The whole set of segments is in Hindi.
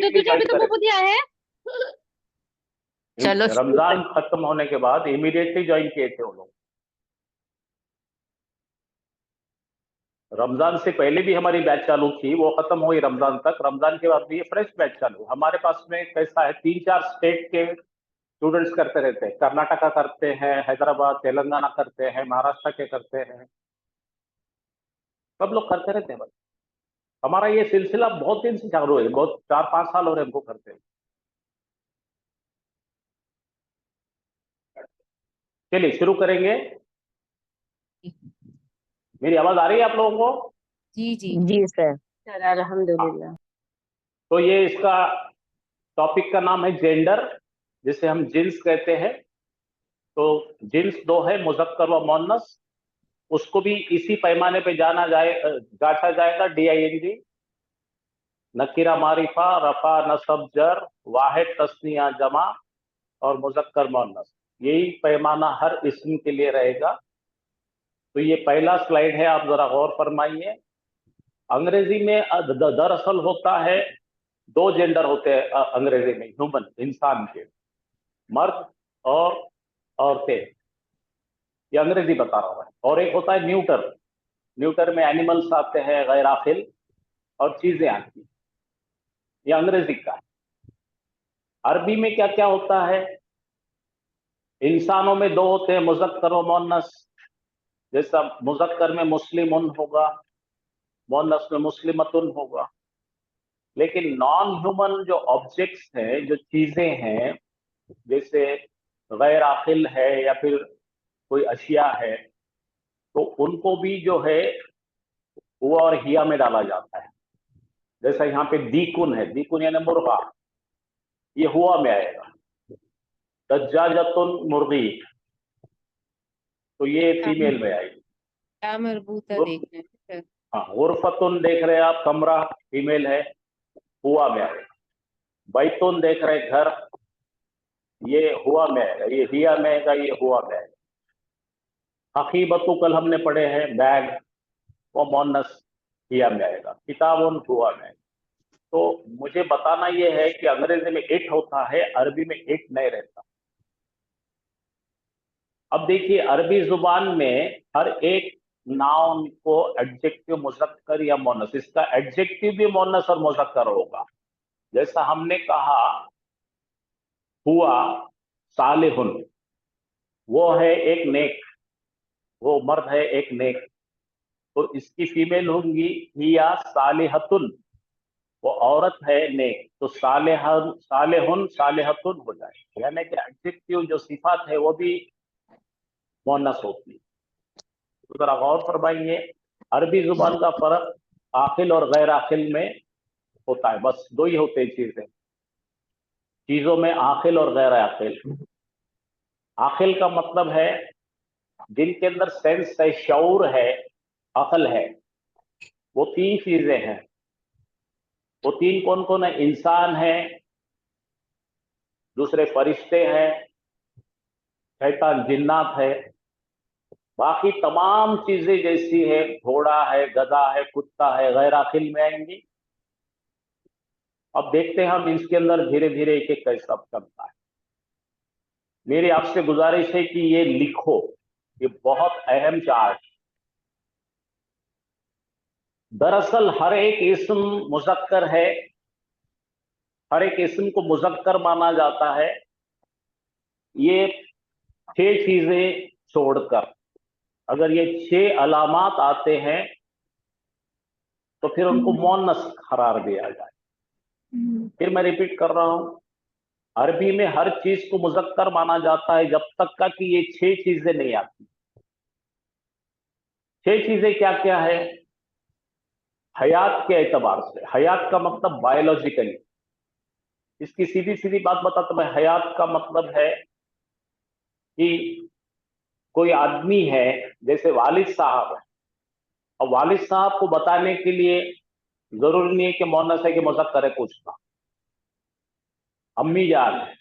तो भी तुझे अभी टाइप तो करें। बुबु दिया है। चलो शुरू रमजान कर। खत्म होने के बाद इमीडिएटली ज्वाइन किए थे वो लोग। रमजान से पहले भी हमारी बैच चालू थी, वो खत्म हुई रमजान तक। रमजान के बाद भी ये फ्रेश बैच चालू। हमारे पास में कैसा है, 3-4 स्टेट के स्टूडेंट्स करते रहते हैं। कर्नाटका करते हैं, हैदराबाद तेलंगाना करते हैं, महाराष्ट्र के करते हैं, सब लोग करते रहते हैं भाई। हमारा ये सिलसिला बहुत दिन से चालू है, बहुत 4-5 साल हो रहे हैं हमको करते हैं। चलिए शुरू करेंगे। मेरी आवाज आ रही है आप लोगों को? जी जी। जी सर। सर हाँ। अल्हम्दुलिल्लाह। तो ये इसका टॉपिक का नाम है जेंडर, जिसे हम जिन्स कहते हैं। तो जिन्स दो है, मुजक्कर व मुअन्नस। उसको भी इसी पैमाने पे जांचा जाएगा, DING, नकीरा मारिफा, रफा नसब जर, वाहिद तस्निया जमा और मुजक्कर मुअन्नस। यही पैमाना हर इस्म के लिए रहेगा। तो ये पहला स्लाइड है, आप जरा गौर फरमाइए। अंग्रेजी में दरअसल होता है, दो जेंडर होते हैं अंग्रेजी में, ह्यूमन, इंसान के, मर्द और औरतें। ये अंग्रेजी बता रहा हूं मैं। और एक होता है न्यूटर। न्यूटर में एनिमल्स आते हैं, गैर आखिल और चीजें आती हैं। ये अंग्रेजी का है। अरबी में क्या क्या होता है? इंसानों में दो होते हैं, मुजक्कर और मुअन्नस। जैसा मुजक्कर में मुस्लिमुन होगा, मुअन्नस में मुस्लिमतुन होगा। लेकिन नॉन ह्यूमन जो ऑब्जेक्ट्स हैं, जो चीजें हैं, जैसे गैर आखिल है या फिर कोई अशिया है, तो उनको भी जो है हुआ और हिया में डाला जाता है। जैसा यहाँ पे दीकुन है, दीकुन यानी मुर्गा, ये हुआ में आएगा। दज्जाजतुन मुर्गी, तो ये फीमेल में आएगी। क्या मरबूता गुर- देखना है सर। हाँ, गुरफतुन देख रहे हैं आप, कमरा, फीमेल है, हुआ में आएगा। बैतुन देख रहे हैं, घर, ये हुआ में आएगा। ये हिया में आएगा, ये हुआ में आएगा। हकीबतु कल हमने पढ़े हैं, बैग, वो मोनस हिया में आएगा। किताबुन हुआ में आएगा। तो मुझे बताना ये है कि अंग्रेजी में इट होता है, अरबी में इट नहीं रहता। अब देखिए, अरबी जुबान में हर एक नाउन को एडजेक्टिव मुजक्कर या मोनस, इसका एडजेक्टिव भी मोनस और मुजक्कर होगा। जैसा हमने कहा हुआ सालिहुन, वो है एक नेक, वो मर्द है एक नेक। तो इसकी फीमेल होंगी हिया सालिहतुन, वो औरत है नेक। तो सालेहन सालेहुन सालेहतुन हो जाए, यानी कि एडजेक्टिव जो सिफात है वो भी मोनस होती है। तो जरा गौर फरमाइए, अरबी जुबान का फर्क आखिल और गैर आखिल में होता है। बस दो ही होते हैं चीजें, चीजों में आखिल और गैर आखिल। आखिल का मतलब है जिनके अंदर सेंस है, शऊर है, अकल है। वो तीन चीजें हैं। वो तीन कौन कौन है? इंसान है, दूसरे फरिश्ते हैं, शैतान जिन्नात है। बाकी तमाम चीजें जैसी है, घोड़ा है, गधा है, कुत्ता है, गैर आखिल में आएंगी। अब देखते हैं हम इसके अंदर धीरे धीरे एक एक कैसा चलता है। मेरी आपसे गुजारिश है कि ये लिखो, ये बहुत अहम चार्ट। दरअसल हर एक इस्म मुजक्कर है, हर एक इस्म को मुजक्कर माना जाता है, ये छह चीजें छोड़कर। अगर ये छह अलामात आते हैं तो फिर उनको मोनस करार दिया जाए। फिर मैं रिपीट कर रहा हूं, अरबी में हर चीज को मुजक्कर माना जाता है जब तक का कि ये छह चीजें नहीं आती। छह चीजें क्या क्या है? हयात के एतबार से, हयात का मतलब बायोलॉजिकली, इसकी सीधी सीधी बात बताता मैं। हयात का मतलब है कि कोई आदमी है, जैसे वालिद साहब है। और वालिद साहब को बताने के लिए जरूरी नहीं है कि मोनस है कि मुजक्कर है, कुछ ना। अम्मी जान है,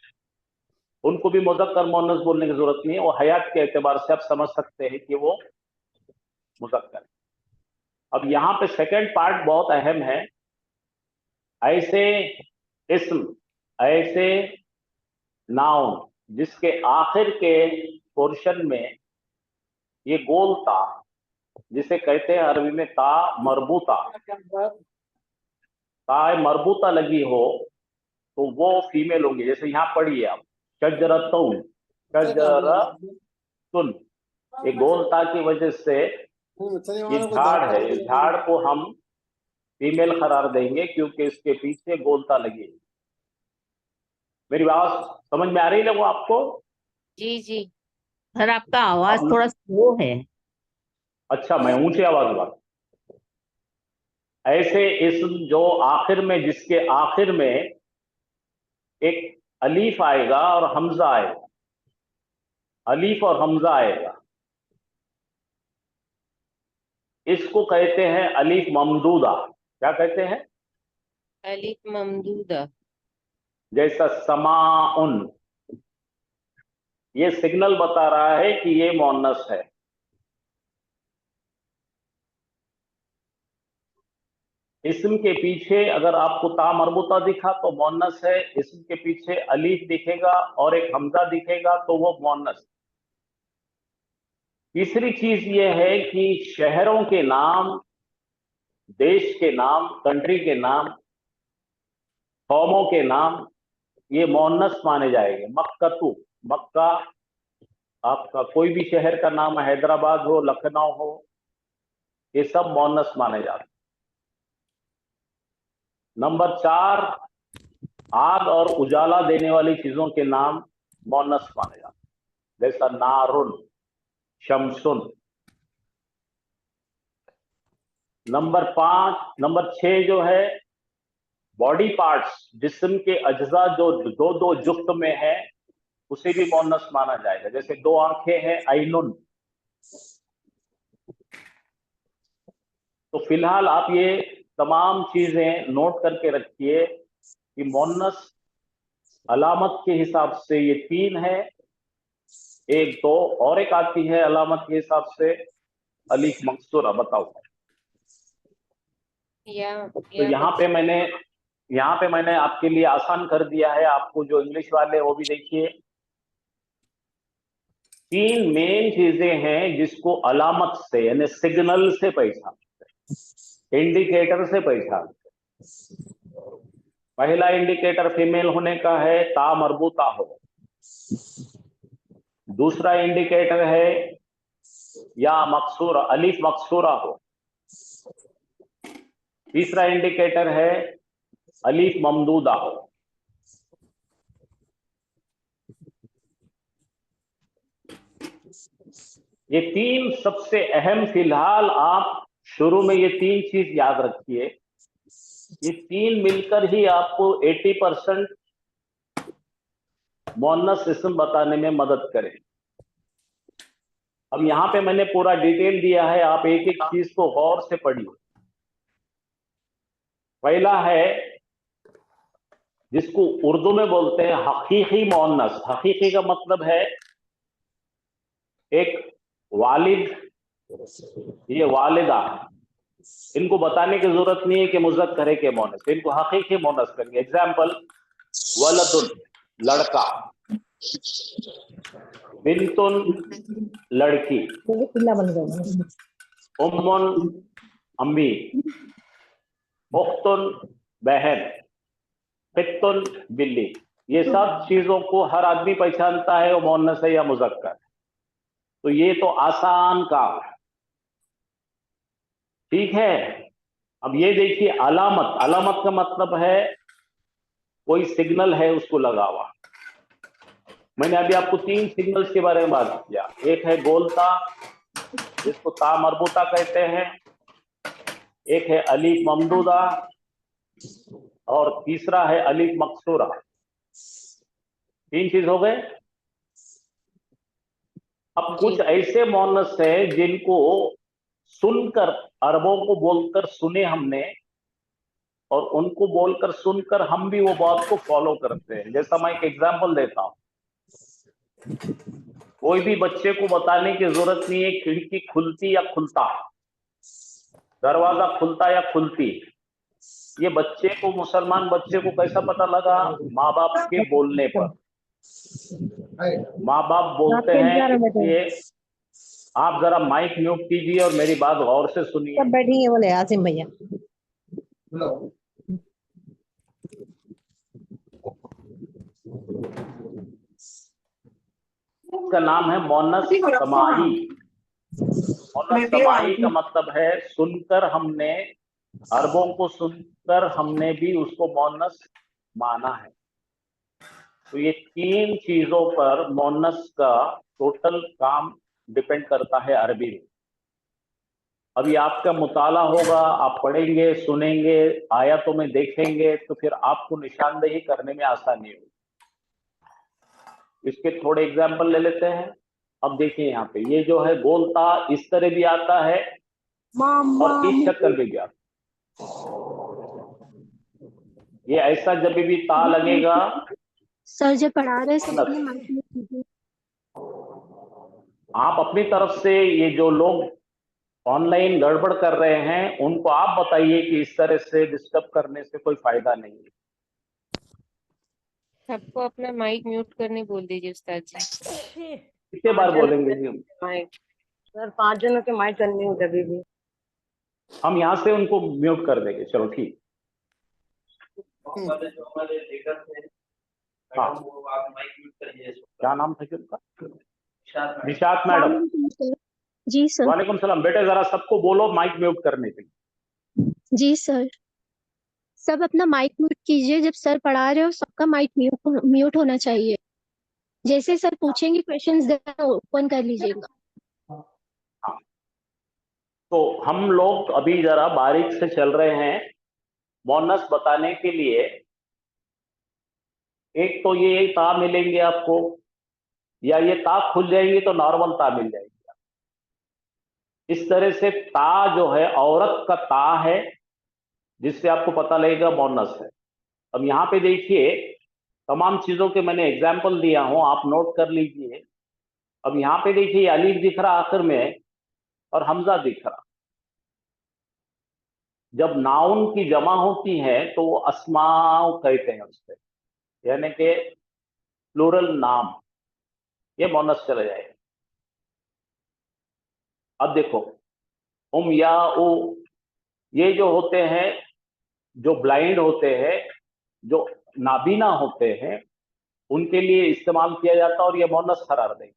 उनको भी मुजक्कर मोनस बोलने की जरूरत नहीं है। वो हयात के एतबार से आप समझ सकते हैं कि वो मुजक्कर है। अब यहाँ पे सेकंड पार्ट बहुत अहम है। ऐसे इस्म ऐसे नाउन जिसके आखिर के पोर्शन में ये गोल ता, जिसे कहते हैं अरबी में ता मरबूता, ता मरबूता लगी हो तो वो फीमेल होंगी। जैसे यहाँ पढ़िए आप, शजरतुन, शजरतुन, ये गोल ता की वजह से ये झाड़ है, इस झाड़ को हम फीमेल करार देंगे क्योंकि इसके पीछे गोलता लगी है। मेरी बात समझ में आ रही है लोगों आपको? जी जी। सर आपका आवाज अब- थोड़ा स्लो है। अच्छा, मैं ऊंची आवाज में बात। ऐसे इसम जो आखिर में, जिसके आखिर में एक अलीफ आएगा और हमजा आएगा, अलीफ और हमजा आएगा, इसको कहते हैं अलीफ ममदूदा। क्या कहते हैं? अलिफ ममदूदा। जैसा समाउन, ये सिग्नल बता रहा है कि ये मोन्नस है। इस्म के पीछे अगर आपको ता मरबूता दिखा तो मोन्नस है, इस्म के पीछे अलीफ दिखेगा और एक हमजा दिखेगा तो वो मोन्नस। तीसरी चीज ये है कि शहरों के नाम, देश के नाम, कंट्री के नाम, कौमों के नाम, ये मोन्नस माने जाएंगे। मक्कतु, मक्का, आपका कोई भी शहर का नाम, हैदराबाद हो, लखनऊ हो, ये सब मोन्नस माने जाते हैं। नंबर 4, आग और उजाला देने वाली चीजों के नाम मोन्नस माने जाते हैं, जैसा नारुन, शमसुन। नंबर 6 जो है बॉडी पार्ट्स, जिस्म के अज्जा जो दो दो जुफ्त में है, उसे भी मोन्नस माना जाएगा। जैसे 2 आंखें हैं, आइनुन। तो फिलहाल आप ये तमाम चीजें नोट करके रखिए कि मोन्नस अलामत के हिसाब से ये 3 है, एक दो और एक आती है अलामत के हिसाब से, अलीफ मकसूरा। बताओ। तो यहाँ पे मैंने आपके लिए आसान कर दिया है। आपको जो इंग्लिश वाले वो भी देखिए, 3 मेन चीजें हैं जिसको अलामत से यानी सिग्नल से पहचानते हैं, इंडिकेटर से पहचानते हैं। पहला इंडिकेटर फीमेल होने का है, ता मरबूता हो। दूसरा इंडिकेटर है या मकसूरा, अलीफ मकसूरा हो। तीसरा इंडिकेटर है अलीफ ममदूदा हो। ये 3 सबसे अहम, फिलहाल आप शुरू में ये 3 चीज याद रखिए। ये 3 मिलकर ही आपको 80% मोन्नस इस्म बताने में मदद करें। अब यहां पे मैंने पूरा डिटेल दिया है, आप एक एक चीज को गौर से पढ़िए। पहला है जिसको उर्दू में बोलते हैं हकीकी मोन्नस। हकीकी का मतलब है एक वालिद, ये वालिदा, इनको बताने की जरूरत नहीं है कि मुज़क्कर है कि मोनस, इनको हकीकी मोनस करेंगे। एग्जाम्पल, वलदुन, लड़का, बिंतुन, लड़की, उम्मुन, अम्मी, उख्तुन, बहन, फित्तुन, बिल्ली। ये सब चीजों को हर आदमी पहचानता है वो मोनस है या मुज़क्कर। तो ये तो आसान काम है, ठीक है। अब ये देखिए अलामत, अलामत का मतलब है कोई सिग्नल है उसको लगा हुआ। मैंने अभी आपको 3 सिग्नल्स के बारे में बात किया। एक है गोलता जिसको ता मरबूता कहते हैं, एक है अलीफ ममदूदा और तीसरा है अलीफ मकसूरा। 3 चीज हो गए। अब कुछ ऐसे मोनस है जिनको सुनकर, अरबों को बोलकर सुने हमने और उनको बोलकर सुनकर हम भी वो बात को फॉलो करते हैं। जैसा मैं एक एग्जांपल देता हूं, कोई भी बच्चे को बताने की जरूरत नहीं है खिड़की खुलती या खुलता, दरवाजा खुलता या खुलती। ये बच्चे को, मुसलमान बच्चे को कैसा पता लगा? माँ बाप के बोलने पर। माँ बाप बोलते हैं, इसलिए आप जरा माइक म्यूट कीजिए और मेरी बात गौर से सुनिए। सब बैठेंगे बोले आसिम भैया। इसका नाम है मोनस समाई। मोनस समाई का मतलब है सुनकर हमने, अरबों को सुनकर हमने भी उसको मोनस माना है। तो ये 3 चीजों पर मोनस का टोटल काम डिपेंड करता है अरबी में। अभी आपका मुताला होगा, आप पढ़ेंगे, सुनेंगे, आयतों में देखेंगे, तो फिर आपको निशानदेही करने में आसानी होगी। इसके थोड़े एग्जाम्पल ले लेते हैं। अब देखिए यहाँ पे ये जो है गोलता इस तरह भी आता है और इस शक्ल में भी आता है। ये ऐसा जब भी ता लगेगा। सर जो पढ़ा रहे हैं सब मोनस। अपने माइक में कीजिए। आप अपनी तरफ से, ये जो लोग ऑनलाइन गड़बड़ कर रहे हैं उनको आप बताइए कि इस तरह से डिस्टर्ब करने से कोई फायदा नहीं है। सबको अपना माइक म्यूट करने बोल दीजिए उस्ताद जी। कितने बार बोलेंगे जी? माइक सर 5 जनों के माइक करनी हो कभी भी। हम यहाँ से उनको म्यूट कर देंगे, चलो ठीक। हाँ, क्या नाम था जी उनका? निशात मैडम। वालेकुम सर। जी सर। वालेकुम सलाम। बेटे जरा सबको बोलो माइक म्यूट करने के लिए। जी सर। सब अपना माइक म्यूट कीजिए। जब सर पढ़ा रहे हो सबका माइक म्यूट होना चाहिए। जैसे सर पूछेंगे क्वेश्चंस ओपन कर लीजिएगा। हाँ, तो हम लोग अभी जरा बारीक से चल रहे हैं मोनस बताने के लिए। एक तो ये ता मिलेंगे आपको, या ये ता खुल जाएंगी तो नॉर्मल ता मिल जाएगी। इस तरह से ता जो है औरत का ता है, जिससे आपको पता लगेगा मोनस है। अब यहाँ पे देखिए, तमाम चीजों के मैंने एग्जाम्पल दिया हूं, आप नोट कर लीजिए। अब यहाँ पे देखिए अलीफ दिख रहा आखिर में और हमजा दिख रहा। जब नाउन की जमा होती है तो वो अस्माउ कहते हैं उससे, यानी कि प्लूरल नाम, ये मोनस चला जाएगा। अब देखो या ओ, ये जो होते हैं, जो ब्लाइंड होते हैं, जो नाबीना होते हैं, उनके लिए इस्तेमाल किया जाता है और ये मोनस करार देंगे।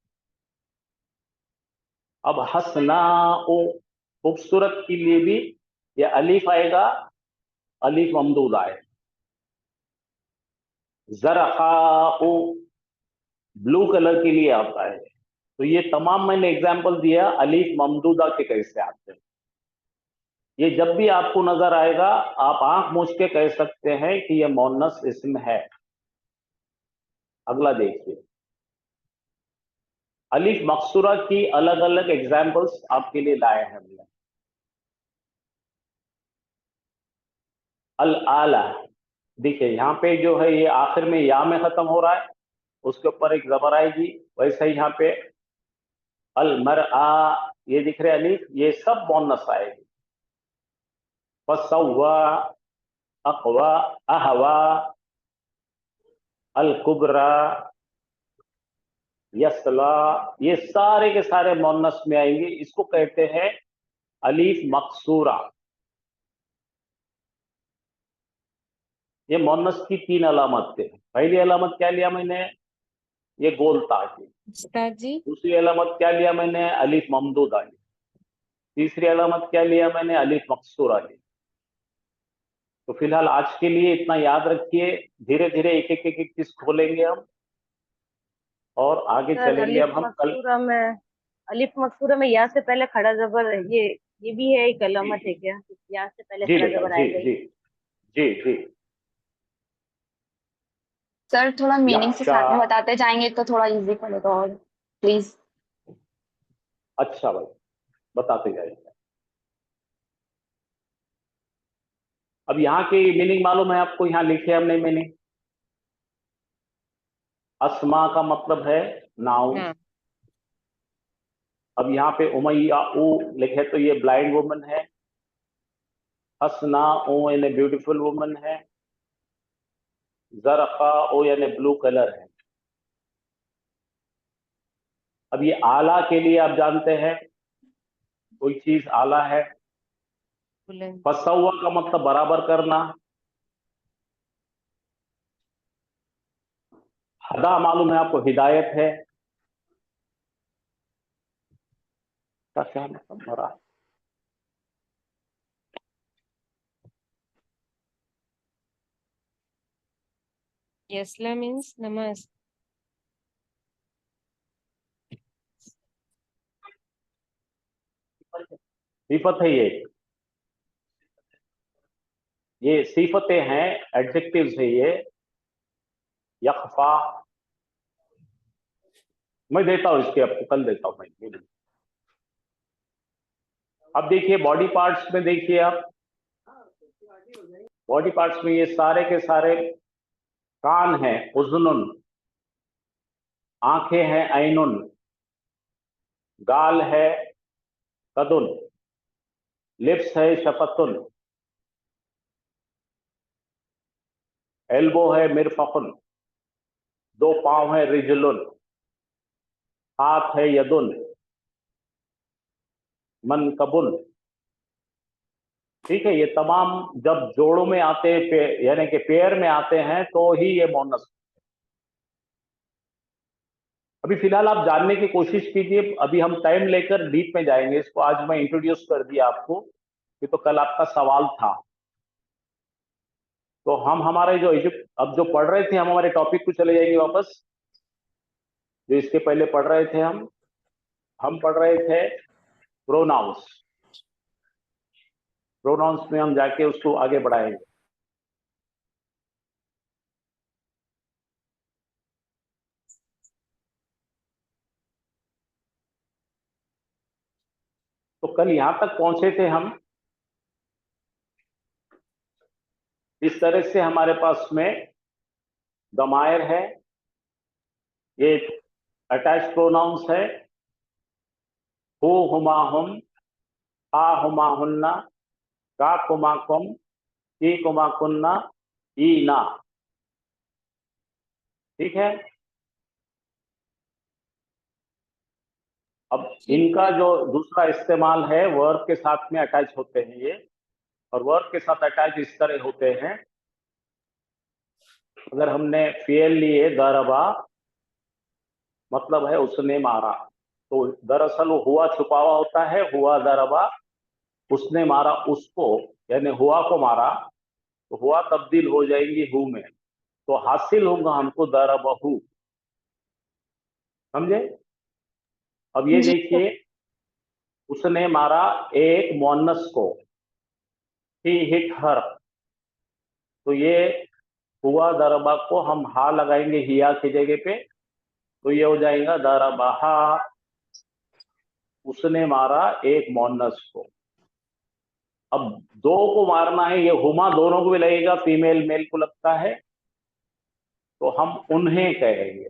अब हसना ओ, खूबसूरत के लिए भी ये अलीफ आएगा, अलीफ ममदूद आएगा। जरखा ओ, ब्लू कलर के लिए आता है। तो ये तमाम मैंने एग्जाम्पल दिया अलीफ ममदूदा के कैसे आते हैं। ये जब भी आपको नजर आएगा आप आंख मूंझ के कह सकते हैं कि ये मोनस इस्म है। अगला देखिए, अलीफ मकसूरा की अलग अलग एग्जाम्पल्स आपके लिए लाए हैं हमने। अल आला, देखिए यहाँ पे जो है ये आखिर में या में खत्म हो रहा है, उसके ऊपर एक जबर आएगी। वैसे ही यहाँ पे अल मरआ, ये दिख रहे अलीफ, ये सब मोनस आएगी। फसव्वा, अक़वा, अहवा, अल कुबरा, यसला, ये सारे के सारे मोनस में आएंगे। इसको कहते हैं अलीफ मकसूरा। ये मोनस की 3 अलामत थे। पहली अलामत क्या लिया मैंने? ये गोलता की। उस्ताद जी दूसरी अलामत क्या लिया मैंने? अलीफ ममदूदा ली। तीसरी अलामत क्या लिया मैंने? अलीफ मकसूरा ली। तो फिलहाल आज के लिए इतना याद रखिए, धीरे धीरे एक एक एक एक चीज खोलेंगे हम और आगे सर चलेंगे। अब हम कल अलिफ मकसूरा में या से पहले खड़ा जबर, ये भी है एक अलामत है क्या? या से पहले जी खड़ा बेटा, जबर जी आएगा जी ही। जी जी। सर थोड़ा मीनिंग से साथ में याशा, बताते जाएंगे तो थोड़ा इजी पड़ेगा और प्लीज। अच्छा भाई, बताते जाइए। अब यहाँ की मीनिंग मालूम है आपको? यहाँ लिखे हमने मीनिंग। अस्मा का मतलब है नाउन। हाँ अब यहाँ पे उमैया ऊ लिखे तो ये ब्लाइंड वुमन है। हसना ओ यानी ब्यूटीफुल वुमन है, जरका ओ यानी ब्लू कलर है। अब ये आला के लिए आप जानते हैं कोई चीज आला है। बुलंद। फसवा का मतलब बराबर करना। हदा मालूम है आपको, हिदायत है। क्या मतलब बरा? यसला मीन्स नमाज। सिफत है ये सिफतें हैं, एडजेक्टिव्स है ये। यखफा, मैं देता हूं इसके, आपको कल देता हूं मैं। अब देखिए बॉडी पार्ट्स में, देखिए आप बॉडी पार्ट्स में ये सारे के सारे कान हैं उज़्नुन, आंखें हैं ऐनुन, गाल है कदुन, लिप्स है शफतुन, एल्बो है मिरफकुन, दो पांव है रिजलुन, हाथ है यदुन, मनकबुन। ठीक है, ये तमाम जब जोड़ों में आते हैं, यानी कि पेयर में आते हैं, तो ही ये मोनस। अभी फिलहाल आप जानने की कोशिश कीजिए, अभी हम टाइम लेकर डीप में जाएंगे इसको। आज मैं इंट्रोड्यूस कर दिया आपको, ये तो कल आपका सवाल था। तो हम हमारे जो अब जो पढ़ रहे थे, हम हमारे टॉपिक को चले जाएंगे वापस। जो इसके पहले पढ़ रहे थे हम पढ़ रहे थे प्रोनाउंस। प्रोनाउंस में हम जाके उसको आगे बढ़ाएंगे। तो कल यहां तक पहुंचे थे हम। इस तरह से हमारे पास में दमायर है, ये अटैच प्रोनाउंस है। हु हुमा हुम, आ हुमा हुन्ना, का कुमा कुम, की कुमा कुन्ना, ई ना। ठीक है। अब इनका जो दूसरा इस्तेमाल है, वर्ब के साथ में अटैच होते हैं ये। और वर्ब के साथ अटैच इस तरह होते हैं, अगर हमने फेल लिए दरबा, मतलब है उसने मारा, तो दरअसल वो हुआ छुपा हुआ होता है। हुआ दरबा, उसने मारा उसको, यानी हुआ को मारा, तो हुआ तब्दील हो जाएंगी हु में, तो हासिल होगा हमको दरबहू। समझे? अब ये जी देखिए, उसने मारा एक मोन्नस को, ही हिट हर, तो ये हुआ दरबा को हम हा लगाएंगे हिया की जगह पे, तो ये हो जाएगा दरबहा। उसने मारा एक मोन्नस को। अब दो को मारना है, ये हुमा दोनों को भी लगेगा, फीमेल मेल को लगता है, तो हम उन्हें कहेंगे।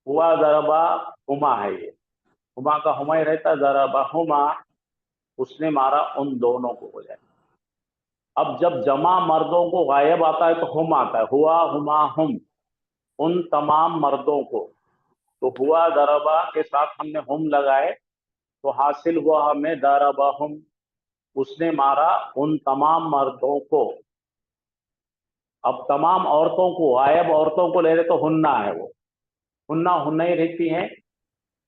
हुआ दरबा हुमा है ये, हुमा का हुमा ही रहता, दरबा हुमा, उसने मारा उन दोनों को हो जाए। अब जब जमा मर्दों को गायब आता है तो हुम आता है, हुआ हुमा हुम, उन तमाम मर्दों को। तो हुआ दरबा के साथ हमने हुम लगाए, तो हासिल हुआ हमें दरबा हुम, उसने मारा उन तमाम मर्दों को। अब तमाम औरतों को, गायब औरतों को ले रहे तो हुन्ना है, वो हुन्ना हुन्ना ही रहती हैं,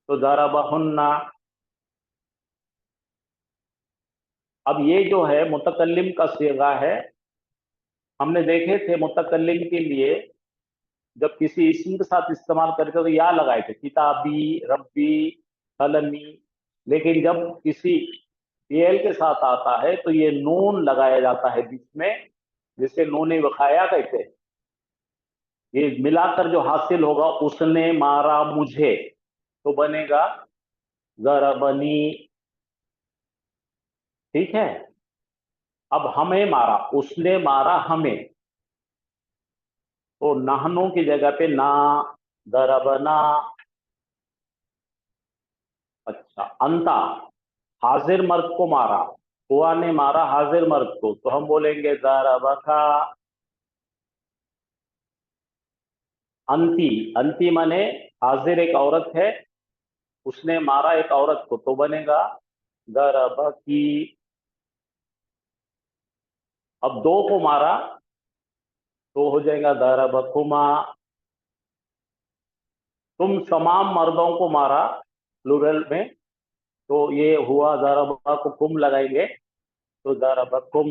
तो दरबा हुन्ना। अब ये जो है मुतकल्लिम का सीगा है। हमने देखे थे मुतकल्लिम के लिए जब किसी इस्म के साथ इस्तेमाल करते तो या लगाए थे, किताबी, रब्बी, कलमी। लेकिन जब किसी फेल के साथ आता है तो ये नून लगाया जाता है बीच में, जिसे नून वखाया कहते हैं। ये मिलाकर जो हासिल होगा, उसने मारा मुझे, तो बनेगा ज़रबनी। ठीक है। अब हमें मारा, उसने मारा हमें, तो नहनों की जगह पे ना, दरबना। अच्छा, अंता, हाजिर मर्द को मारा, हुआ ने मारा हाजिर मर्द को, तो हम बोलेंगे ज़रबका अंती। अंती माने हाजिर एक औरत है, उसने मारा एक औरत को, तो बनेगा ज़रबकी। अब दो को मारा तो हो जाएगा ज़रबकुमा। तुम तमाम मर्दों को मारा प्लूरल में, तो ये हुआ ज़रबा को कुम लगाएंगे तो ज़रबकुम।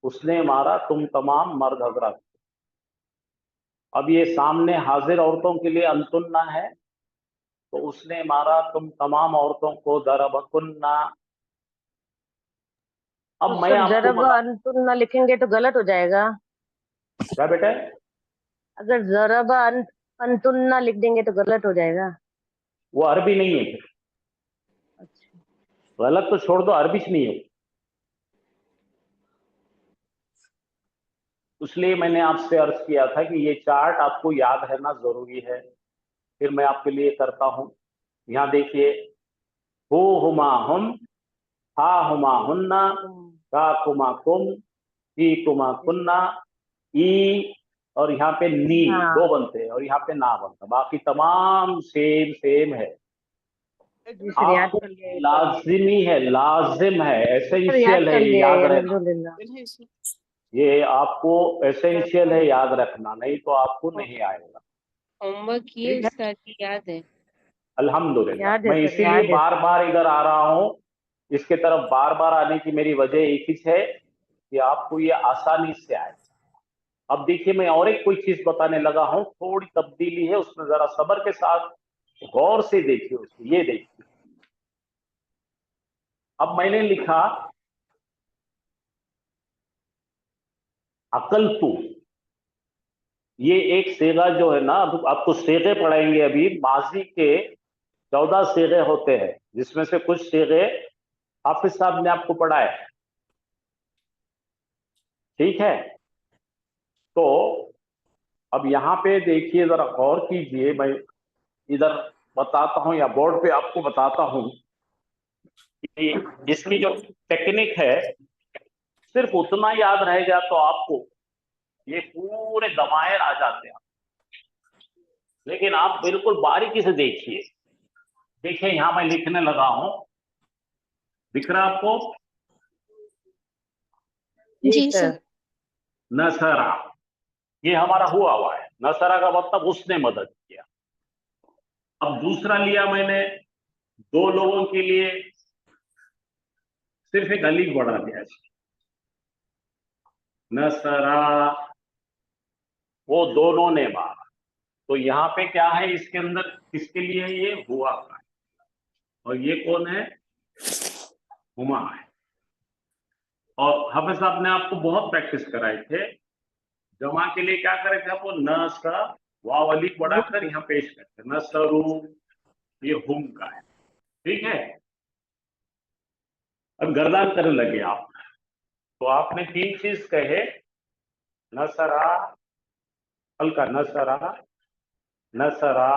उसने मारा तुम तमाम मर्द हजरात। अब ये सामने हाजिर औरतों के लिए अंतुन्ना है, तो उसने मारा तुम तमाम औरतों को ज़रबकुन्ना। अब तो मैं सर आपको जरबा बता, अंतुन्ना लिखेंगे तो गलत हो जाएगा। क्या बेटा? अगर जरबा अंतुन्ना लिख देंगे तो गलत हो जाएगा। वो अरबी नहीं है फिर। अच्छा, गलत तो छोड़ दो, अरबी नहीं है। इसलिए मैंने आपसे अर्ज किया था कि ये चार्ट आपको याद रहना जरूरी है। फिर मैं आपके लिए करता हूं। यहाँ देखिए, हु हुमा हुम, हा हुमा हुन्ना, का कुमा कुम, ही कुमा कुन्ना, ई, और यहाँ पे नी दो हाँ बनते हैं और यहाँ पे ना बनता, बाकी तमाम सेम सेम है। जी सर, याद आपको कर लिया ये तो। लाजिमी है, लाजिम है, सर याद एसेंशियल है, कर ये लिया याद ये, रहना। अल्हम्दुलिल्लाह। ये आपको एसेंशियल है, याद रखना, नहीं तो आपको नहीं आएगा। होमवर्क किए ठीक है, उस्ताद जी, याद है? अल्हम्दुलिल्लाह। याद है मैं सर, इसीलिए याद है बार सर। बार इधर आ रहा हूं, इसके तरफ बार बार आने की मेरी वजह एक ही है कि आपको ये आसानी से आए। अब देखिए, मैं और एक कोई चीज बताने लगा हूं, थोड़ी तब्दीली है उसमें, जरा सब्र के साथ गौर से देखिए उसको। ये देखिए, अब मैंने लिखा अकल तू। ये एक सेगा जो है ना, अब आपको सेगे पढ़ाएंगे अभी। माजी के 14 सेगे होते हैं, जिसमें से कुछ सेगे हाफिज साहब ने आपको पढ़ाए, ठीक है? तो अब यहाँ पे देखिए, जरा गौर कीजिए। मैं इधर बताता हूं या बोर्ड पे आपको बताता हूं कि इसकी जो टेक्निक है, सिर्फ उतना याद रहेगा तो आपको ये पूरे दमायर आ जाते हैं। लेकिन आप बिल्कुल बारीकी से देखिए। देखिए, यहां मैं लिखने लगा हूं, दिख रहा आपको? जी जी सर। सर। नसरा, ये हमारा हुआ है। नसरा का मतलब उसने मदद किया। अब दूसरा लिया मैंने, दो लोगों के लिए सिर्फ एक अलीफ बढ़ा दिया। नसरा, वो दोनों ने मारा। तो यहाँ पे क्या है, इसके अंदर किसके लिए है? ये हुआ का है। और ये कौन है? हुमा है। और हाफिज साहब ने आपको बहुत प्रैक्टिस कराए थे। जमा के लिए क्या करे थे आपको? न सा वाव अलीफ बढ़ाकर यहाँ पेश करते, नसरू। ये हुम का है, ठीक है? अब गर्दान करने लगे आप, तो आपने तीन चीज कहे, नसरा, हल्का नसरा, नसरा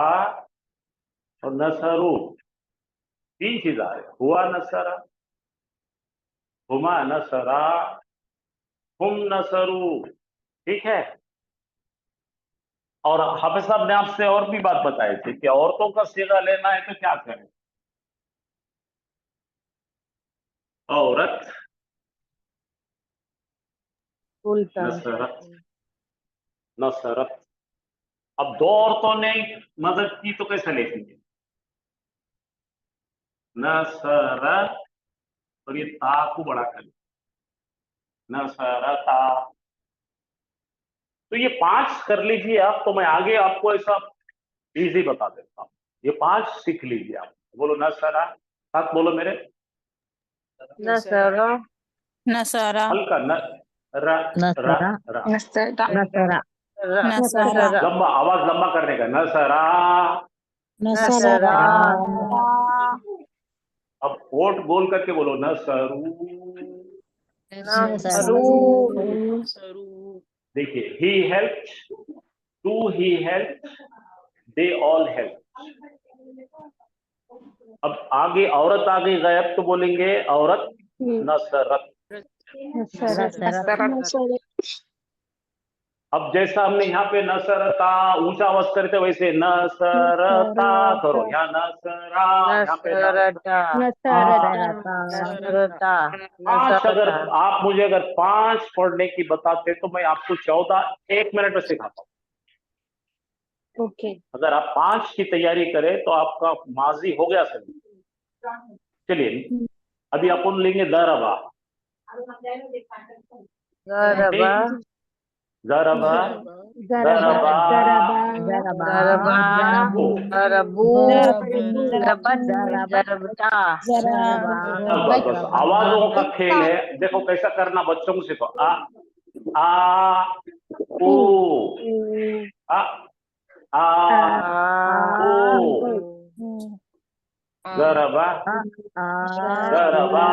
और नसरू। तीन चीज आ रहे, हुआ नसरा, हुमा नसरा, हुम नसरू, ठीक है? और हाफिज साहब ने आपसे और भी बात बताई थी कि औरतों का सीगा लेना है तो क्या करें? औरत, उल्टा। नसरत, नसरत। अब दो औरतों ने मदद की तो कैसे लिखेंगे? नसरत, और ये ता को बड़ा कर, नसरता। तो ये पांच कर लीजिए आप, तो मैं आगे आपको ऐसा इजी बता देता हूं। ये पांच सीख लीजिए आप। बोलो नसरा, साथ बोलो मेरे। नसरा, नसारा, हल्का न, र, र, नसरा, र। नस्तरा, नसरा, नसारा, लंबा, आवाज लंबा करने का, नसरा। नसरा, नसरा, अब वोट बोल करके बोलो, नसरू। नसरू, सरू। देखिए, he help, two he help, they all help. अब आगे औरत आ गई गायब, तो बोलेंगे औरत नसरत। अब जैसा हमने यहाँ पे नसरता ऊंचा आवाज करते वैसे नसरता करो, यहाँ नसरा, यहाँ पे पांच। अगर आप मुझे अगर 5 पढ़ने की बताते तो मैं आपको 14 1 मिनट में सिखाता हूँ। ओके। अगर आप 5 की तैयारी करें तो आपका माजी हो गया सर। चलिए अभी अपन लेंगे दरबा। गरबा दरबा गरबा गरबू गरबत गरबता बस आवाजों का खेल है। देखो कैसा करना, बच्चों को सिखो। आ ऊ आ ऊ गरबा गरबा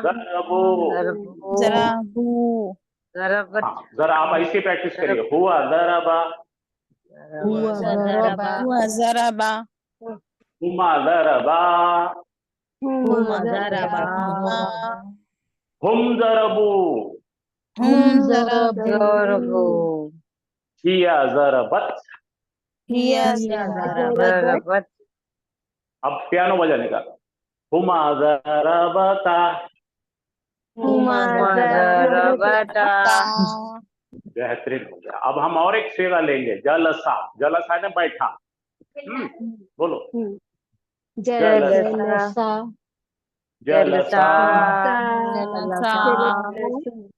गरबू। जराबू गरबत हाँ, जरा आप ऐसे प्रैक्टिस करिए। हुआ दरबा, हुआ जराबा हुमा दरबा, हुम दरबू, हम जराबू गरबू हिया जरबत। हिया गरबत अब पियानो बजाने का। हुमा जरबता, गरबता बेहतरीन हो गया। अब हम और एक शेरा लेंगे, जलसा। जलसा ने बैठा। बोलो जलसा जलसा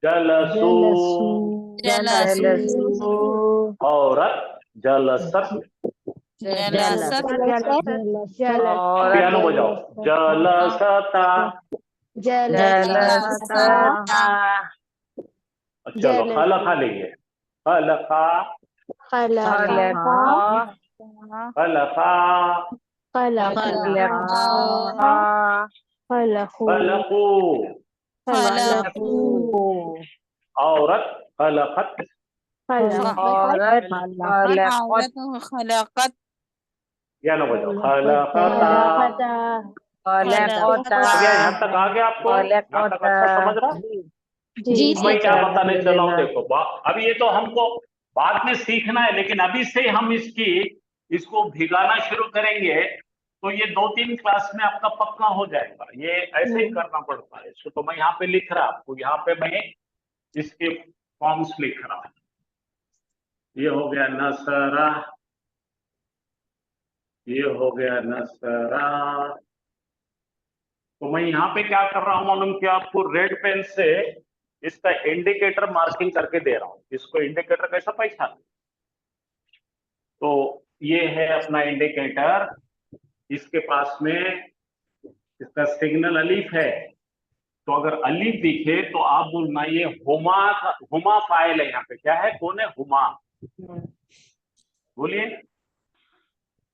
जलसू जलसू औरत जलसत। पियानो बजाओ। जलसता जलसता चलो खलखा लेंगे। खलखा खलखा खलकू औरत खलखत। औरत खलकत पियानो बजाओ। खलकता। आ गया, यहाँ तक आ गया आपको? यहाँ तक अच्छा समझ रहा? जी मैं क्या बताने चला हूँ देखो। अभी ये तो हमको बाद में सीखना है, लेकिन अभी से हम इसको भिगाना शुरू करेंगे तो ये 2-3 क्लास में आपका पक्का हो जाएगा। ये ऐसे ही करना पड़ता है इसको। तो मैं यहाँ पे लिख रहा आपको, यहाँ पे मैं इसके फॉर्म्स लिख रहा हूँ। ये हो गया नसरा, ये हो गया नसरा। तो मैं यहाँ पे क्या कर रहा हूँ मालूम कि आपको रेड पेन से इसका इंडिकेटर मार्किंग करके दे रहा हूँ। इसको इंडिकेटर कैसा पहचान? तो ये है अपना इंडिकेटर। इसके पास में इसका सिग्नल अलीफ है। तो अगर अलीफ दिखे तो आप बोलना ये हुमा फाइल है। यहाँ पे क्या है? कौन है? हुमा। बोलिए।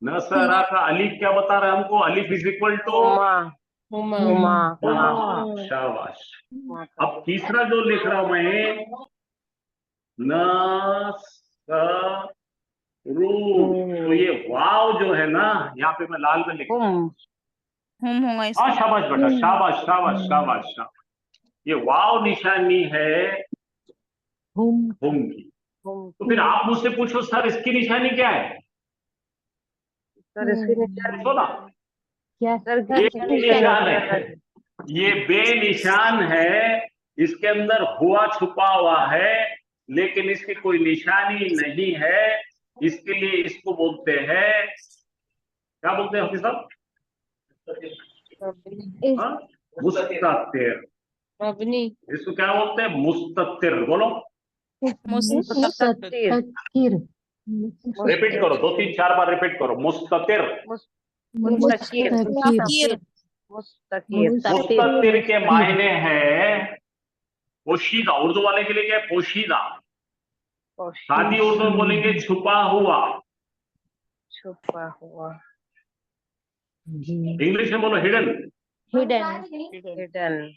नसरा का अलीफ क्या बता रहा है हमको? अलीफ इज इक्वल टू शाबाश। अब तीसरा जो लिख रहा हूं मैं, नसरू। तो ये वाव जो है ना, यहाँ पे मैं लाल में लिख रहा हूं। हाँ शाबाश बेटा, शाबाश शाबाश शाबाश शाबाश। ये वाव निशानी है हुम की। तो फिर आप मुझसे पूछो सर इसकी निशानी क्या है? सर इसकी निशानी ना, क्या ये बेनिशान है। ये बेनिशान है। इसके अंदर हुआ छुपा हुआ है, लेकिन इसकी कोई निशानी नहीं है। इसके लिए इसको बोलते हैं, क्या बोलते हैं हाफिज साहब? मुस्ततिर। मबनी। इसको क्या बोलते हैं? मुस्ततिर। बोलो मुस्ततिर। रिपीट करो, 2-3-4 बार रिपीट करो। मुस्ततिर। मुस्तकीर मुस्ततिर के मायने हैं पोशीदा। उर्दू वाले के लिए क्या है? पोशीदा। सादी उर्दू में बोलेंगे छुपा हुआ। इंग्लिश में बोलो हिडन। हिडन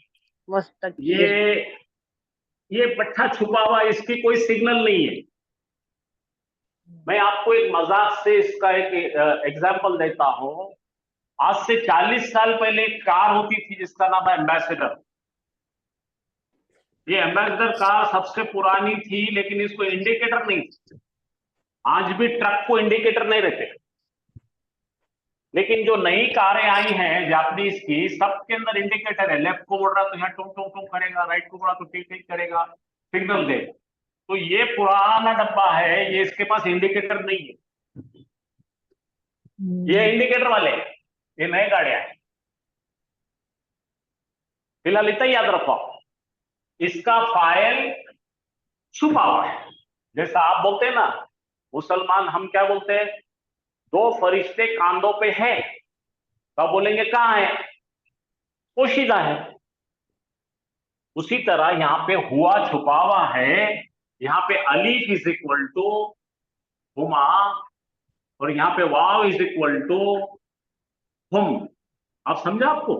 मुस्तकीर। ये पट्टा छुपा हुआ, इसकी कोई सिग्नल नहीं है। मैं आपको एक मजाक से इसका एक एग्जाम्पल देता हूं आज से 40 साल पहले एक कार होती थी जिसका नाम है एम्बेसडर। ये एम्बेसडर कार सबसे पुरानी थी, लेकिन इसको इंडिकेटर नहीं थी। आज भी ट्रक को इंडिकेटर नहीं रहते, लेकिन जो नई कारें आई हैं जापानीज की, सबके अंदर इंडिकेटर है। लेफ्ट को मुड़ रहा तो यहाँ टुम टुम टुम करेगा, राइट को मुड़ा तो टिक टिक करेगा, सिग्नल देगा। तो ये पुराना डब्बा है, ये इसके पास इंडिकेटर नहीं है। ये इंडिकेटर वाले हैं, ये नए गाड़ियां हैं। फिलहाल इतना याद रखो, इसका फाइल छुपा हुआ है। जैसा आप बोलते हैं ना, मुसलमान हम क्या बोलते हैं, दो फरिश्ते कांधों पे हैं, तो बोलेंगे कहां है, पोशीदा है। उसी तरह यहां पे हुआ छुपा हुआ है। यहां पे Alif is equal to Huma, और यहां पे वाव इज इक्वल टू हुम। आप समझा आपको?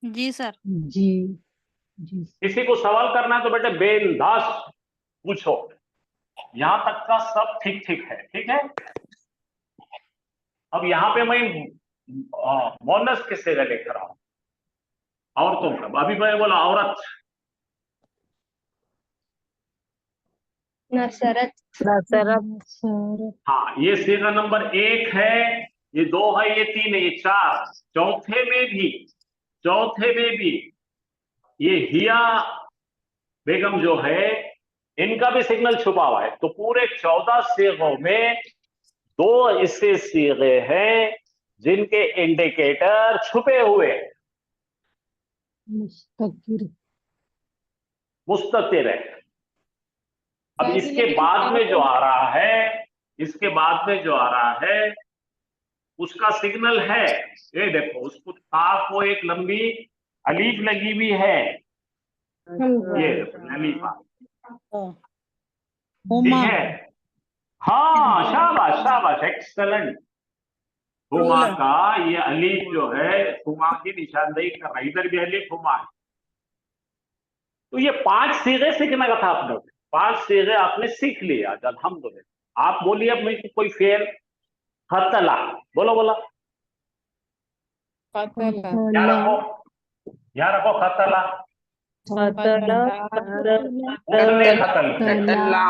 जी सर। जी जी किसी को सवाल करना है तो बेटे बेंदास पूछो, यहां तक का सब ठीक ठीक है। ठीक है, अब यहां पे मैं बोनस किससे लेकर आऊं, औरतों का। अभी मैं बोला औरत, नसरत। हाँ, ये सीगा नंबर 1 है, ये 2 है, ये 3 है, ये 4। चौथे में भी ये हिया बेगम जो है, इनका भी सिग्नल छुपा हुआ है। तो पूरे 14 सीगों में 2 ऐसे सीगे हैं जिनके इंडिकेटर छुपे हुए हैं, मुस्ततिर है। अब सर जी, इसके लेकिन बाद में आप- जो आ रहा है, इसके बाद में जो आ रहा है, उसका सिग्नल है, ये देखो, उसको था को एक लंबी अलीफ लगी हुई है, ये देखो अलीफ, ठीक हुमा। है। हाँ, शाबाश शाबाश, एक्सलेंट। हुमा का ये अलीफ जो है, हुमा की निशानदेही कर रहा है, इधर भी अलीफ हुमा है। तो ये 5 सीगे सीखने का था आपने, 5 सीगे आपने सीख लिए आज, अल्हम्दुलिल्लाह। आप बोलिए अब मैं कोई फेल, खतला, बोलो बोलो, कतला, यहाँ रखो खतला, कतला, उसने खतल, खतला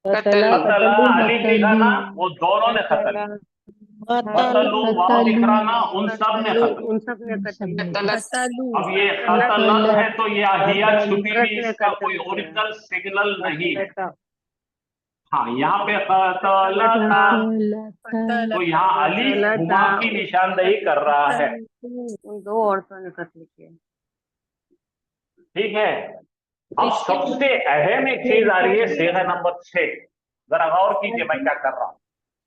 अलीफ लिखा ना, वो दोनों ने खतल, खतलू वाव दिख रहा ना, उन सब ने खतल। उन सब ने कतल। अब ये खतलत है तो ये हिया छुपी हुई, इसका कोई ओरिजिनल सिग्नल नहीं है। हाँ, यहाँ पे खतलता, तो यहाँ अलीफ हुमा की निशानदेही कर रहा है। उन 2 औरतों ने कत्ल किया। ठीक है, अब सबसे अहम एक चीज आ रही है, सीगा नंबर 6। जरा गौर कीजिए मैं क्या कर रहा हूँ।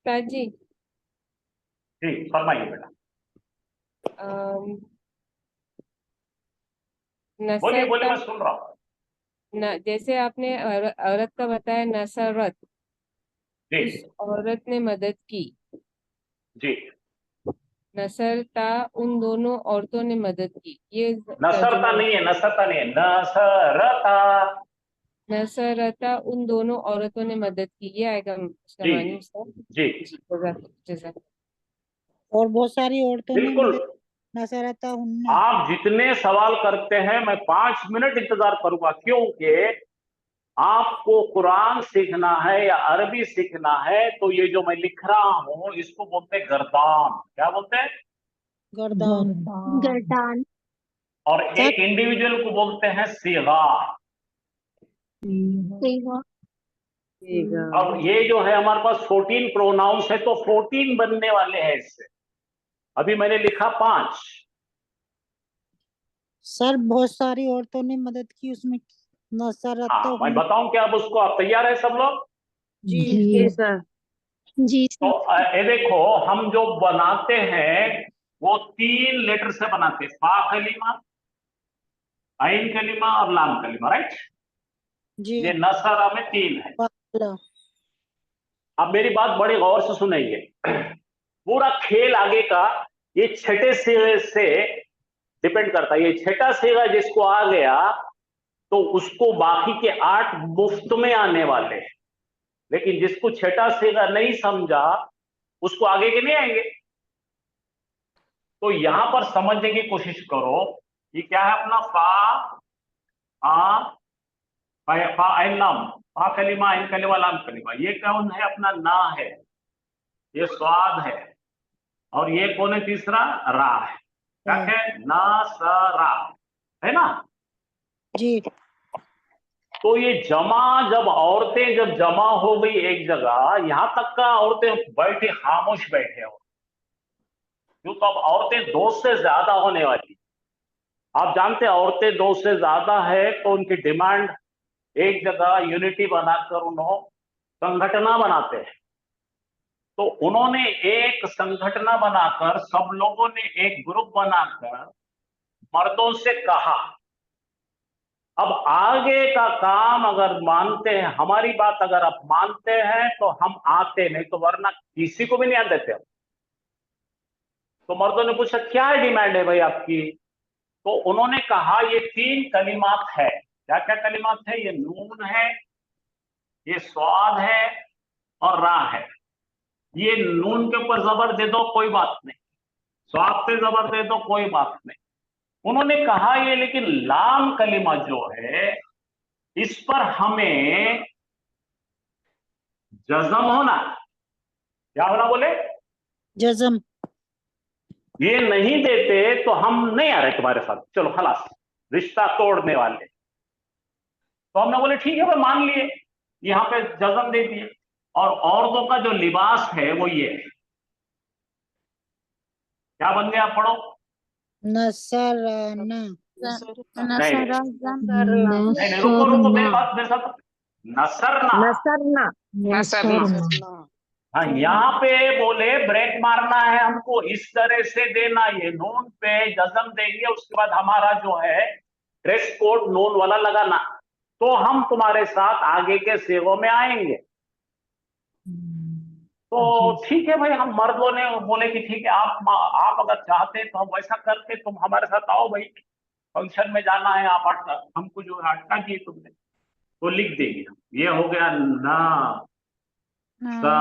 सर जी, जी फरमाइए बेटा, बोलिए बोलिए, मैं सुन रहा हूँ। जैसे आपने औरत का बताया नसरत, जी उस औरत ने मदद की। जी, नसरता, उन दोनों औरतों ने मदद की। ये नसरता नहीं है, नसरता नहीं है, नसरता। नसरता, उन दोनों औरतों ने मदद की, ये आएगा उसका जी मानी उसका। जी, जैसा और बहुत सारी औरतों ने बिल्कुल। मदद नसरता उन्ने। आप जितने सवाल करते हैं मैं 5 मिनट इंतजार करूंगा, क्योंकि आपको कुरान सीखना है या अरबी सीखना है तो ये जो मैं लिख रहा हूं इसको बोलते हैं गर्दान। क्या बोलते हैं? गर्दान। गर्दान। और एक इंडिविजुअल को बोलते हैं सीगा। अब ये जो है हमारे पास 14 प्रोनाउंस है, तो 14 बनने वाले हैं इससे। अभी मैंने लिखा 5। सर बहुत सारी औरतों ने मदद की, उसमें नसरता हाँ, मैं बताऊं क्या अब उसको? आप तैयार है सब लोग? जी सर। जी तो ये देखो, हम जो बनाते हैं वो 3 लेटर से बनाते हैं, फा कलीमा, आइन कलीमा और लाम कलीमा, राइट? जी। ये नसरा में 3 है। वाला। अब मेरी बात बड़ी गौर से सुनिए, पूरा खेल आगे का ये छठे सिरे से डिपेंड करता है। ये छठा सिरा जिसको आ गया तो उसको बाकी के 8 मुफ्त में आने वाले हैं, लेकिन जिसको छठा सिरा नहीं समझा उसको आगे के नहीं आएंगे। तो यहां पर समझने की कोशिश करो, ये क्या है अपना फा फा आइन लाम, फा कलिमा आइन कलिमा लाम कलिमा, ये कौन है अपना ना है, ये स्वाद है, और ये कौन है तीसरा रा है, क्या है ना स रा, है ना। जी तो ये जमा, जब औरतें जब जमा हो गई एक जगह, यहां तक का औरतें बैठी खामोश बैठे हो, क्यों, तो अब औरतें दो से ज्यादा होने वाली। आप जानते हैं औरतें दो से ज्यादा है तो उनकी डिमांड एक जगह यूनिटी बनाकर उन्होंने संगठना बनाते हैं। तो उन्होंने एक संगठना बनाकर, सब लोगों ने एक ग्रुप बनाकर मर्दों से कहा, अब आगे का काम अगर मानते हैं, हमारी बात अगर आप मानते हैं तो हम आते, नहीं तो वरना किसी को भी नहीं आने देते। तो मर्दों ने पूछा क्या डिमांड है भाई आपकी, तो उन्होंने कहा ये 3 कलिमात है। क्या क्या कलिमात है, ये नून है, ये स्वाद है और रा है। ये नून के ऊपर जबर दे दो कोई बात नहीं, स्वाद पे जबर दे दो कोई बात नहीं। उन्होंने कहा ये लेकिन लाम कलिमा जो है इस पर हमें जज़म होना, क्या होना बोले, जज़म। ये नहीं देते तो हम नहीं आ रहे तुम्हारे साथ, चलो खलास, रिश्ता तोड़ने वाले। तो हमने बोले ठीक है भाई, मान लिए, यहां पे जज़म दे दिए। और औरतों का जो लिबास है वो ये है, क्या बन गया, पढ़ो। नसराना। नहीं रुको रुको, मेरी बात मेरे साथ, नसरना। नसरना। नसरना। हाँ, यहाँ पे बोले ब्रेक मारना है हमको, इस तरह से देना, ये नून पे जज़म देंगे, उसके बाद हमारा जो है ड्रेस कोड नून वाला लगाना, तो हम तुम्हारे साथ आगे के सेवों में आएंगे। तो ठीक है भाई, हम मर्दों ने बोले कि ठीक है, आप अगर चाहते तो हम वैसा करते, तुम हमारे साथ आओ भाई, फंक्शन में जाना है, आप हमको जो अटका किए तुमने, तो लिख देंगे। ये हो गया ना सा,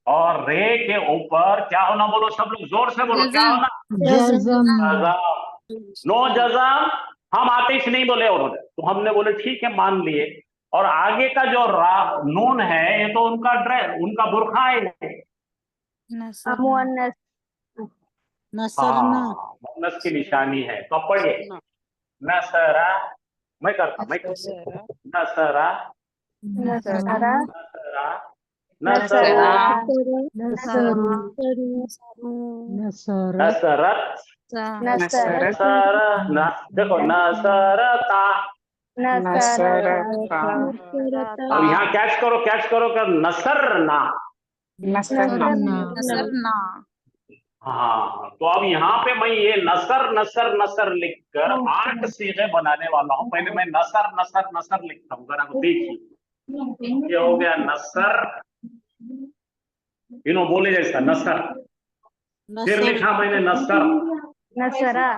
और रे के ऊपर क्या होना, बोलो सब लोग जोर से बोलो, क्या होना, जज़म। नो जज़म। हम आतिश नहीं बोले उन्होंने, तो हमने बोले ठीक है, मान लिए। और आगे का जो नून है ये तो उनका ड्रेस, उनका बुरखा है, मुअन्नस। नसरना। मुअन्नस की निशानी है। तो पढ़िए, नसरा, मैं करता नसरा, नसरा। नसरा, नसरा। नसरत, देखो नसरता। अब यहाँ कैच करो कर नसरना। हाँ, तो अब यहाँ पे मैं ये नसर नसर नसर लिखकर 8 सीगे बनाने वाला हूँ। पहले मैं नसर नसर नसर लिखता हूँ, जरा देखिए, ये हो गया नसर, इन्हों बोले जैसा नसर, फिर लिखा मैंने नसर, नसरा।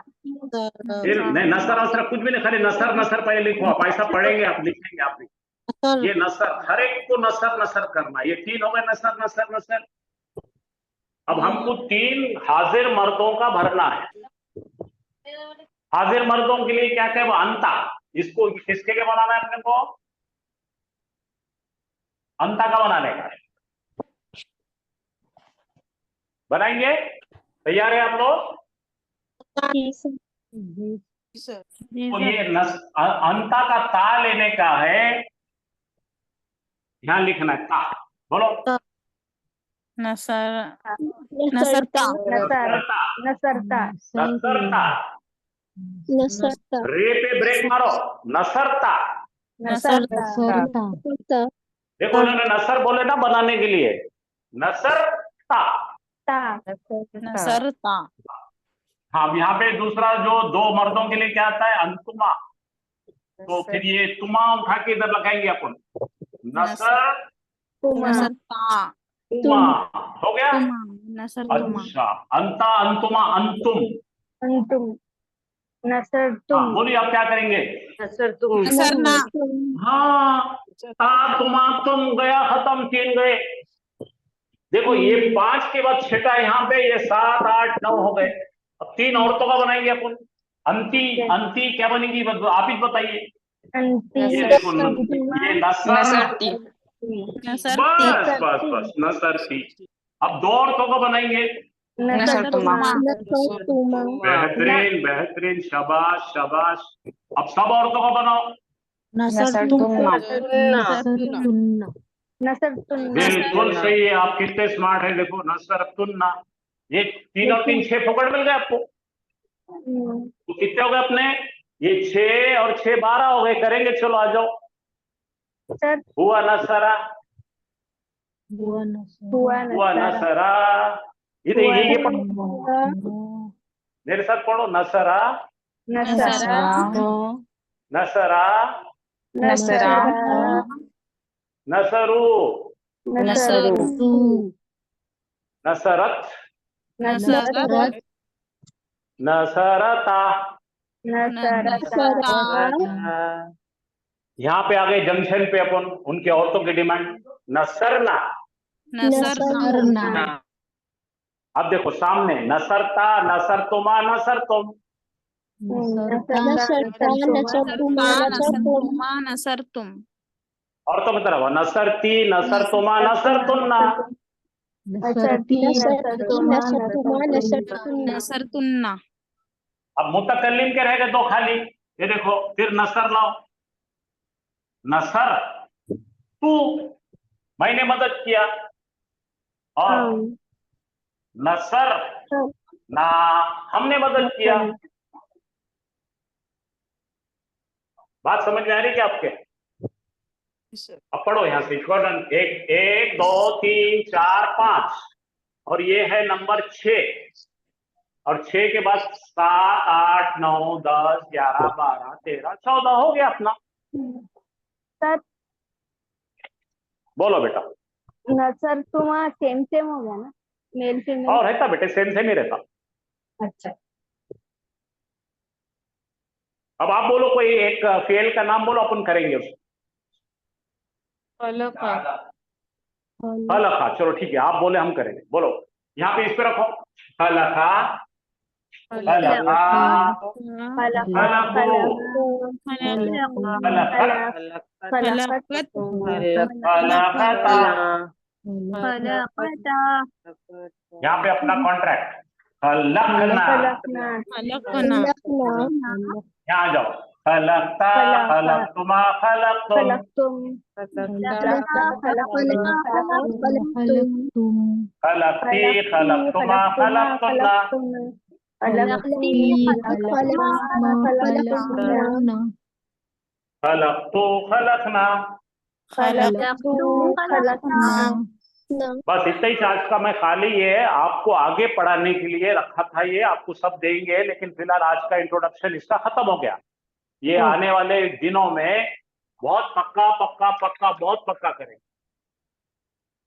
फिर नहीं, नसर नसर कुछ भी नहीं, खाली नसर नसर पहले लिखो, आप ऐसा पढ़ेंगे, आप लिखेंगे, आप ये नसर, हर एक को नसर नसर करना। ये 3 हो गए, नसर नसर नसर। अब हमको 3 हाजिर मर्दों का भरना है। हाजिर मर्दों के लिए क्या क्या, वो अंता, इसको किसके लिए बनाना है अपने को, अंता का बनाने का है। बनाएंगे, तैयार है आप लोग। तो ये अंता का ता लेने का है, यहां लिखना है ता, बोलो नसरता। नसरता। नसरता, नसरता। रे पे ब्रेक मारो, नसरता। नसरता। देखो उन्होंने नसर बोले ना बनाने के लिए, नसरता। नसरता। हाँ, यहाँ पे दूसरा जो 2 मर्दों के लिए क्या आता है, अंतुमा। तो फिर ये तुमा उठा के इधर लगाएंगे अपन, नसर नसरता। तुमा, हो गया। अच्छा, अंता अंतुमा अंतुम, अंतुम। नसर तुम। बोलिए आप क्या करेंगे, नसर तुम। नसरना। हाँ, ता तुमा तुम गया, खत्म, 3 गए। देखो ये 5 के बाद छठा यहाँ पे, ये 7 8 9 हो गए। अब 3 औरतों का बनाएंगे अपन। अंती, अंती क्या बनेगी आप ही बताइए। ये देखो ये नसर, नसरती। बस बस बस नसरती। अब 2 औरतों का बनाएंगे। नसरतुमा। बेहतरीन बेहतरीन, शाबाश शाबाश। अब सब औरतों का बनाओ। नसरतुन्ना। बिल्कुल सही है, आप कितने स्मार्ट हैं। देखो नसरतुन्ना, ये 3 और 3 6 फोकट मिल गए आपको। तो कितने हो गए अपने? ये 6 और 6 12 हो गए। करेंगे, चलो आ जाओ। हुआ नसरा, हुआ नसरा। ये देखिए, ये मेरे साथ पढ़ो। नसरा, नसरा। नसरा, नसरा। नसरू, नसरू। नसरत, नसरता। यहाँ पे आ गए जंक्शन पे अपन, उनके औरतों की डिमांड। नसरना, अब देखो सामने नसरता, नसरतुमा, नसरतुम। नसरतुम। औरतों की तरफ नसरती, नसरतुमा, नसरतुन्ना। नसरतुन्ना। अब मुतकल्लिम के रह गए 2 खाली। ये देखो, फिर नसर लाओ। नसर तू, मैंने मदद किया। और नसर ना, हमने मदद किया। बात समझ में आ रही क्या आपके? अब पढ़ो यहां से। 1 2 3 4 5 और ये है नंबर 6 और 6 के बाद 7 8 9 10 11 12 13 14 हो गया अपना। बोलो बेटा। नसर तुमा सेम हो गया ना, मेल फीमेल। और रहता बेटे, सेम सेम ही रहता। अच्छा, अब आप बोलो कोई एक फेल का नाम बोलो, अपन करेंगे उसको। फलका, फलका, चलो ठीक है, आप बोले हम करेंगे। बोलो, यहाँ पे इस पे रखो। फलका, फलका, फलकू, फलखत, फलखता। यहाँ पे अपना कॉन्ट्रैक्ट फलकना। यहाँ आ जाओ। फलकता, फलकतुमा, फलकतुम। फलकती, फलकतुमा, फलकतुन्ना। फलकतू, फलकना। बस इतना ही आज का मैं खाली ये आपको आगे पढ़ाने के लिए रखा था। ये आपको सब देंगे, लेकिन फिलहाल आज का इंट्रोडक्शन इसका खत्म हो गया। ये आने वाले दिनों में बहुत पक्का पक्का पक्का बहुत पक्का करेंगे।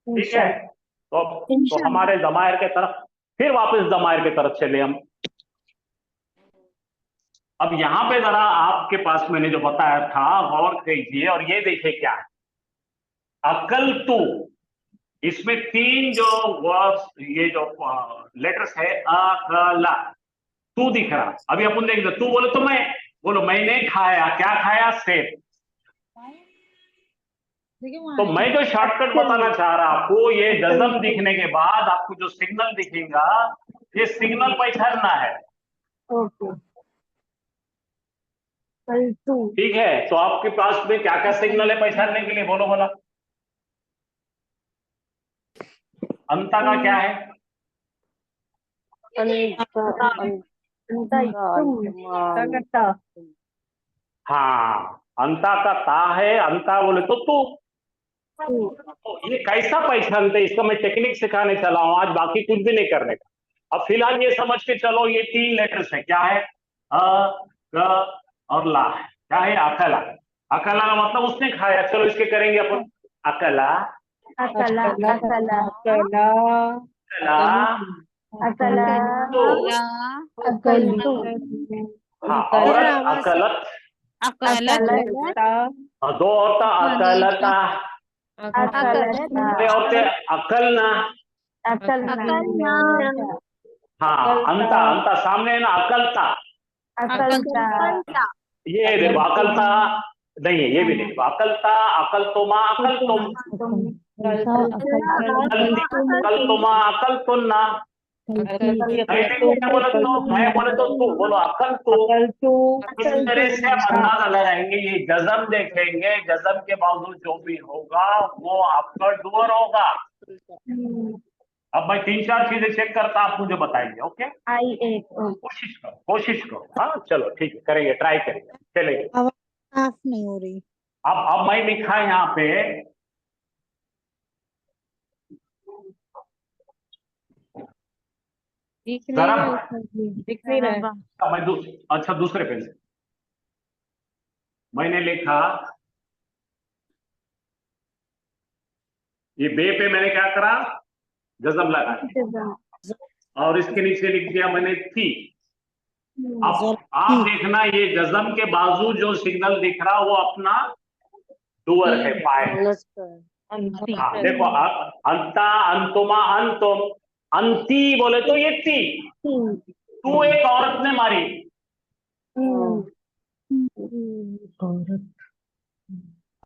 ठीक है, तो हमारे जमायर के तरफ फिर वापस जमायर की तरफ चले हम। अब यहाँ पे जरा आपके पास मैंने जो बताया था गौर कीजिए और ये देखिए क्या है। अकल तू, इसमें 3 जो वर्ड्स, ये जो लेटर्स है अकला, तू दिख रहा। अभी अपन देख, तू बोले तो मैं, बोलो मैंने खाया। क्या खाया? सेब। तो मैं जो शॉर्टकट बताना चाह रहा आपको, ये जज्म दिखने के बाद आपको जो सिग्नल दिखेगा, ये सिग्नल पहचानना है। ओके, ठीक है, तो आपके पास में क्या क्या सिग्नल है पहचानने के लिए? बोलो बोला। अंता का क्या है? हाँ, अंता का ता है। अंता बोले तो तू। तो ये कैसा पहचानते, इसका मैं टेक्निक सिखाने चला हूं आज, बाकी कुछ भी नहीं करने का। अब फिलहाल ये समझ के चलो, ये 3 लेटर्स है। क्या है? अ, क और ला है। क्या है? अकला। अकला का मतलब उसने खाया। चलो इसके करेंगे अपन। अकला, अकला, अकला, अकला, अकलतू। हाँ, औरत अकलत, और 2 औरतें अकलता, अकलता, औरतें अकलना। हाँ, अंता अंता सामने है ना, अकलता, अकलता ये देखो अकलता नहीं है, ये भी नहीं, अकलता, अकल तुमा, अकल तुम, अकल तुमा, अकल तुन्ना, मैं बोले तो तू बोलो, अकल तू। इस तरह से हम अंदाजा लगाएंगे, ये जज्म देखेंगे, जज्म के बावजूद जो भी होगा वो आपका डूअर होगा। अब मैं 3-4 चीजें चेक करता, आप मुझे बताएंगे। ओके, कोशिश करो। हाँ चलो ठीक है, करेंगे, ट्राई करेंगे, चलेंगे। आवाज साफ नहीं हो रही। अब मैं लिखा यहाँ पे, दिख नहीं रहा है सर जी, दिख नहीं रहा है। मैं अच्छा दूसरे पेन से मैंने लिखा, ये बे पे मैंने क्या करा, जज्म लगाया, और इसके नीचे लिख दिया मैंने थी। अब आप देखना, ये जज्म के बाजू जो सिग्नल दिख रहा वो अपना डूअर है, फाइल। हाँ देखो, अंता, अंतुमा, अंतुम, अंती बोले तो ये थी, तू एक औरत ने मारी।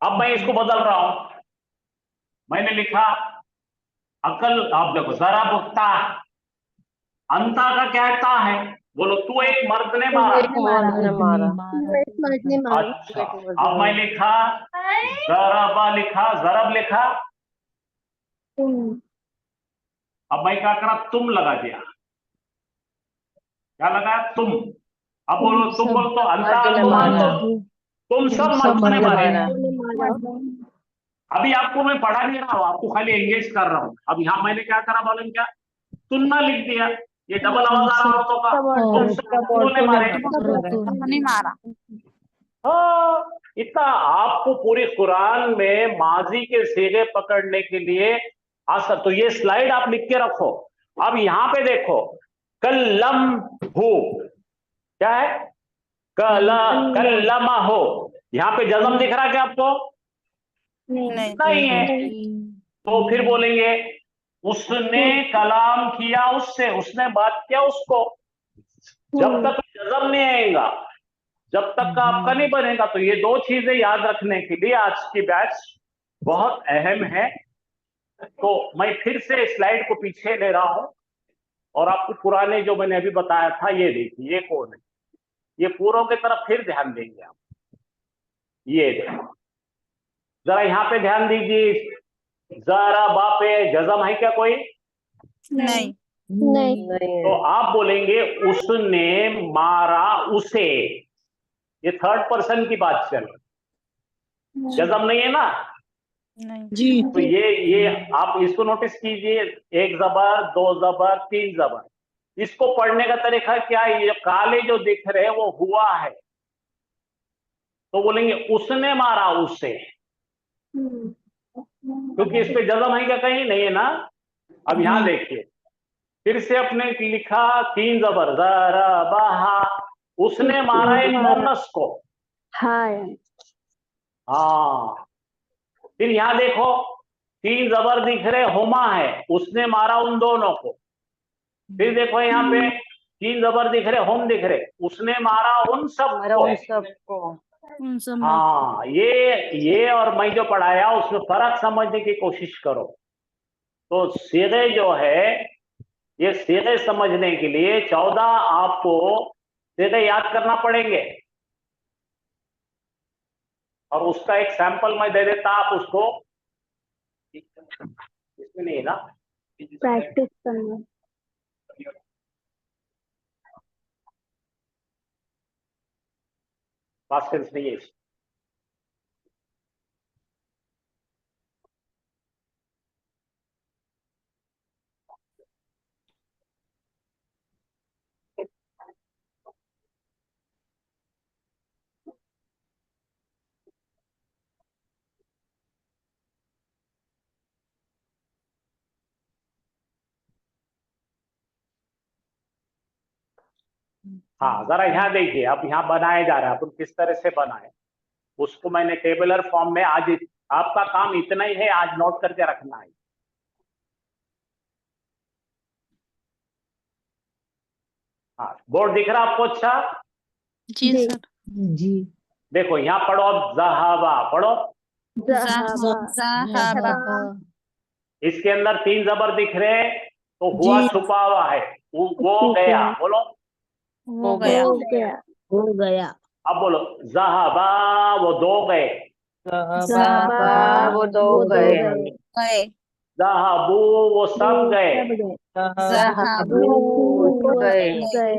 अब मैं इसको बदल रहा हूं, मैंने लिखा अकल, आप देखो जरा बुकता, अंता का कहता है, बोलो तू एक मर्द ने मारा। अच्छा, अब मैं लिखा जरबा, लिखा जरब, लिखा, अब मैं क्या करा, तुम लगा दिया, क्या लगा, तुम। अब बोलो, तुम बोलो तो अंता, तुम सब मर्दों ने मारे। अभी आपको मैं पढ़ा नहीं रहा हूं, आपको खाली एंगेज कर रहा हूं। अब यहाँ मैंने क्या करा मालूम क्या, तुन्ना लिख दिया, ये डबल आवाज आ रहा औरतों का, तुम सब मर्दों ने मारे। नहीं मारा। हाँ, इतना आपको पूरी कुरान में माजी के सीगे पकड़ने के लिए आसर। तो ये स्लाइड आप लिख के रखो। अब यहां पे देखो, कल्लम हो, क्या है, कल्लमा हो, यहां पे जज्म दिख रहा है क्या आपको? नहीं है। तो फिर बोलेंगे उसने कलाम किया उससे, उसने बात किया उसको। जब तक जज्म नहीं आएगा, जब तक का आपका नहीं बनेगा। तो ये 2 चीजें याद रखने के लिए आज की बैच बहुत अहम है। तो मैं फिर से स्लाइड को पीछे ले रहा हूं और आपको पुराने जो मैंने अभी बताया था ये देखिए, ये कौन है, ये पूरों की तरफ फिर ध्यान देंगे आप। ये देखो, जरा यहां पे ध्यान दीजिए, जरा बापे जज्म है क्या कोई? नहीं। तो आप बोलेंगे उसने मारा उसे, ये थर्ड पर्सन की बात चल, जज्म नहीं है ना। नहीं। जी तो ये आप इसको नोटिस कीजिए, 1 जबर, 2 जबर, 3 जबर। इसको पढ़ने का तरीका क्या है, ये काले जो दिख रहे हैं वो हुआ है, तो बोलेंगे उसने मारा उसे, क्योंकि इस पे जज्म है क्या? कहीं नहीं है ना। अब यहां देखिए, फिर से अपने लिखा 3 जबर, जरा बहा, उसने मारा एक मोनस को। हाँ, फिर यहां देखो 3 जबर दिख रहे, हुमा है, उसने मारा उन दोनों को। फिर देखो यहाँ पे 3 जबर दिख रहे, हम दिख रहे, उसने मारा उन सबको। हाँ, ये और मैं जो पढ़ाया उसमें फर्क समझने की कोशिश करो। तो सीगे जो है, ये सीगे समझने के लिए 14 आपको सीगे याद करना पड़ेंगे, और उसका एक सैंपल मैं दे देता, आप उसको इसमें नहीं है ना, प्रैक्टिस करना। पास्ट टेंस नहीं है। हाँ, जरा यहाँ देखिए, अब यहाँ बनाया जा रहा है, अपन किस तरह से बनाए उसको मैंने टेबुलर फॉर्म में, आज आपका काम इतना ही है, आज नोट करके रखना है। बोर्ड दिख रहा आपको? अच्छा, जी जी। सर। जी। देखो यहाँ पढ़ो अब, जहाबा पढ़ो। ज़हाबा। इसके अंदर 3 जबर दिख रहे हैं, तो हुआ जी। छुपा हुआ है, वो ठीक गया। है। बोलो, हो गया। हो गया। हो गया। अब बोलो, जहाबा वो 2 गए, ज़हाबा वो 2 वो 2 गए। गए। गए। जहाबू वो सब गए, सब गए। ज़हाबू वो गए। सब गए।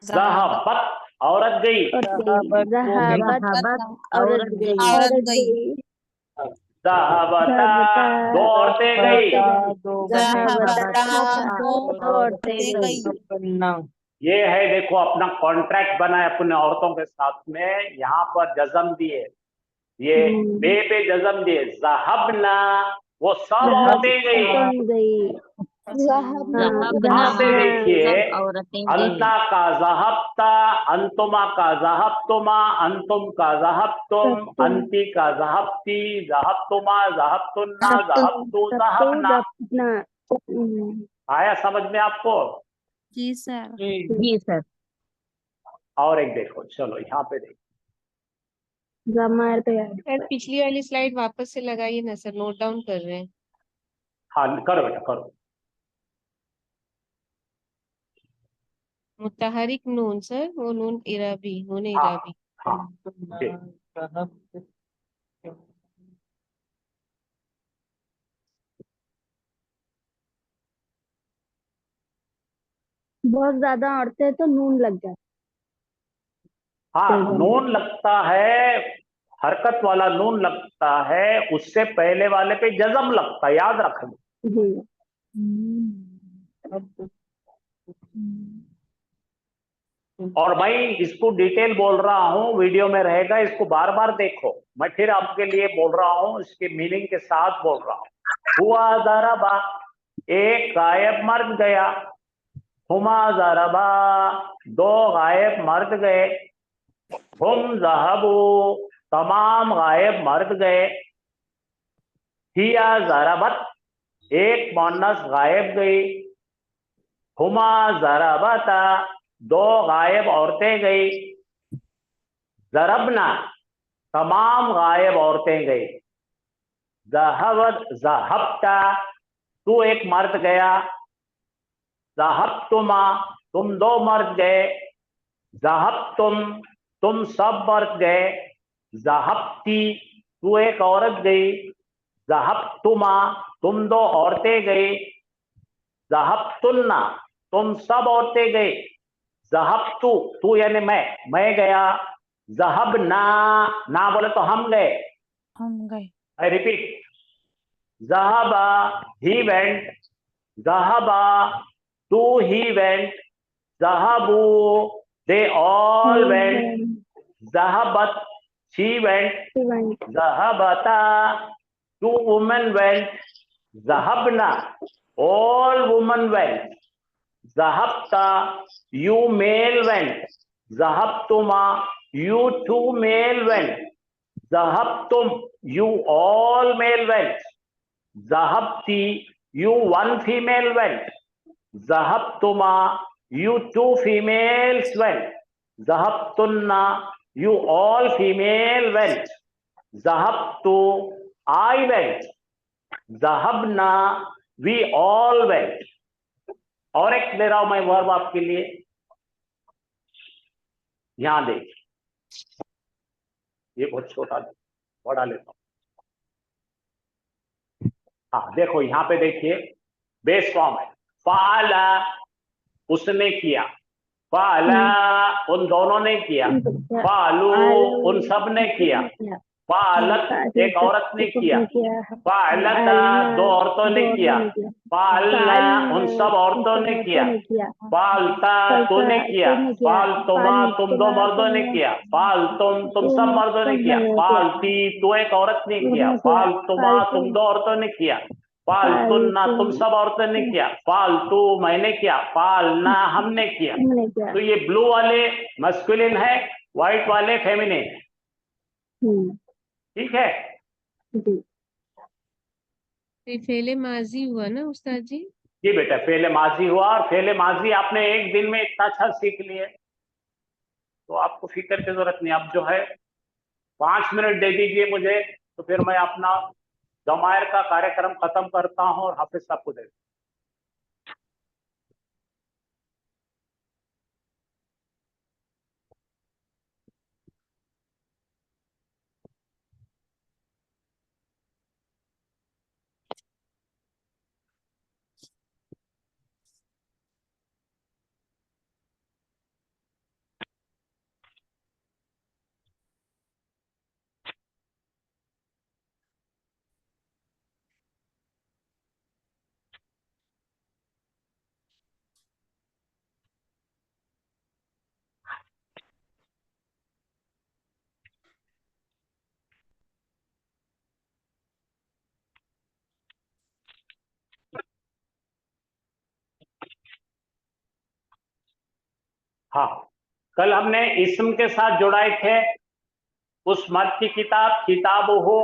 ज़हाबत जहाबत औरत गई, और गई। ज़हाबत औरत गई। औरत गई। जहाबता ज़हाबता 2 औरतें गई। ज़हाबता ज़हाबता 2 औरतें औरतें गई। गई। ये है, देखो अपना कॉन्ट्रैक्ट बना है अपने औरतों के साथ में। यहाँ पर जज़म दिए, ये बे पे जज़म दिए, जहबना वो सब औरतें गई। तुम गई। हाँ से देखिए, अंता का जहबता, अंतुमा का जहबतुमा, अंतुम का जहबतुम, अंती का जहबती, जहबतुमा, जहबतुन्ना, जहबतु, जहबना। आया समझ में आपको? जी सर। जी सर। और एक देखो, चलो यहाँ पे देखो, सर पिछली वाली स्लाइड वापस से लगाइए ना सर, नोट डाउन कर रहे हैं। हाँ करो बेटा करो। मुतहरिक नून सर, वो नून इराबी, नून हाँ इराबी। हाँ ठीक। बहुत ज्यादा औरतें तो नून लग जाती। हाँ नून लगता है, हरकत वाला नून लगता है, उससे पहले वाले पे जज़म लगता है, याद रखना। जी। और मैं इसको डिटेल बोल रहा हूँ, वीडियो में रहेगा, इसको बार बार देखो। मैं फिर आपके लिए बोल रहा हूँ, इसके मीनिंग के साथ बोल रहा हूँ। हुआ ज़रबा, एक गायब मर्द गया। हुमा ज़रबा, 2 गायब मर्द गए। हुम ज़हबू, तमाम गायब मर्द गए। हिया ज़रबत, एक मुअन्नस गायब गई। हुमा ज़रबता, 2 गायब औरतें गई। ज़रबना, तमाम गायब औरतें गई। ज़हबत, ज़हबता, तू एक मर्द गया। ज़हबतुमा, तुम 2 मर्द गए। ज़हबतुम, तुम सब मर्द गए। ज़हबती, तू एक औरत गई। ज़हबतुमा, तुम 2 औरतें गई। ज़हबतुन्ना, तुम सब औरतें गई। ज़हबतु, तू यानी मैं गया। ज़हबना, ना बोले तो हम गए। हम गए। आई रिपीट, ज़हबा ही वेंट, ज़हबा टू ही वेंट, ज़हबू दे ऑल वेंट, ज़हबत शी वेंट, ज़हबता टू वुमेन वेंट, ज़हबना all women went, ज़हबता you male went, ज़हबतुमा you two male went, ज़हबतुम you all male went, ज़हबती you one female went, ज़हबतुमा you two females went, ज़हबतुन्ना you all female went, ज़हबतु I went, ज़हबना we all went। और एक ले रहा हूं मैं वर्ब आपके लिए, यहां देखिए, ये बहुत छोटा, बड़ा लेता हूं। हाँ देखो यहां पे देखिए, बेस फॉर्म है। फाला, उसने किया। फाला, उन दोनों ने किया। फालू, उन सब ने किया। फालत, एक औरत ने किया। फालता, 2 औरतों ने किया। फालना, उन सब औरतों ने किया। फालता, तूने किया। फालतुमा, तुम 2 मर्दों ने किया। फालतुम, तुम सब मर्दों ने किया। फालती, तू एक औरत ने किया। फालतुमा, तुम 2 औरतों ने किया। फालतुन्ना, तुम सब औरतों ने किया। फालतू, मैंने किया। फालना, हमने किया। तो ये ब्लू वाले मस्कुलिन है, व्हाइट वाले फेमिनिन। ठीक है। तो फेले माजी हुआ ना उस्ताद जी? जी बेटा, फेले माजी हुआ, और फेले माजी आपने एक दिन में इतना अच्छा सीख लिए तो आपको फिक्र की जरूरत नहीं। अब जो है 5 मिनट दे दीजिए मुझे, तो फिर मैं अपना जमायर का कार्यक्रम खत्म करता हूं और हाफिज साहब को दे दूं। हाँ, कल हमने इस्म के साथ जुड़ाए थे। उस मर्द की किताब किताबुहु,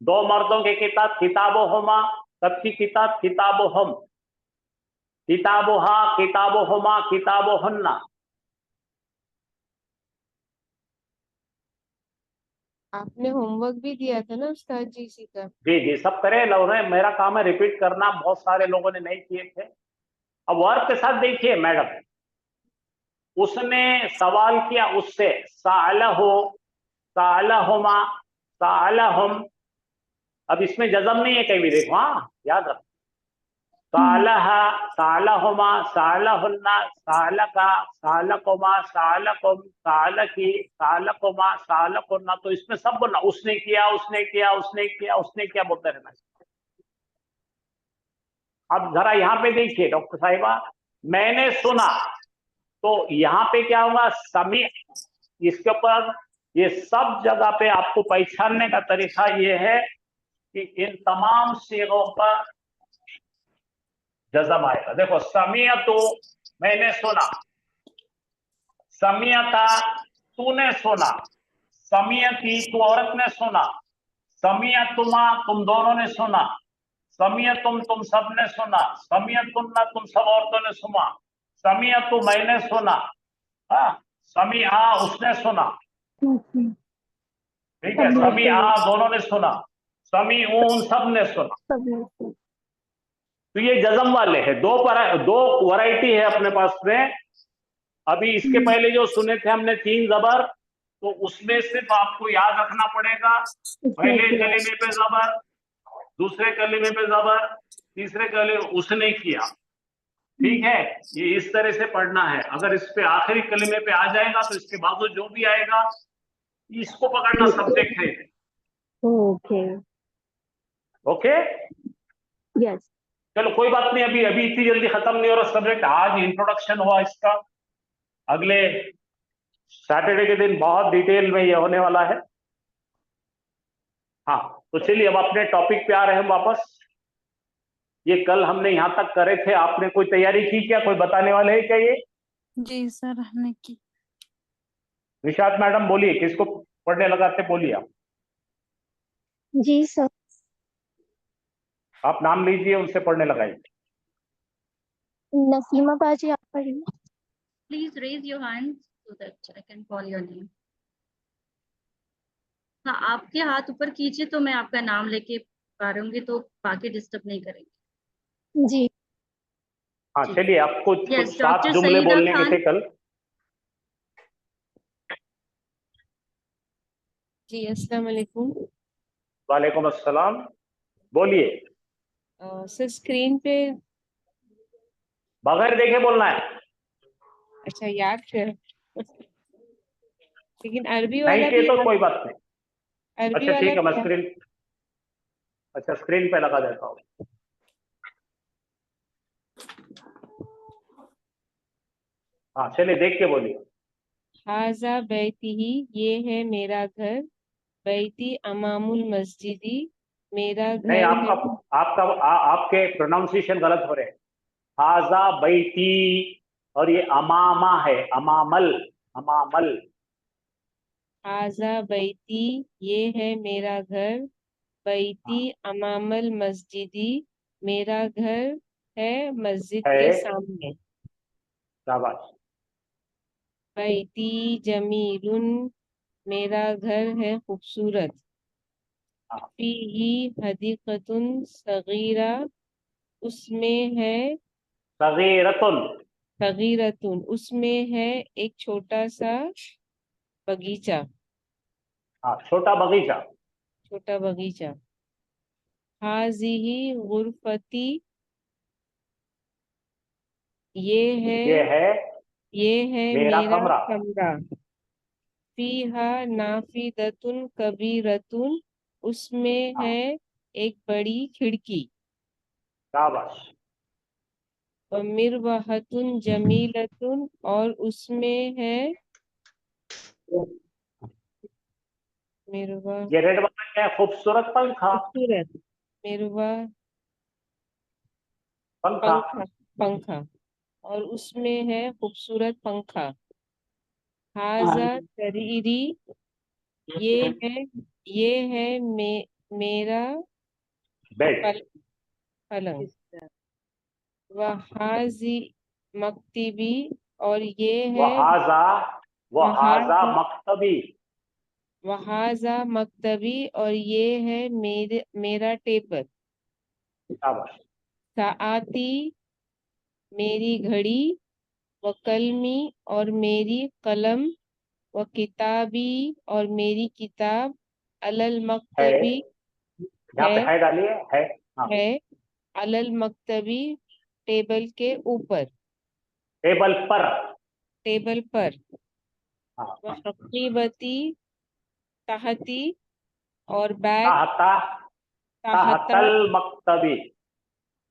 2 मर्दों की किताब किताबुहुमा, सबकी किताब किताबुहुम, किताबुहा, किताबुहुमा, किताबुहुन्ना। आपने होमवर्क भी दिया था ना उस्ताद जी इसी का? जी जी, सब करे लोगों ने, मेरा काम है रिपीट करना, बहुत सारे लोगों ने नहीं किए थे। अब वर्ब के साथ देखिए मैडम, उसने सवाल किया उससे, सालहो, सालहुमा, सालहुम। अब इसमें जज़म नहीं है कहीं भी, देखो, हाँ याद रखो। सालहा, सालहुमा, सालहुन्ना, सालका, सालकुमा, सालकुम, सालकी, सालकुमा, सालकुन्ना। तो इसमें सब बोलना, उसने किया, उसने किया, उसने किया, उसने किया, बोलते रहना। अब जरा यहाँ पे देखिए डॉक्टर साहिबा, मैंने सुना, तो यहाँ पे क्या होगा, समी। इसके ऊपर ये सब जगह पे आपको पहचानने का तरीका ये है कि इन तमाम सीगों पर जज़म आएगा। देखो, समियतु, मैंने सुना, समियता, तूने सुना, समियती, तू औरत ने सुना, समियतुमा, तुम दोनों ने सुना, समियतुम, तुम सब ने सुना, समियतुन्ना, तुम सब औरतों ने सुना, समियतु, मैंने सुना, हाँ, समिआ, उसने सुना, ठीक है, समिआ, दोनों ने सुना, समीउ, उन सब ने सुना। तो ये जज़म वाले हैं, दो वैरायटी है अपने पास में। अभी इसके पहले जो सुने थे हमने 3 जबर, तो उसमें सिर्फ आपको याद रखना पड़ेगा, पहले कलीमे पे जबर, दूसरे कलीमे पे जबर, तीसरे कलीमे उसने किया, ठीक है। ये इस तरह से पढ़ना है। अगर इस पे आखिरी कलीमे पे आ जाएगा तो इसके बाद जो भी आएगा इसको पकड़ना सब्जेक्ट है। Okay, okay, yes. चलो कोई बात नहीं, अभी अभी इतनी जल्दी खत्म नहीं हो रहा सब्जेक्ट। आज इंट्रोडक्शन हुआ इसका, अगले सैटरडे के दिन बहुत डिटेल में ये होने वाला है। हाँ, तो चलिए अब अपने टॉपिक पे आ रहे हैं वापस। ये कल हमने यहां तक करे थे, आपने कोई तैयारी की क्या? कोई बताने वाले है क्या? ये जी सर हमने की। निशात मैडम बोलिए, किसको पढ़ने लगाते, बोलिए आप। जी सर। आप नाम लीजिए, उनसे पढ़ने लगाइए। नसीमा बाजी, आप पढ़िए। Please raise your hand so that I can call your name. हाँ, आपके हाथ ऊपर कीजिए तो मैं आपका नाम लेके पुकारूंगी, तो बाकी डिस्टर्ब नहीं करेंगे। जी। हाँ चलिए, आपको कुछ Yes, 7 Dr. जुमले सईदा बोलने के खान। थे कल। जी अस्सलाम वालेकुम। वालेकुम अस्सलाम, बोलिए। सर स्क्रीन पे, बगैर देखे बोलना है। अच्छा याद कर लेकिन अरबी नहीं वाला किए भी तो कोई बात नहीं। अरबी अच्छा वाला ठीक है, मैं भी स्क्रीन, अच्छा स्क्रीन पे लगा देता हूँ। हाँ चलिए, देख के बोलिए। हाजा बैती ही, ये है मेरा घर, बैती अमामुल मस्जिदी, मेरा नहीं, घर है। आपके प्रोनाउंसिएशन गलत हो रहे हैं। हाजा बैती, और ये अमामा है, अमामल, अमामल। हाजा बैती, ये है मेरा घर, बैती अमामल मस्जिदी, मेरा घर है मस्जिद है। के सामने। शाबाश। बैती जमीलुन, मेरा घर है खूबसूरत। हाँ। फीही हदीक़तुन सगीरा, उसमें है सगीरतुन। सगीरतुन, उसमें है एक छोटा सा बगीचा, हाँ, छोटा बगीचा। छोटा बगीचा। हाज़िही गुरफती, ये ये है मेरा मेरा कमरा। कमरा। फीहा नाफिदतुन कबीरतुन, उसमें हाँ। है एक बड़ी खिड़की। शाबाश। और मिरवाहतुन जमीलतुन, और उसमें है मिरवा ये रेड वाला क्या है? खूबसूरत पंखा। खूबसूरत, मिरवा पंखा। पंखा, पंखा, और उसमें है खूबसूरत पंखा। हाजा तरीरी, ये है मेरा बेड। पलंग। वहाजी मकतबी, और ये है वहाजा वहाजा वहाजा मकतबी। वहाजा मकतबी, और ये है मेरा टेबल। शाबाश। साआती, मेरी घड़ी। व कलमी, और मेरी कलम। व किताबी, और मेरी किताब। अलल है, मकतबी, यहाँ पे है है डालिए, है। हाँ। है अलल मकतबी, टेबल के ऊपर, टेबल पर। टेबल पर। हाँ। व हकीबती ताहती, और बैग ताहता ताहता। ताहतल मकतबी।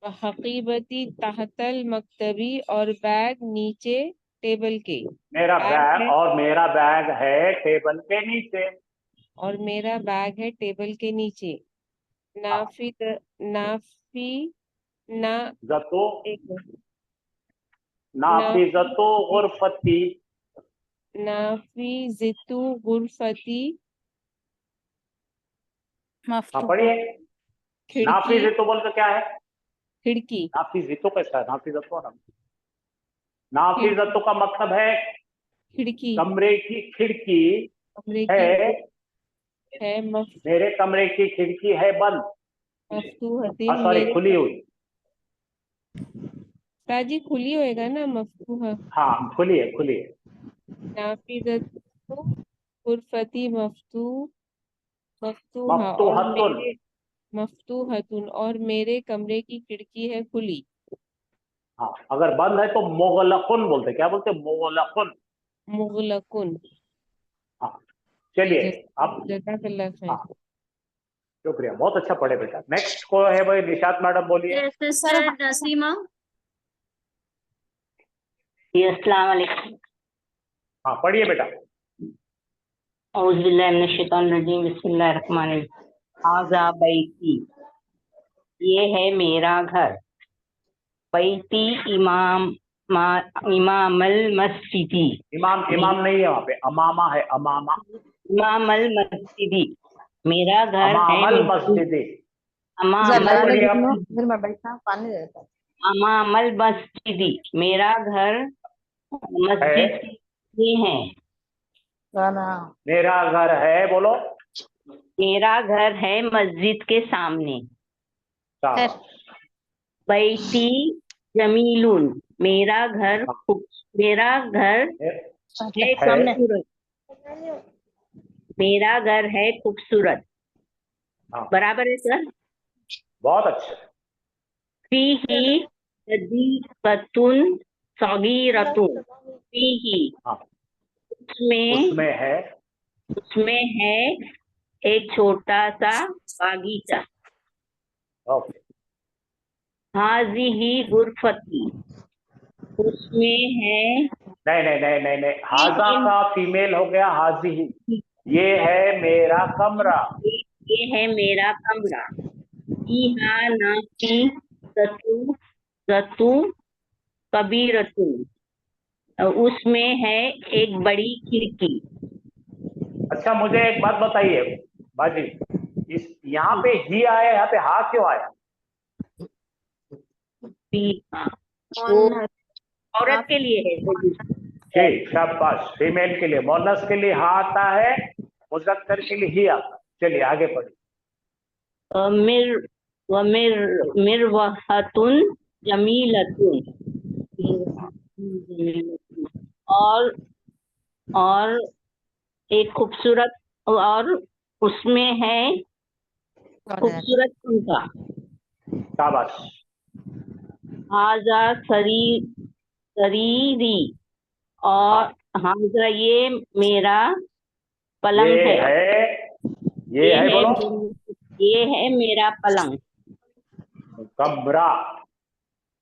व हकीबती ताहतल मकतबी, और बैग नीचे टेबल के। मेरा बैग बैग है, और मेरा बैग है टेबल के नीचे। और मेरा बैग है टेबल के नीचे। हाँ। नाफी ना जतो एक मिनट। नाफिजतो गुरफती। नाफिज़तु गुरफती, हाँ, मफ्तूह। पढ़िए। खिड़की, नाफिजतो बोल के क्या है? खिड़की, नाफिजतो कैसा है? नाफिजतो ना, खिड़की, नाफिजतो का मतलब है खिड़की। कमरे की खिड़की कमरे है। की है मेरे कमरे की खिड़की है बंद। मफ्तूहतिन, सॉरी, मेरे खुली हुई। ताजी खुली होएगा ना, मफ्तूहा। हाँ, खुली है, खुली है। नाफिज़तु गुरफती मफ्तूहा, और मफ्तूहतुन। मेरे मफ्तूहतुन, और मेरे कमरे की खिड़की है खुली। हाँ, अगर बंद है तो मुगलकुन बोलते। क्या बोलते? मुगलकुन। मुगलकुन। हाँ, जी, चलिए अब। जज़ाकल्लाह खैर। हाँ, शुक्रिया, बहुत अच्छा पढ़े बेटा। नेक्स्ट को है भाई निशात मैडम, बोलिए। सिस्टर नसीमा। जी अस्सलाम वालेकुम। हाँ, पढ़िए बेटा। औज़ु बिल्लाहि मिनश शैतानिर रजीम, बिस्मिल्लाहिर रहमानिर रहीम। हाज़ा बैती, ये है मेरा घर। बैती इमामल मस्जिदी, इमाम नहीं है वहाँ पे, अमामा है, अमामा। इमामल मस्जिदी, मेरा घर है अमामल मस्जिद। मस्जिदी। अमामल पढ़िए आप। फिर मैं बैठा पानी देता हूँ। अमामल मस्जिदी, मेरा घर मस्जिद है, के है। गाना मेरा घर है, बोलो। मेरा घर है मस्जिद के सामने। शाबाश। बैती जमीलुन, मेरा घर मेरा घर है है। खूबसूरत। मेरा घर है खूबसूरत। हाँ, बराबर है सर। बहुत अच्छा। फीही हदीक़तुन सगीरतुन, फीही, हाँ, उसमें उसमें है। है एक छोटा सा बागीचा। ओके। हाज़िही गुरफती, उसमें है नहीं नहीं नहीं नहीं नहीं, हाजा का फीमेल हो गया हाजी ही। ये है मेरा कमरा। ये है मेरा कमरा। फीहा नाफिज़तु ज़तु कबीरतु, उसमें है एक बड़ी खिड़की। अच्छा, मुझे एक बात बताइए बाजी, इस यहाँ पे ही आया, यहाँ पे हा क्यों आया? हाँ, वो औरत के लिए है। जी शाबाश, फीमेल के लिए। मोनस के लिए हा आता है, मुजक्कर के लिए ही आता है। चलिए आगे पढ़िए। मिर मिरवहतुन जमीलतुन, और एक खूबसूरत, और उसमें है खूबसूरत उनका। शाबाश। हाजा शरीरी, और हाजा ये मेरा पलंग ये है। है, ये है बोलो। ये है मेरा पलंग। कमरा,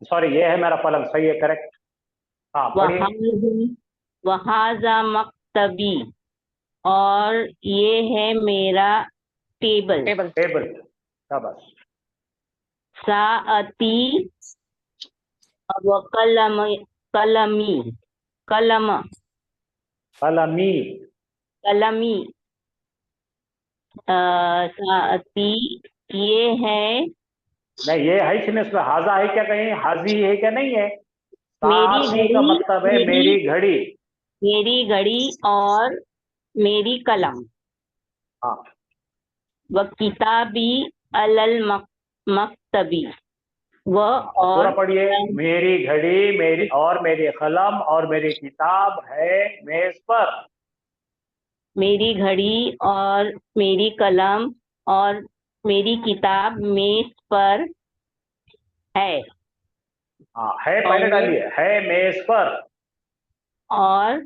सॉरी, ये है मेरा पलंग, सही है, करेक्ट। हाँ पढ़िए। वहाजा मक्तबी, और ये है मेरा टेबल। टेबल, शाबाश। साअती व कलमी, कलम कलमी, कलमी, साअती ये है नहीं ये है इसमें, इसमें हाजा है क्या, कहीं हाजी है क्या, नहीं है। मेरी साथी का घड़ी, मतलब है मेरी घड़ी। मेरी घड़ी और मेरी कलम। हाँ व किताबी अलल मक्तबी, व पूरा और पढ़िए। मेरी घड़ी, मेरी और मेरी कलम और मेरी किताब है मेज पर। मेरी घड़ी और मेरी कलम और मेरी किताब मेज पर है। हाँ है पहले डालिए, है मेज पर। और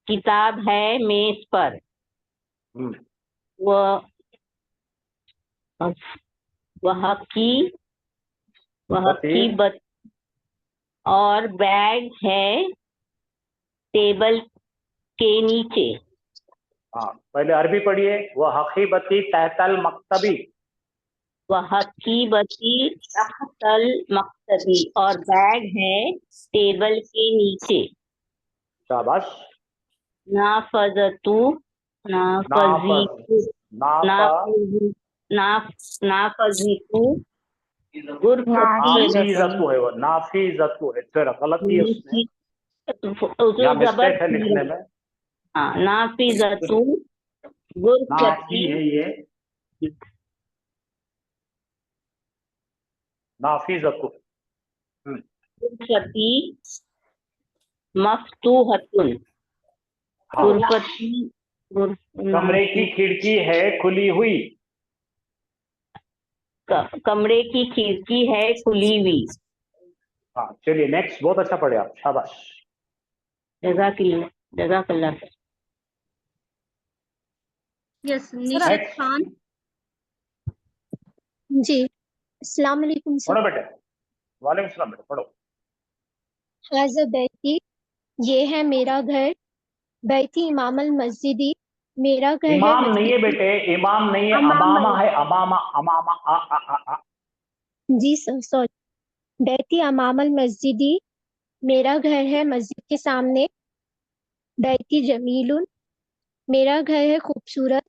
किताब है मेज पर। वह वह की बत, और बैग है टेबल के नीचे। हाँ पहले अरबी पढ़िए। वह हकीबती तहतल मक्तबी। वह की बती तहतल मक्तबी, और बैग है टेबल के नीचे। शाबाश। नाफजतु नाफजीतु नाफजीतु गुरफती, नाफीजतु है, वो नाफीजतु है, जरा गलती है उसमें, यहाँ मिस्टेक है लिखने में। हाँ, नाफीजतु नाफी गुरफती, है ये, नाफीजतु। गुरफती मफ्तूहतुन, हाँ। गुरफती कमरे की खिड़की है खुली हुई। कमरे की खिड़की है खुली हुई। हाँ चलिए नेक्स्ट, बहुत अच्छा पढ़े आप, शाबाश। जज़ाकल्लाह। यस, निशित खान। जी, अस्सलाम वालेकुम सर। पढ़ो बेटे। वालेकुम सलाम बेटे, पढ़ो। हाज़ा बैती, ये है मेरा घर। बैती इमाम अल मस्जिदी, मेरा घर है इमाम नहीं है मस्जिद की। बेटे, इमाम नहीं है, अमामा, अमामा है, अमामा, अमामा, आ। जी सर, सॉरी। बैती अमाम अल मस्जिदी, मेरा घर है मस्जिद के सामने। बैती जमीलुन, मेरा घर है खूबसूरत।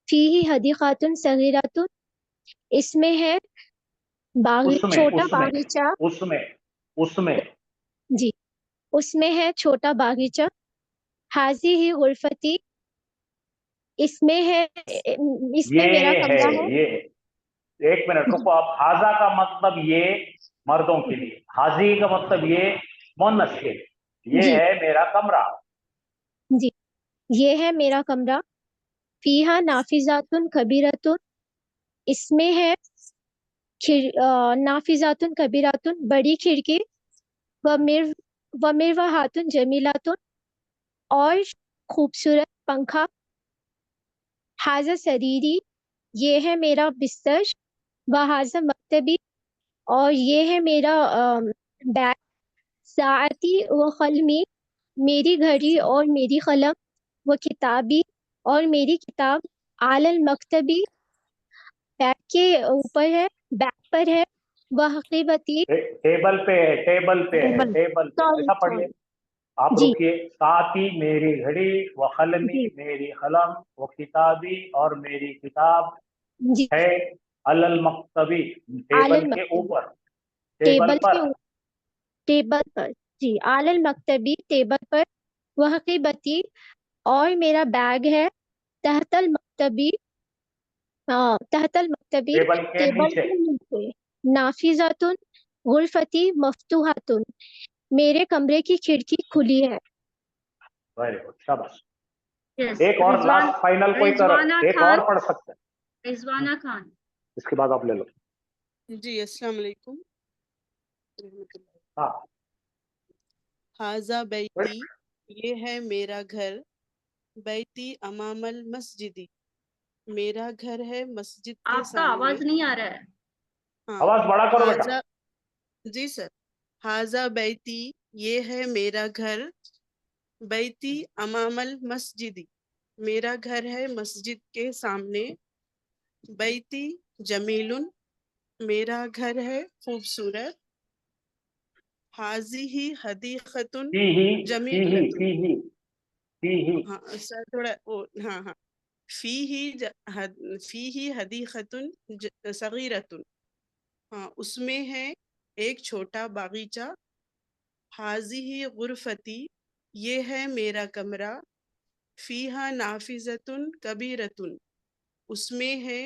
फीही हदीक़ातुन सगीरतुन, इसमें है उसमें छोटा उसमें बागीचा। उसमें उसमें जी, उसमें है छोटा बागीचा। हाजी ही गुरफती, इसमें है, ये इसमें मेरा है, कमरा है। ये एक मिनट रुको आप। हाजा का मतलब ये मर्दों के लिए, हाजी का मतलब ये मुन्नस के लिए। ये जी है मेरा कमरा। जी, ये है मेरा कमरा। फीहा नाफिजातुन कबीरतुन, इसमें है नाफिजातुन कबीरतुन, बड़ी खिड़की। व मिरवाहातुन जमीलातुन, और खूबसूरत पंखा। हाजा सरीरी, ये है मेरा बिस्तर। व हाजा मक्तबी, और ये है मेरा बैग। साआती व कलमी, मेरी घड़ी और मेरी कलम। व किताबी, और मेरी किताब। आलल मकतबी, बैग के ऊपर है, बैग पर है। वह हकीबती, टेबल पे है, टेबल पे है, टेबल पे, सॉरी ऐसा सॉरी, पढ़िए। आप जी रुकिए। साथी मेरी घड़ी, व कलमी जी मेरी कलम, व किताबी और मेरी किताब जी, है अलल मक्तबी, टेबल आलल के मकतबी, ऊपर। टेबल टेबल पर। के टेबल पर। जी, आलल मकतबी, टेबल पर। वह की बत्ती, और मेरा बैग है तहतल मकतबी, तहतल मकतबी, टेबल के टेबल नीचे। के नीचे। नाफिजातुन गुरफती मफ्तूहातुन, मेरे कमरे की खिड़की खुली है। वेरी गुड, शाबाश। यस, एक और रिजवान, लास्ट फाइनल कोई कर, रिजवाना एक और खान, पढ़ सकते हैं, रिजवाना खान। इसके बाद आप ले लो। जी अस्सलाम वालेकुम। हाँ, हाजा बैती, ये है मेरा घर। बैती अमामल मस्जिदी, मेरा घर है मस्जिद के आपका सामने। आवाज नहीं आ रहा है। हाँ। आवाज बड़ा करो बेटा। हाजा, जी सर। हाजा बैती, ये है मेरा घर। बैती अमामल मस्जिदी, मेरा घर है मस्जिद के सामने। बैती जमीलुन, मेरा घर है खूबसूरत। हाजी ही हदीकतुन फी ही जमीलतुन। फी ही। हाँ सर, थोड़ा वो, हाँ हाँ। फी ही हदीकतुन सगीरतुन, हाँ उसमें है एक छोटा बागीचा। हाजी ही गुरफती, ये है मेरा कमरा। फीहा नाफिजतुन कबीरतुन, उसमें है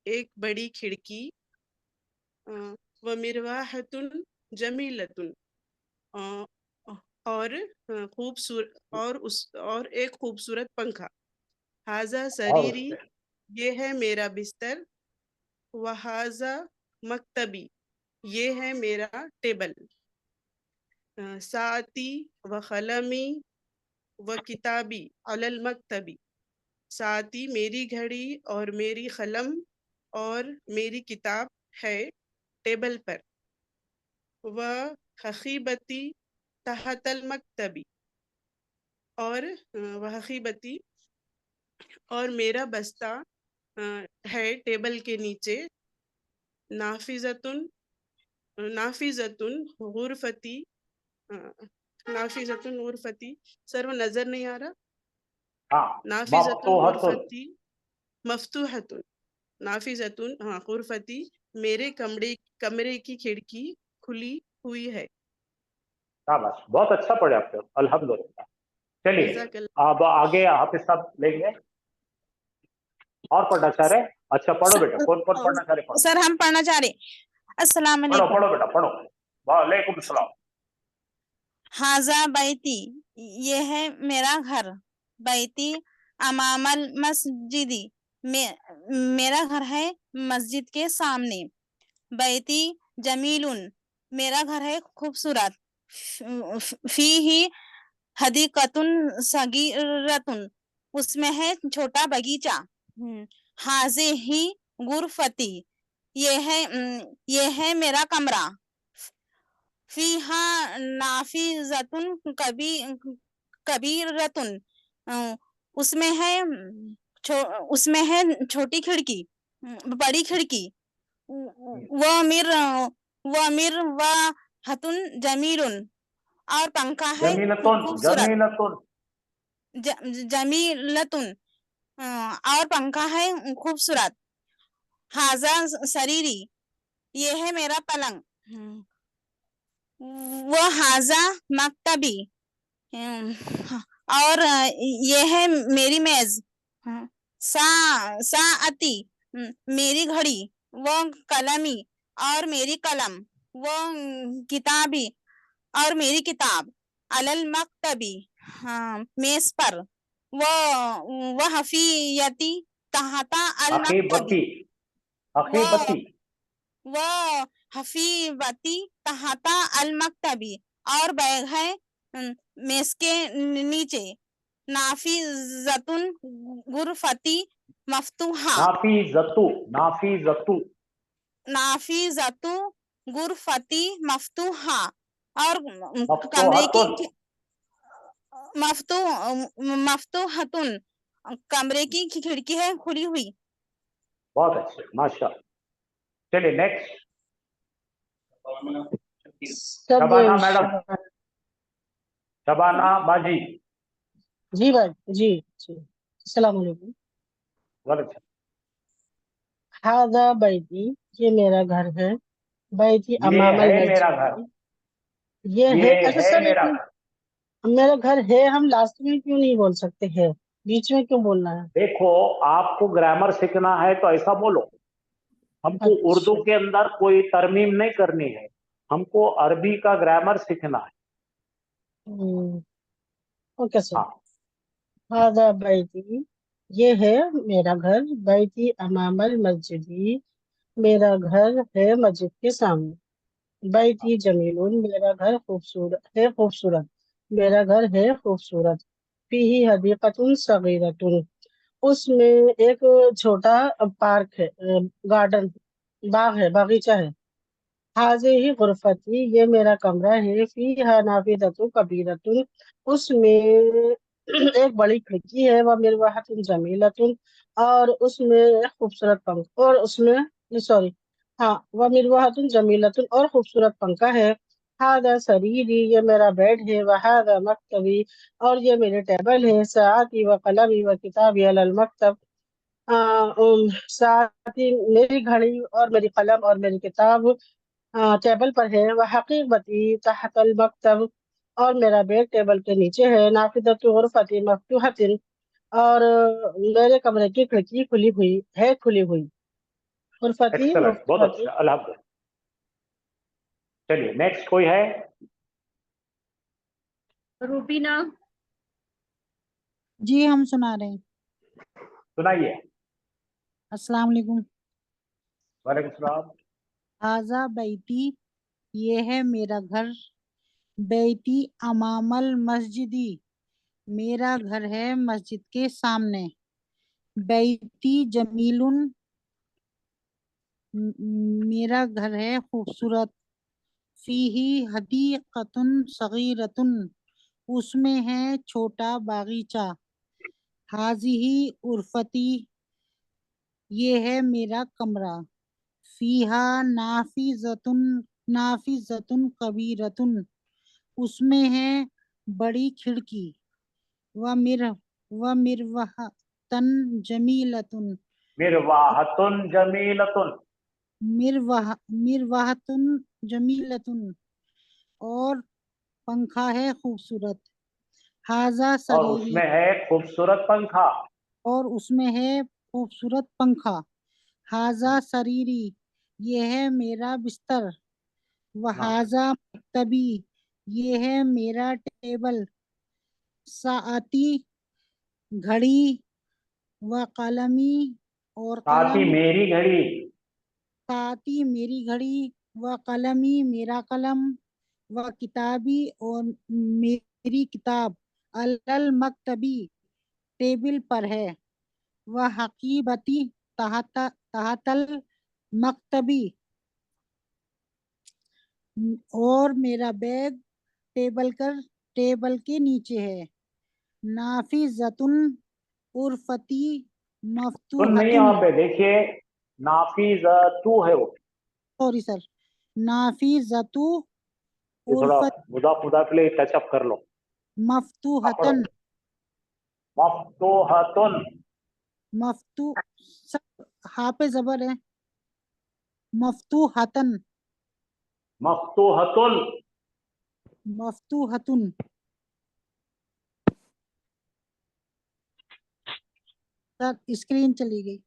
एक बड़ी खिड़की। व मिरवाहतुन जमीलतुन, और खूबसूरत, और एक खूबसूरत पंखा। हाजा और सरीरी, उससे ये है मेरा बिस्तर। वहाजा मकतबी, ये है मेरा टेबल। साती व कलमी व किताबी अलल मकतबी, साती मेरी घड़ी और मेरी कलम और मेरी किताब है टेबल पर। व हकीबती तहतल मकतबी, और वह हकीबती, और मेरा बस्ता है टेबल के नीचे। नाफिजतुन, नाफिजतुन गुरफती, नाफिजतुन गुरफती, सर वो नजर नहीं आ रहा। हाँ, नाफिजतुन मफ्तूहतुन। गुरफती मफ्तूहतुन, नाफिजतुन, हाँ गुरफती, मेरे कमरे की खिड़की खुली हुई है। शाबाश, बहुत अच्छा पढ़े आपने, अल्हम्दुलिल्लाह। चलिए, जज़ाकल्लाह। अब आगे हाफिज साहब लेंगे। और पढ़ना चाह रहे हैं? अच्छा, पढ़ो बेटा, कौन कौन पढ़ना चाह रहे, पढ़ो सर हम पढ़ना चाह रहे। अस्सलाम पढ़ो वालेकुम। पढ़ो बेटा, पढ़ो। वालेकुम सलाम। हाजा बैती, ये है मेरा घर। बैती अमामल मस्जिदी, मेरा घर है मस्जिद के सामने। बैती जमीलुन, मेरा घर है खूबसूरत। फी ही हदीकतुन सगीरतुन, उसमें है छोटा बगीचा। हाजे ही गुरफती, ये है मेरा कमरा। फीहा नाफिजतुन कबीरतुन, अ, उसमें है उसमें है छोटी खिड़की, बड़ी खिड़की। वो मिर वो मिर व हतुन जमीरुन, और पंखा है जमीलतुन, खूबसूरत। जमीलतुन। जमीलतुन, और पंखा है खूबसूरत। हाजा सरीरी, ये है मेरा पलंग। वो हाजा मकतबी, और ये है मेरी मेज। सा साअती, मेरी घड़ी। वो कलमी, और मेरी कलम। वो किताबी, और मेरी किताब। अलल मकतबी, हाँ मेज पर। वो हफियती तहता अल मकतबी, अकीबती, वो अकीबती। वो हफीवती तहता अल मकतबी, और बैग है मेज के नीचे। नाफिजतुन गुरफती मफ्तूहा, नाफीजतु, नाफीजतु। नाफिजतु गुरफती मफ्तूहा, और कमरे की मफ्तूहतुन। मफ्तू मफ्तूहतुन, कमरे की खिड़की है खुली हुई। बहुत अच्छे, माशाअल्लाह। चलिए नेक्स्ट, सब शबाना मैडम, शबाना। शबाना बाजी। जी भाई, जी जी। अस्सलाम वालेकुम। वालेकुम। हाजा बैती, ये मेरा घर है। बैती ये अमामल है मेरा घर, मस्जिद। ये ये है, अच्छा है सर, मेरा घर। मेरा घर है, हम लास्ट में क्यों नहीं बोल सकते है, बीच में क्यों बोलना है? देखो, आपको ग्रामर सीखना है तो ऐसा बोलो। हमको उर्दू अच्छा। के अंदर कोई तरमीम नहीं करनी है, हमको अरबी का ग्रामर सीखना है। Okay sir. हाँ, हादा बैती, ये है मेरा घर। बैती अमामल मस्जिदी, मेरा घर है मस्जिद के सामने। बैती जमीलुन, मेरा घर खूबसूरत है, खूबसूरत। मेरा घर है खूबसूरत। फीही हदीकतुन सगीरतुन, उसमें एक छोटा पार्क है, गार्डन, बाग है, बागीचा है। हाजे ही गुरफती, ये मेरा कमरा है। फीहा नाफिदतु कबीरतुन, उसमें एक बड़ी खिड़की है। वह मिरवाहतुन जमीलतुन, और उसमें एक खूबसूरत पंख, और उसमें, सॉरी, हाँ, वह मिरवाहतुन जमीलतुन, और खूबसूरत पंखा है। हादा सरीरी, ये मेरा बेड है। वहादा मकतबी, और ये मेरे टेबल है। साआती व कलमी व किताबी अलल मकतब, साथ ही मेरी घड़ी और मेरी कलम और मेरी किताब टेबल पर है। वह हकीकती तहतल मकतब, और मेरा बैग टेबल के नीचे है। नाफिदतु गुरफती मफ्तूहतिन, और मेरे कमरे की खिड़की खुली हुई है, खुली हुई। गुरफती एक्सलेंट, बहुत मफ्तूहतिन। अच्छा, अल्हम्दुलिल्लाह। चलिए, नेक्स्ट कोई है? रूबीना। जी हम सुना रहे हैं। सुनाइए। अस्सलाम वालेकुम। वालेकुम सलाम। हाजा बैती, ये है मेरा घर। बैती अमामल मस्जिदी, मेरा घर है मस्जिद के सामने। बैती जमीलुन, मेरा घर है खूबसूरत। फीही हदीकतुन सगीरतुन, उसमें है छोटा बागीचा। हाजिही उर्फती, ये है मेरा कमरा। फीहा नाफिजतुन, नाफिजतुन कबीरतुन, उसमें है बड़ी खिड़की। व मिर व मिरवहतन जमीलतुन, मिरवाहतुन जमीलतुन। मिरवाहतुन जमीलतुन, और पंखा है खूबसूरत। हाजा और सरीरी, उसमें है खूबसूरत पंखा। और उसमें है खूबसूरत पंखा। हाजा सरीरी, ये है मेरा बिस्तर। हाँ, वहाजा मकतबी, ये है मेरा टेबल। साआती, घड़ी। व कलमी, और साथ ही कलम। मेरी घड़ी। साआती, मेरी घड़ी। व कलमी, मेरा कलम। व किताबी, और मेरी किताब। अलल मकतबी, टेबल पर है। व हकीबती तहतल मकतबी, और मेरा बैग टेबल के नीचे है। नाफिजतुन उर्फती सुन नहीं, यहाँ मफ्तूहतुन, पे देखिए, नाफिज तू है वो। सॉरी सर, नाफिजतु ये थोड़ा उर्फत मुदाफ मुदाफ ले टचअप कर लो। आप पढ़ो। मफ्तूहतन। मफ्तूहतुन। मफ्तू सर, हाँ पे जबर है। मफ्तूहतन, मफ्तूहतुन। मफ्तूहतुन। सर स्क्रीन चली गई।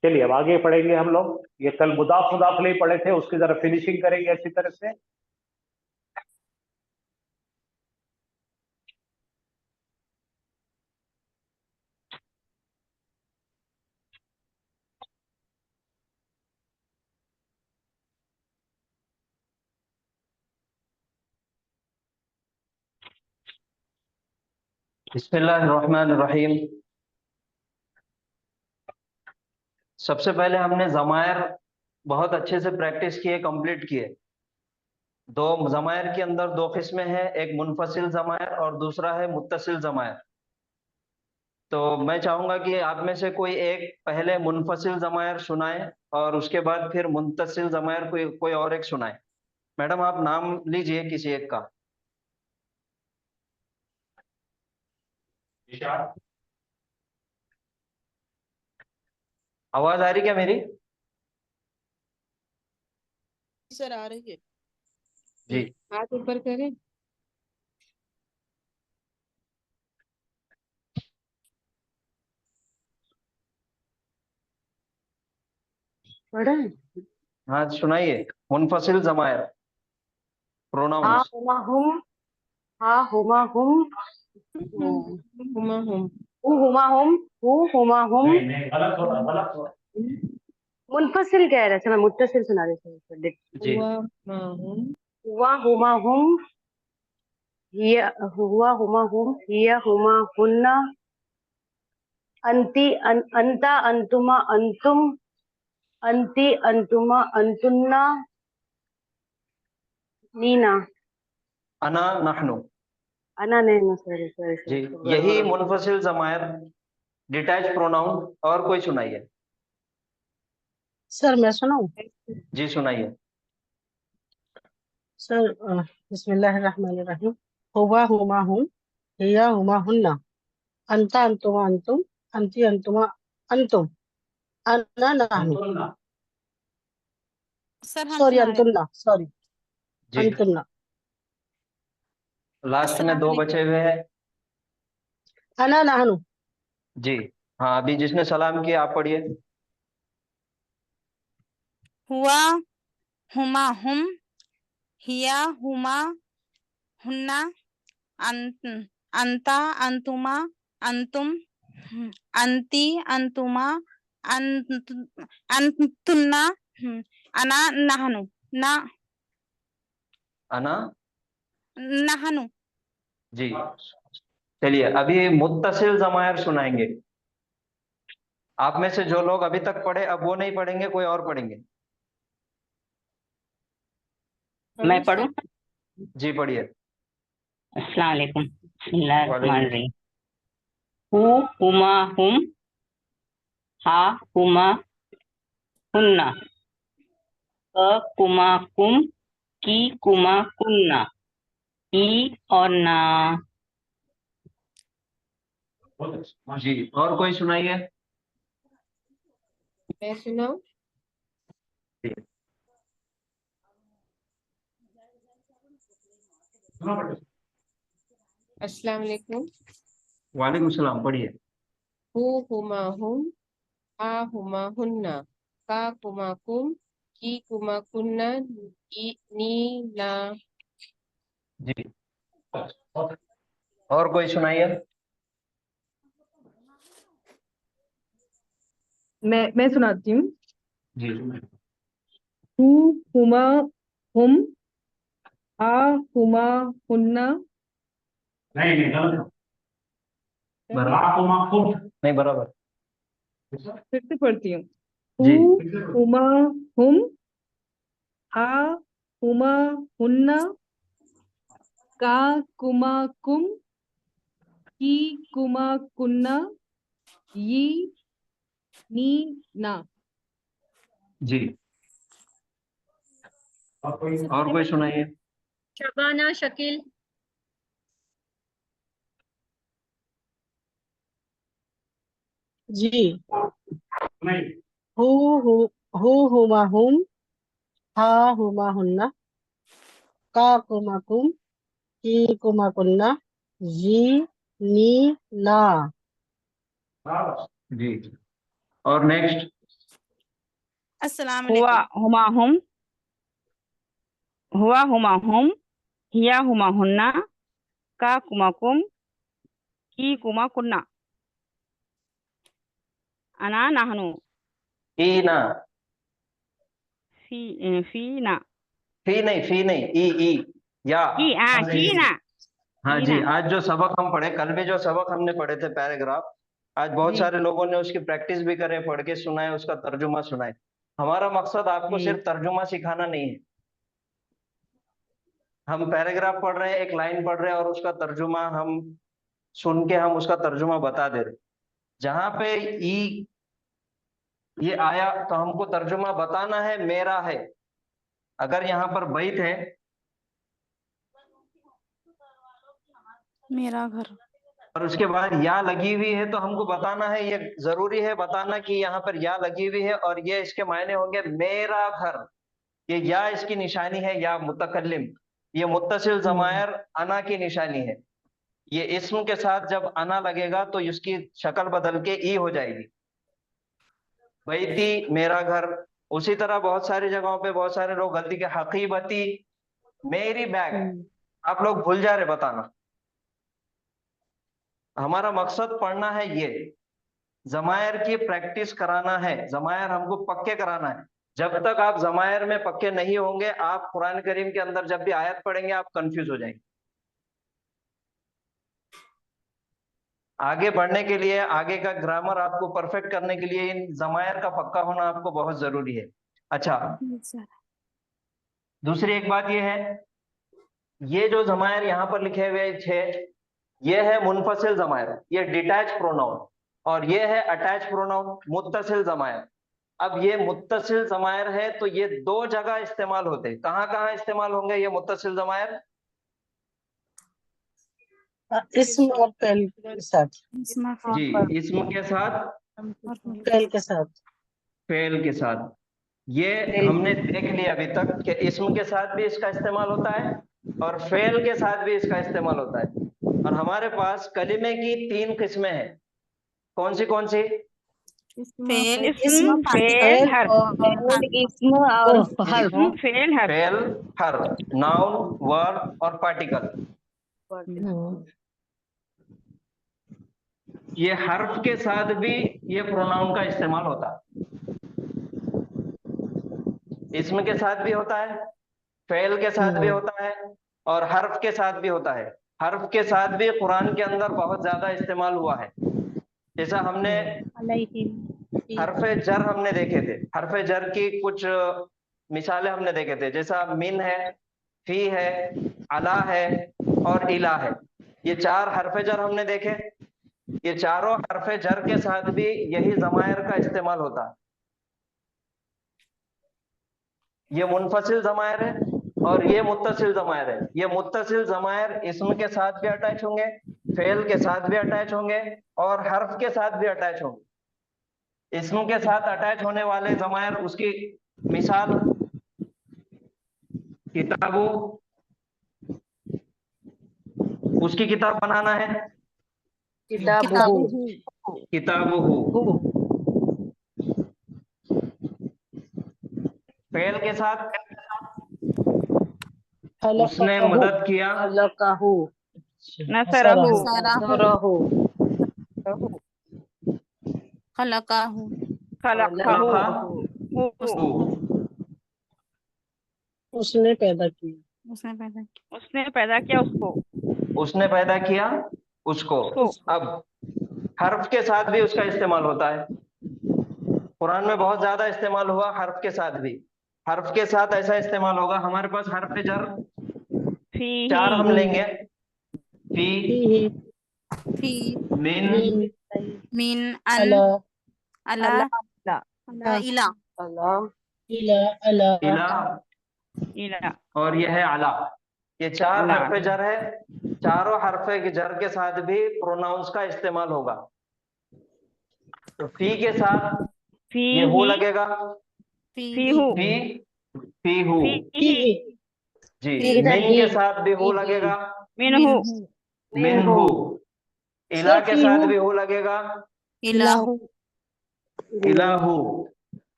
चलिए, अब आगे पढ़ेंगे हम लोग। ये कल मुदाफ मुदाफ ले पढ़े थे, उसकी जरा फिनिशिंग करेंगे अच्छी तरह से। बिस्मिल्लाहिर्रहमानिर्रहीम। सबसे पहले हमने जमायर बहुत अच्छे से प्रैक्टिस किए, कंप्लीट किए। दो जमायर के अंदर दो किस्में हैं, एक मुनफसिल जमायर और दूसरा है मुत्तसिल जमायर। तो मैं चाहूंगा कि आप में से कोई एक पहले मुनफसिल जमायर सुनाए और उसके बाद फिर मुत्तसिल जमायर कोई कोई और एक सुनाए। मैडम, आप नाम लीजिए किसी एक का। आवाज आ रही क्या मेरी? सर आ रही है। जी हाथ ऊपर करें। पढ़े? हाँ सुनाइए। मुनफसिल जमायर हा प्रोनाउंस। हुमा हुम, हा हुमा हुम, हुमा हुम। हु हुमा हुम, हु हुमा हुम। गलत होगा, गलत होगा। मुनफसिल कह रहे थे, मैं मुत्तसिल सुना रही थी। जी हुआ हुमा हुम। हुआ हुमा हुम, हुआ हुमा हुम, हिया हुमा हुन्ना, अंती अंता अंतुमा अंतुम, अंती अंतुमा अंतुन्ना, नीना। अना नहनु। अना नहीं, सॉरी सॉरी जी सॉरी। यही मुनफसिल जमायर डिटैच प्रोनाउन। और कोई सुनाइए। सर मैं सुनाऊं? जी सुनाइए। सर बिस्मिल्लाहिर्रहमानिर्रहीम। हुवा हुमा हुम, हिया हुमा हुन्ना, अंता अंतुमा अंतुम, अंती अंतुमा अंतुम, अना नाहनु। सर हम सॉरी सुना रहे हैं। अंतुन्ना, सॉरी जी अंतुन्ना। लास्ट में अस्सलाम 2 वालेकुम। बचे हुए हैं। अना नाहनु। जी हाँ, अभी जिसने सलाम किया आप पढ़िए। हुआ हुमा हुम, हिया हुमा हुन्ना, अंता अंतुमा अंतुम, अंती अंतुमा अंतुन्ना, अना नहनु ना अना। नहनु। जी चलिए अभी मुत्तसिल जमायर सुनाएंगे। आप में से जो लोग अभी तक पढ़े अब वो नहीं पढ़ेंगे, कोई और पढ़ेंगे। मैं पढ़ूं? जी पढ़िए। अस्सलाम वालेकुम। बिस्मिल्लाहिर्रहमानिर्रहीम। हु हुमा हुम, हा हुमा हुन्ना, क कुमा कुम, की कुमा कुन्ना, ई और ना। जी और कोई सुनाइए। मैं सुनाऊं? अस्सलाम वालेकुम। वालेकुम सलाम, पढ़िए। हु हुमा हुम, हा हुमा हुन्ना, का कुमा कुम, की कुमा कुन्ना, नी ना। जी और कोई सुनाइए। मैं सुनाती हूँ। जी हु हुमा हुम, हा हुमा हुन्ना। नहीं गलत। नहीं बराबर। फिर से पढ़ती हूँ। जी हु हुमा हुम, हा हुमा हुन्ना, का कुमा कुम, की कुमा कुन्ना, यी नी ना। जी और कोई सुनाइए। शबाना शकील। जी हु हु हु हुमा हुम, हा हुमा हुन्ना, का कुमा कुम, की कुमा कुन्ना, जी नी ना। जी और नेक्स्ट। अस्सलाम हुआ वालेकुम। हुमा हुम, हुआ हुमा हुम, हिया हुमा हुन्ना, का कुमा कुम, की कुमा कुन्ना, अना नहनु, ई ना। फी ना, फी नहीं ई या। की की ना, हाँ की जी, ना। आज जो सबक हम पढ़े, कल भी जो सबक हमने पढ़े थे पैराग्राफ, आज बहुत जी सारे लोगों ने उसकी प्रैक्टिस भी करे, पढ़ के सुनाए, उसका तर्जुमा सुनाए। हमारा मकसद आपको जी सिर्फ तर्जुमा सिखाना नहीं है। हम पैराग्राफ पढ़ रहे हैं, एक लाइन पढ़ रहे हैं और उसका तर्जुमा हम सुन के हम उसका तर्जुमा बता दे रहे। जहां पे ई ये आया तो हमको तर्जुमा बताना है, मेरा है। अगर यहाँ पर बैत है, मेरा घर। और उसके बाद या लगी हुई है, तो हमको बताना है, ये जरूरी है बताना कि यहाँ पर या लगी हुई है और ये इसके मायने होंगे मेरा घर। ये या इसकी निशानी है, या मुतकल्लिम। ये मुत्तसिल जमायर अना की निशानी है। ये इस्म के साथ जब अना लगेगा तो इसकी शक्ल बदल के ई हो जाएगी। बैती मेरा घर। उसी तरह बहुत सारी जगहों पे बहुत सारे लोग गलती के हकीबती मेरी बैग, आप लोग भूल जा रहे, बताना। हमारा मकसद पढ़ना है, ये जमायर की प्रैक्टिस कराना है, जमायर हमको पक्के कराना है। जब तक आप जमायर में पक्के नहीं होंगे, आप कुरान करीम के अंदर जब भी आयत पढ़ेंगे आप कंफ्यूज हो जाएंगे। आगे बढ़ने के लिए, आगे का ग्रामर आपको परफेक्ट करने के लिए इन जमायर का पक्का होना आपको बहुत जरूरी है। अच्छा, दूसरी एक बात यह है, ये जो जमायर यहाँ पर लिखे हुए 6, ये है मुनफसिल जमायर, ये डिटैच प्रोनाउन, और ये है अटैच प्रोनाउन मुत्तसिल जमायर। अब ये मुत्तसिल जमायर है तो ये 2 जगह इस्तेमाल होते हैं। कहाँ कहाँ इस्तेमाल होंगे ये मुत्तसिल जमायर? इसम और फेल के साथ। जी, इस्म के साथ, फेल के साथ। फेल के साथ। ये हमने देख लिया अभी तक कि इस्म के साथ भी इसका इस्तेमाल होता है और फेल के साथ भी इसका इस्तेमाल होता है। और हमारे पास कलिमे की 3 किस्में हैं। कौन सी कौन सी? फेल, इस्म, फेल, हर्फ। फेल, हर्फ। फेल, हर्फ, नाउन, वर्ब और पार्टिकल। ये हर्फ के साथ भी ये प्रोनाउन का इस्तेमाल होता है। इस्म के साथ भी होता है, फेल के साथ भी होता है और हर्फ के साथ भी होता है। हर्फ के साथ भी कुरान के अंदर बहुत ज्यादा इस्तेमाल हुआ है। जैसा हमने हरफे जर हमने देखे थे, हरफे जर की कुछ मिसालें हमने देखे थे, जैसा मिन है, फी है, अला है और इला है। ये 4 हरफे जर हमने देखे। ये चारों हरफे जर के साथ भी यही जमायर का इस्तेमाल होता है। ये मुनफसिल जमायर है और ये मुत्तसिल जमायर है। ये मुत्तसिल जमायर इस्म के साथ भी अटैच होंगे, फेल के साथ भी अटैच होंगे और हर्फ के साथ भी अटैच होंगे। इस्म के साथ अटैच होने वाले जमायर, उसकी मिसाल किताबो, उसकी किताब बनाना है, किताबुहु। फेल के साथ उसने मदद किया, नसरहु, खलकाहु, उसने पैदा किया, उसने पैदा किया उसको, उसने पैदा किया उसको। अब हर्फ के साथ भी उसका इस्तेमाल होता है। कुरान में बहुत ज्यादा इस्तेमाल हुआ हर्फ के साथ भी। हर्फ के साथ ऐसा इस्तेमाल होगा, हमारे पास हर्फ जर 4 हम लेंगे। फी, मिन, मिन, अन, अला, इला, इला और यह है अला। ये 4 हरफ जर है। चारों हरफ जर के साथ भी प्रोनाउंस का इस्तेमाल होगा। तो फी के साथ ये हु लगेगा, फी हु जी। मिन के साथ भी हु लगेगा, मिन हु। इला के साथ भी हु लगेगा, इलाहु, इलाहु।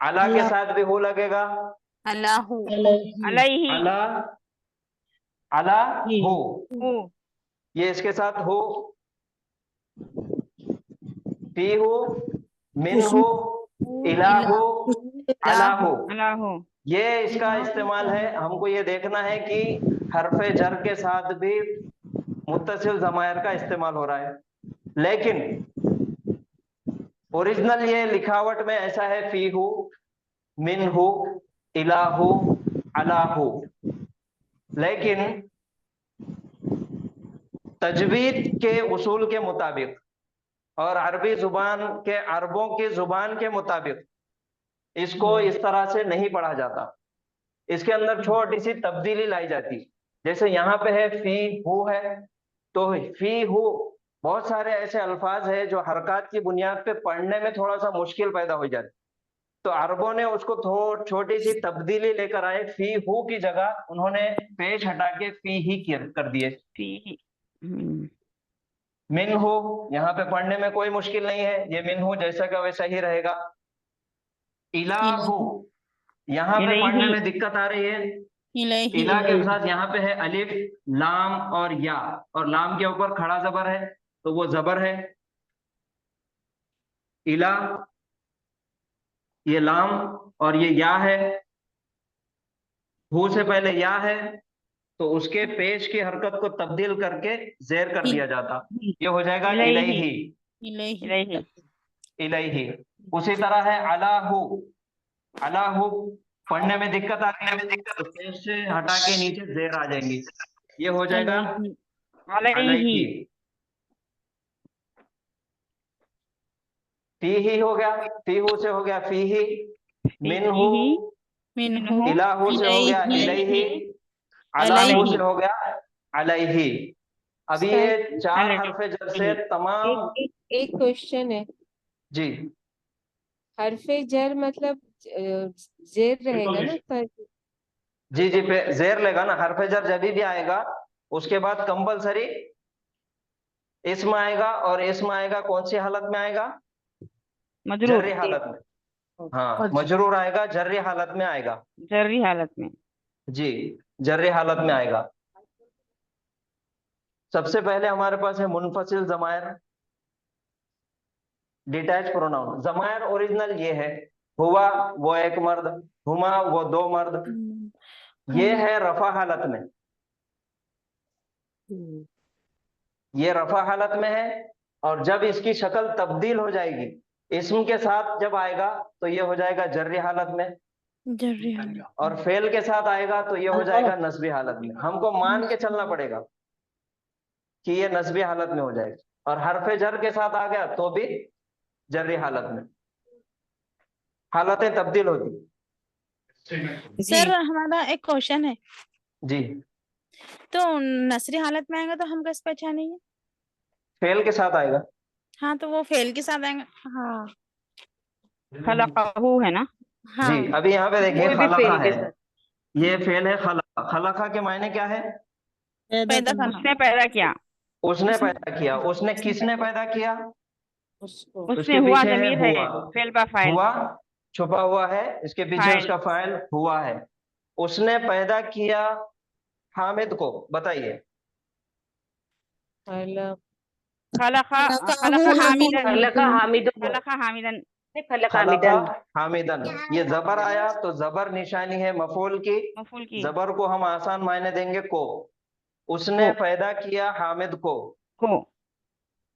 अला के साथ भी हु लगेगा, अल्लाहु, अलैहि, अला, अला हु। ये इसके साथ हो, फी हो, मिन हो, इला हो, अला हो। ये इसका इस्तेमाल है। हमको ये देखना है कि हरफे जर के साथ भी मुत्तसिल जमायर का इस्तेमाल हो रहा है। लेकिन ओरिजिनल ये लिखावट में ऐसा है, फी हो, मिन हो, इला हो, अला हो। लेकिन तजवीद के उसूल के मुताबिक और अरबी जुबान के अरबों की जुबान के मुताबिक इसको इस तरह से नहीं पढ़ा जाता। इसके अंदर छोटी सी तब्दीली लाई जाती। जैसे यहाँ पे है फी हु है, तो फी हु बहुत सारे ऐसे अल्फाज है जो हरकत की बुनियाद पे पढ़ने में थोड़ा सा मुश्किल पैदा हो जाती। तो अरबों ने उसको छोटी सी तब्दीली लेकर आए, फी हु की जगह उन्होंने पेश हटा के फी ही कर दिए। फी मिन हो, यहाँ पे पढ़ने में कोई मुश्किल नहीं है, ये मिन हो जैसा का वैसा ही रहेगा। इलाहु, यहाँ पे पढ़ने में दिक्कत आ रही है। इला के साथ यहाँ पे है अलिफ, लाम और या, और लाम के ऊपर खड़ा जबर है तो वो जबर है। इला, ये लाम और ये या है। हु से पहले या है तो उसके पेश की हरकत को तब्दील करके जेर कर दिया जाता, ये हो जाएगा इलैही। इलैही। उसी तरह है अलाहु। अलाहु पढ़ने में दिक्कत आ रही है तो पेश से हटा के नीचे जेर आ जाएंगी, ये हो जाएगा अलैही। फीही हो गया, फीहू से हो गया फीही। मिनहु, इलाहु से हो गया इलैही। अलाहु से हो गया अलैही। अभी ये चार हरफे जर से तमाम। एक क्वेश्चन है जी, हरफे जर मतलब जेर रहेगा ना पर? जी जी, पे जेर लेगा ना। हरफे जर जब भी आएगा उसके बाद कंपलसरी इस्म आएगा, और इस्म आएगा कौन सी हालत में आएगा? मजरूर जर्री हालत में। हाँ, मजरूर आएगा, जर्री हालत में आएगा। जर्री हालत में, जी, जर्री हालत में आएगा। सबसे पहले हमारे पास है मुनफसिल जमायर, डिटैच प्रोनाउन। जमायर ओरिजिनल ये है, हुआ वो एक मर्द, हुमा वो दो मर्द। ये है रफा हालत में, ये रफा हालत में है। और जब इसकी शक्ल तब्दील हो जाएगी, इस्म के साथ जब आएगा तो ये हो जाएगा जर्री हालत में, और फेल के साथ आएगा तो ये हो जाएगा नस्बी हालत में। हमको मान के चलना पड़ेगा कि ये नस्बी हालत में हो जाएगा, और हरफे जर के साथ आ गया तो भी जर्री हालत में। हालतें तब्दील होती। सर हमारा एक क्वेश्चन है। जी, तो नसरी हालत में आएगा तो हम कैसे पहचानेंगे? फेल के साथ आएगा। हाँ, तो वो फेल के साथ आएगा। हाँ, खलक़हू है ना? हाँ। जी, अभी यहाँ पे देखिए कोई भी खलका फेल के है, ये फेल है खलका। खलका के मायने क्या है? पैदा करना। उसने पैदा किया। उसने पैदा किया। उसने किसने पैदा किया? उसने उसके हुआ पीछे है जमीर है, हुआ। फेल बा फाइल। हुआ छुपा हुआ है, इसके पीछे फाइल। उसका फाइल हुआ है। उसने पैदा किया हामिद को, बताइए। खलका हामिदन। खलका हामिदुन। खलका हामिदन। खलका खलका हामिदन। हामिदन। ये जबर आया तो जबर निशानी है मफूल की। मफूल की। जबर को हम आसान मायने देंगे को। उसने पैदा किया हामिद को।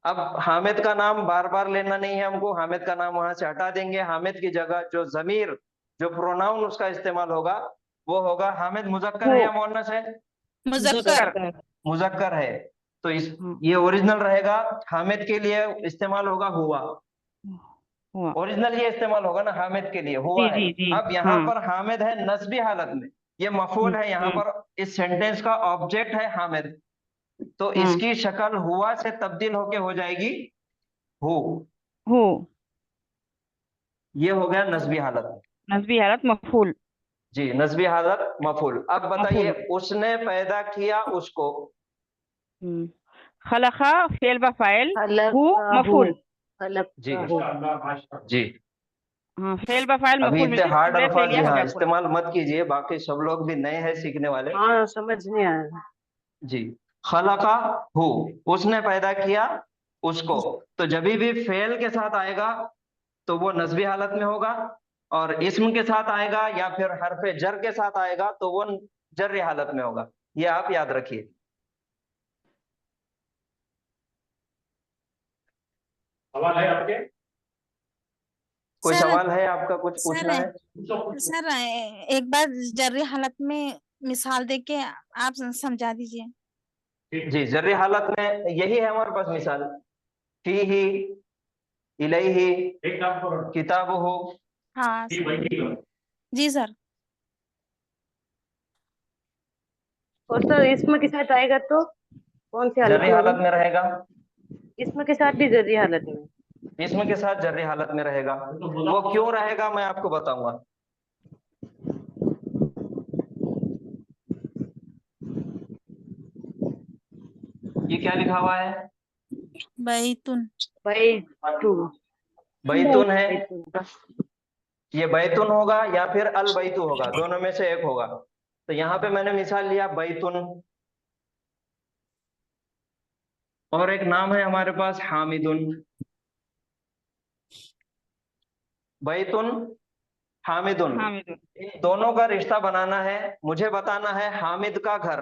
अब हामिद का नाम बार बार लेना नहीं है हमको, हामिद का नाम वहां से हटा देंगे। हामिद की जगह जो जमीर, जो प्रोनाउन उसका इस्तेमाल होगा वो होगा हामिद। मुजक्कर है या मुअन्नस है? मुजक्कर। मुजक्कर है, तो ये ओरिजिनल रहेगा। हामिद के लिए इस्तेमाल होगा हुआ। ओरिजिनल ये इस्तेमाल होगा ना हामिद के लिए, हुआ है। अब यहाँ पर हामिद है नस्बी हालत में, ये मफूल है। यहाँ पर इस सेंटेंस का ऑब्जेक्ट है हामिद, तो इसकी शक्ल हुआ से तब्दील होके हो जाएगी हो। ये हो गया नस्बी हालत। नस्बी हालत मफूल। जी, नस्बी हालत मफूल। अब बताइए, उसने पैदा किया उसको। खलका फेल बा फाइल, हु मफूल। जी जी, हाँ, फेल बा फाइल अभी मफूल। इतने हार्ड अल्फाज यहाँ इस्तेमाल मत कीजिए, बाकी सब लोग भी नए हैं सीखने वाले। हाँ, समझ नहीं आया। जी, खलका हु, उसने पैदा किया उसको। तो जब भी फेल के साथ आएगा तो वो नस्बी हालत में होगा, और इस्म के साथ आएगा या फिर हरफे जर के साथ आएगा तो वो जर्री हालत में होगा। ये आप याद रखिए। सवाल है आपके? कोई सवाल है आपका? कुछ पूछना है? सर एक बार जर्री हालत में मिसाल देके आप समझा दीजिए। जी, जर्री हालत में यही है हमारे पास मिसाल। फीही, इलैही, किताबुहु। हाँ जी सर। और सर इसमें के साथ आएगा तो कौन सी हालत जर्री हालत में रहेगा? इसमें के साथ भी जर्री हालत में। इसम के साथ जर्री हालत में रहेगा। वो क्यों रहेगा मैं आपको बताऊंगा। ये क्या लिखा हुआ है? बैतुन। बैतुन है। ये बैतुन होगा या फिर अल बैतु होगा, दोनों में से एक होगा। तो यहाँ पे मैंने मिसाल लिया बैतुन। और एक नाम है हमारे पास हामिदुन। बैतुन, हामिदुन, इन दोनों का रिश्ता बनाना है। मुझे बताना है हामिद का घर,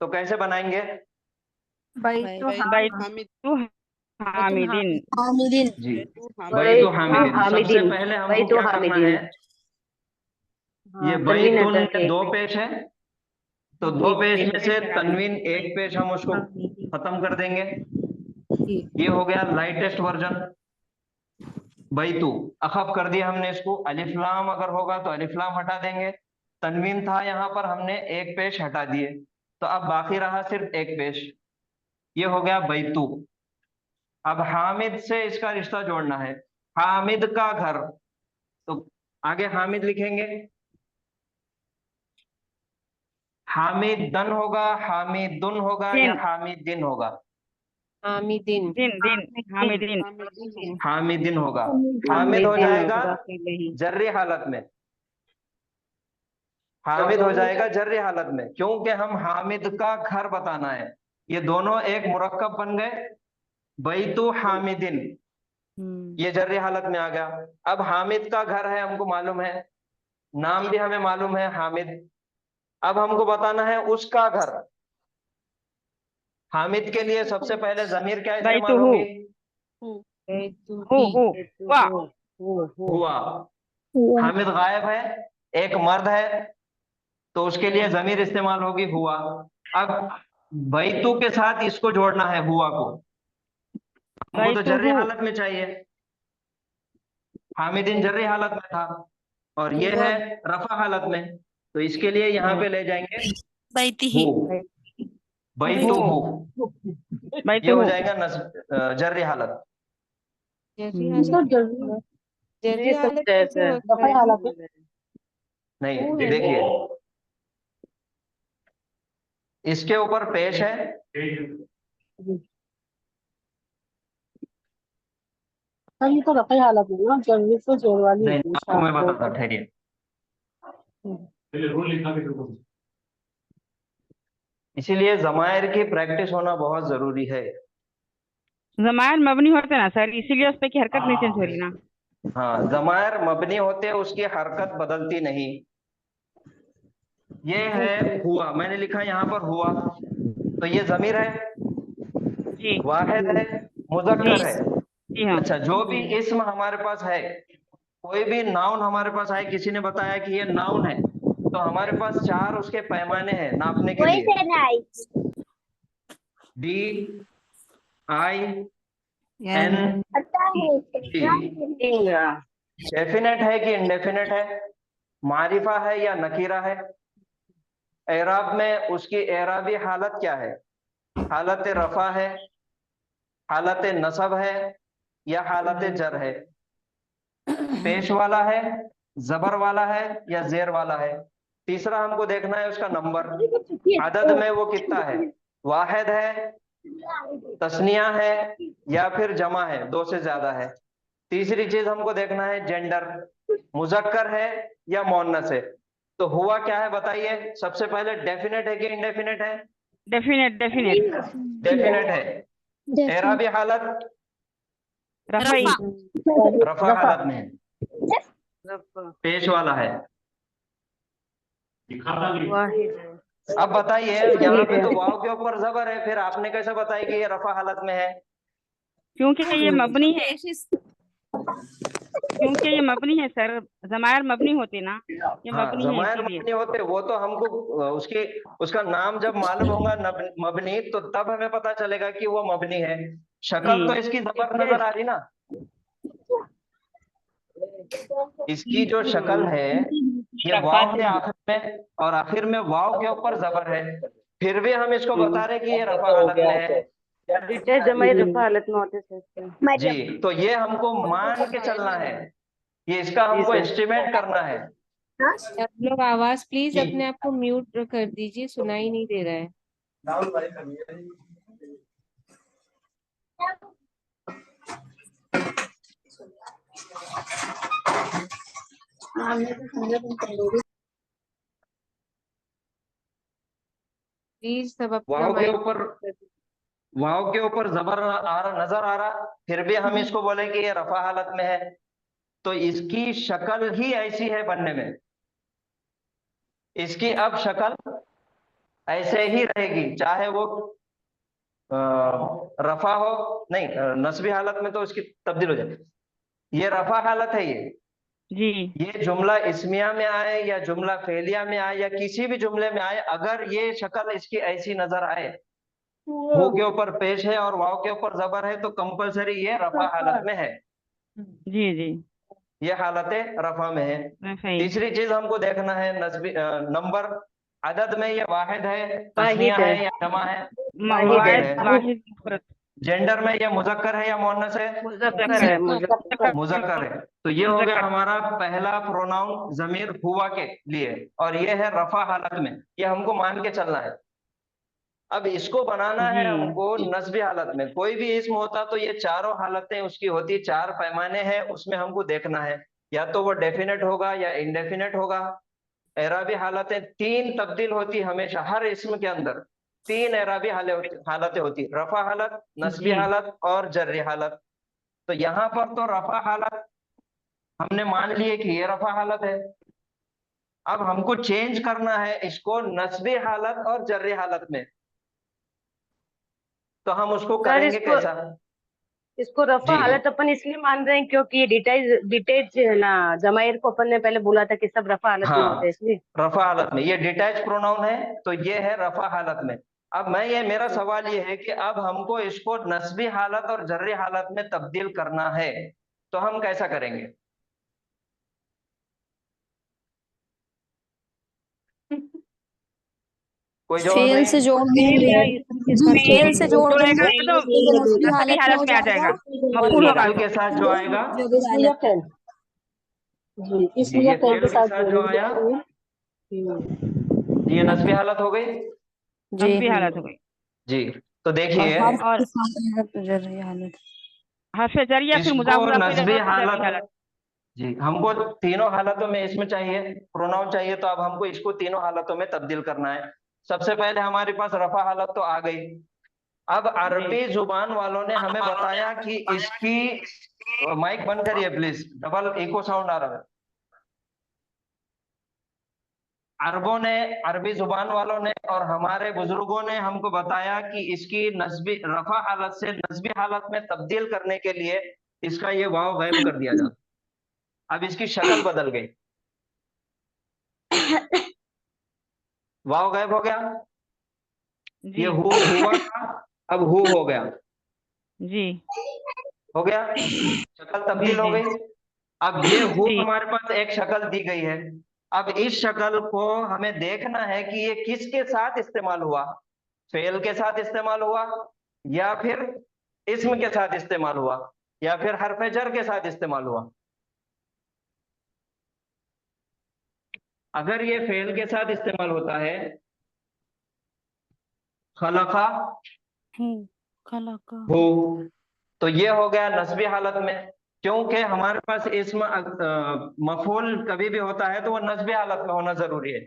तो कैसे बनाएंगे? बैतु हामिदिन। जी, बैतु हामिदिन। सबसे पहले हमको क्या करना है? ये बैतुन में 2 पेश है, तो 2 पेश में से तनवीन 1 पेश हम उसको खत्म कर देंगे। ये हो गया लाइटेस्ट वर्जन। बैतु अखफ कर दिया हमने इसको। अलिफ लाम अगर होगा तो अलिफ लाम हटा देंगे। तनवीन था यहाँ पर, हमने 1 पेश हटा दिए, तो अब बाकी रहा सिर्फ 1 पेश। ये हो गया बैतु। अब हामिद से इसका रिश्ता जोड़ना है। हामिद का घर, तो आगे हामिद लिखेंगे। हामिदन होगा, हामिदुन होगा या हामिदिन होगा? हामिदिन। हामिदिन होगा। हामिद हो जाएगा जर्री हालत में। हामिद हो जाएगा जर्री हालत में, क्योंकि हम हामिद का घर बताना है। ये दोनों एक मुरक्कब बन गए, बैतु हामिदिन। ये जर्री हालत में आ गया। अब हामिद का घर है, हमको मालूम है, नाम भी हमें मालूम है हामिद। अब हमको बताना है उसका घर। हामिद के लिए सबसे पहले जमीर क्या इस्तेमाल होगी? हुआ। हामिद गायब है, एक मर्द है, तो उसके लिए जमीर इस्तेमाल होगी हुआ। अब बैतु के साथ इसको जोड़ना है, हुआ को। हमको तो जर्री हालत में चाहिए। हामिदिन जर्री हालत में था और ये है रफा हालत में, तो इसके लिए यहाँ पे ले जाएंगे बैतिही। बैतुहु। ये हो जाएगा जर्री हालत। जर्री हालत कैसे होता है? नहीं, देखिए इसके ऊपर पेश है, ये तो रफा हालत में ना, जल्दी से जोड़ वाली नहीं होती है, आपको मैं बताता हूँ, ठहरिए। इसीलिए जमायर की प्रैक्टिस होना बहुत जरूरी है। जमायर मबनी होते ना सर, इसीलिए उस पे की हरकत नहीं चेंज हो रही ना। हाँ, जमायर मबनी होते, उसकी हरकत बदलती नहीं। ये है हुआ, मैंने लिखा यहाँ पर हुआ, तो ये जमीर है, वाहिद है, मुजक्कर है। अच्छा, जो भी इस्म हमारे पास है, कोई भी नाउन हमारे पास आए, किसी ने बताया कि ये नाउन है, तो हमारे पास 4 उसके पैमाने हैं नापने के लिए। D, I, N, T। Definite है कि इनडेफिनेट है, मारिफा है या नकीरा है। एराब में उसकी एराबी हालत क्या है? हालत रफा है, हालत नसब है या हालत जर है? पेश वाला है, जबर वाला है या जेर वाला है? तीसरा हमको देखना है उसका नंबर, अदद में वो कितना है, वाहिद है, तस्निया है या फिर जमा है, 2 से ज्यादा है। तीसरी चीज हमको देखना है जेंडर, मुजक्कर है या मोन्नस है। तो हुआ क्या है बताइए सबसे पहले, डेफिनेट है कि इनडेफिनेट है? डेफिनेट है। एराबी हालत रफा हालत में है, पेश वाला है। अब बताइए, यहाँ पे तो वाव के ऊपर जबर है, फिर आपने कैसे बताया कि ये रफा हालत में है? क्योंकि ये मबनी है, क्योंकि ये मबनी है सर, जमायर मबनी होते ना, ये हाँ, मबनी है जमायर इसीलिए। मबनी होते, वो तो हमको उसका नाम जब मालूम होगा मबनी, तो तब हमें पता चलेगा कि वो मबनी है। शक्ल तो इसकी जबर नजर आ रही ना, इसकी जो शक्ल है ये वाव के आखिर में और आखिर में वाव के ऊपर जबर है, फिर भी हम इसको बता रहे कि ये रफा हालत में है। डिटेच जमाई रफा हालत में होते थे। जी, तो ये हमको मान के चलना है, ये इसका हमको एस्टिमेट करना है। आप लोग आवाज प्लीज जी। अपने आप को म्यूट कर दीजिए, सुनाई नहीं दे रहा है। प्लीज सब अपना वाव के माइक ऊपर कर दीजिए। वाव के ऊपर जबर आ रहा नजर आ रहा, फिर भी हम इसको बोले कि ये रफा हालत में है, तो इसकी शक्ल ही ऐसी है बनने में, इसकी अब शक्ल ऐसे ही रहेगी, चाहे वो रफा हो, नहीं नस्बी हालत में तो इसकी तब्दील हो जाए। ये रफा हालत है, जी ये जुमला इस्मिया में आए या जुमला फेलिया में आए या किसी भी जुमले में आए, अगर ये शक्ल इसकी ऐसी नजर आए, हु के ऊपर पेश है और वाव के ऊपर जबर है, तो कंपलसरी ये रफा हालत में है, जी जी ये हालत रफा में है। सही। तीसरी चीज हमको देखना है, नस्बी नंबर अदद में ये वाहिद है, तस्निया वाहिद है। है या जमा है, वाहिद है। वाहिद मुफरद। जेंडर में ये मुजक्कर है या मुअन्नस है, मुजक्कर है। मुजक्कर। मुजक्कर है। तो ये हो गया मुजक्कर। हमारा पहला प्रोनाउन जमीर हुआ के लिए, और ये है रफा हालत में, ये हमको मान के चलना है। अब इसको बनाना है जी हमको नस्बी हालत में, कोई भी इसम होता तो ये चारों हालतें उसकी होती, चार पैमाने हैं, उसमें हमको देखना है, या तो वो डेफिनेट होगा या इनडेफिनेट होगा। एराबी हालतें तीन तब्दील होती हमेशा, हर इसम के अंदर तीन एराबी हालतें होती, रफा हालत, नस्बी जी हालत और जर्री हालत। तो यहाँ पर तो रफा हालत हमने मान लिए कि ये रफा हालत है, अब हमको चेंज करना है इसको नस्बी हालत और जर्री हालत में, तो हम उसको सर करेंगे इसको कैसा? इसको रफा जी हालत अपन इसलिए मान रहे हैं क्योंकि ये डिटेच ना जमाइर को अपन ने पहले बोला था कि सब रफा हालत में होते हाँ, हैं, इसलिए। रफा हालत में ये डिटैच प्रोनाउन है, तो ये है रफा हालत में। अब मेरा सवाल ये है कि अब हमको इसको नस्बी हालत और जर्री हालत में तब्दील करना है, तो हम कैसा करेंगे? कोई जवाब फेल से दे। जोड़ फेल या देंगे। इसम के साथ फेल से जोड़ जो रहेगा देंगे तो तो ये नस्बी नस्बी हालत में हालत हो में आ जाएगा। जाएगा, मफूल होगा फेल तो। के साथ जो आएगा, जबरी इसमें या हालत फेल। जी, इसमें जी या ये फेल फेल के के साथ साथ जो आया, ये नस्बी हालत हो गई। जी। नस्बी हालत हो गई। जी, तो और देखिए हर्फ और के साथ आएगा तो जबरी हालत। हर्फ जरिया फिर इसको मुजाफ मुजाफ इलैहि नस्बी होगा तो जर्री हालत, हालत। जी हमको तीनों हालतों में इसमें चाहिए, प्रोनाउन चाहिए, तो अब हमको इसको तीनों हालतों में तब्दील करना है। सबसे पहले हमारे पास रफा हालत तो आ गई। अब अरबी जुबान वालों ने हमें बताया कि इसकी, माइक बंद करिए प्लीज, डबल इको साउंड आ रहा है। अरबी जुबान वालों ने और हमारे बुजुर्गों ने हमको बताया कि इसकी नस्बी रफा हालत से नस्बी हालत में तब्दील करने के लिए इसका ये वाव गायब कर दिया जाता। अब इसकी शक्ल बदल गई, वाव गायब हो गया, ये जी हुआ था, अब हो गया, जी हो गया, शक्ल जी तब्दील हो जी गई। अब ये जी हमारे पास एक शक्ल दी गई है, अब इस शक्ल को हमें देखना है कि ये किसके साथ इस्तेमाल हुआ, फेल के साथ इस्तेमाल हुआ, या फिर इस्म के साथ इस्तेमाल हुआ, या फिर हरफ जर के साथ इस्तेमाल हुआ। अगर ये फेल के साथ इस्तेमाल होता है, खलका खलका हो, तो ये हो गया नस्बी हालत में, क्योंकि हमारे पास इसम मफूल कभी भी होता है तो वो नस्बी हालत में होना जरूरी है,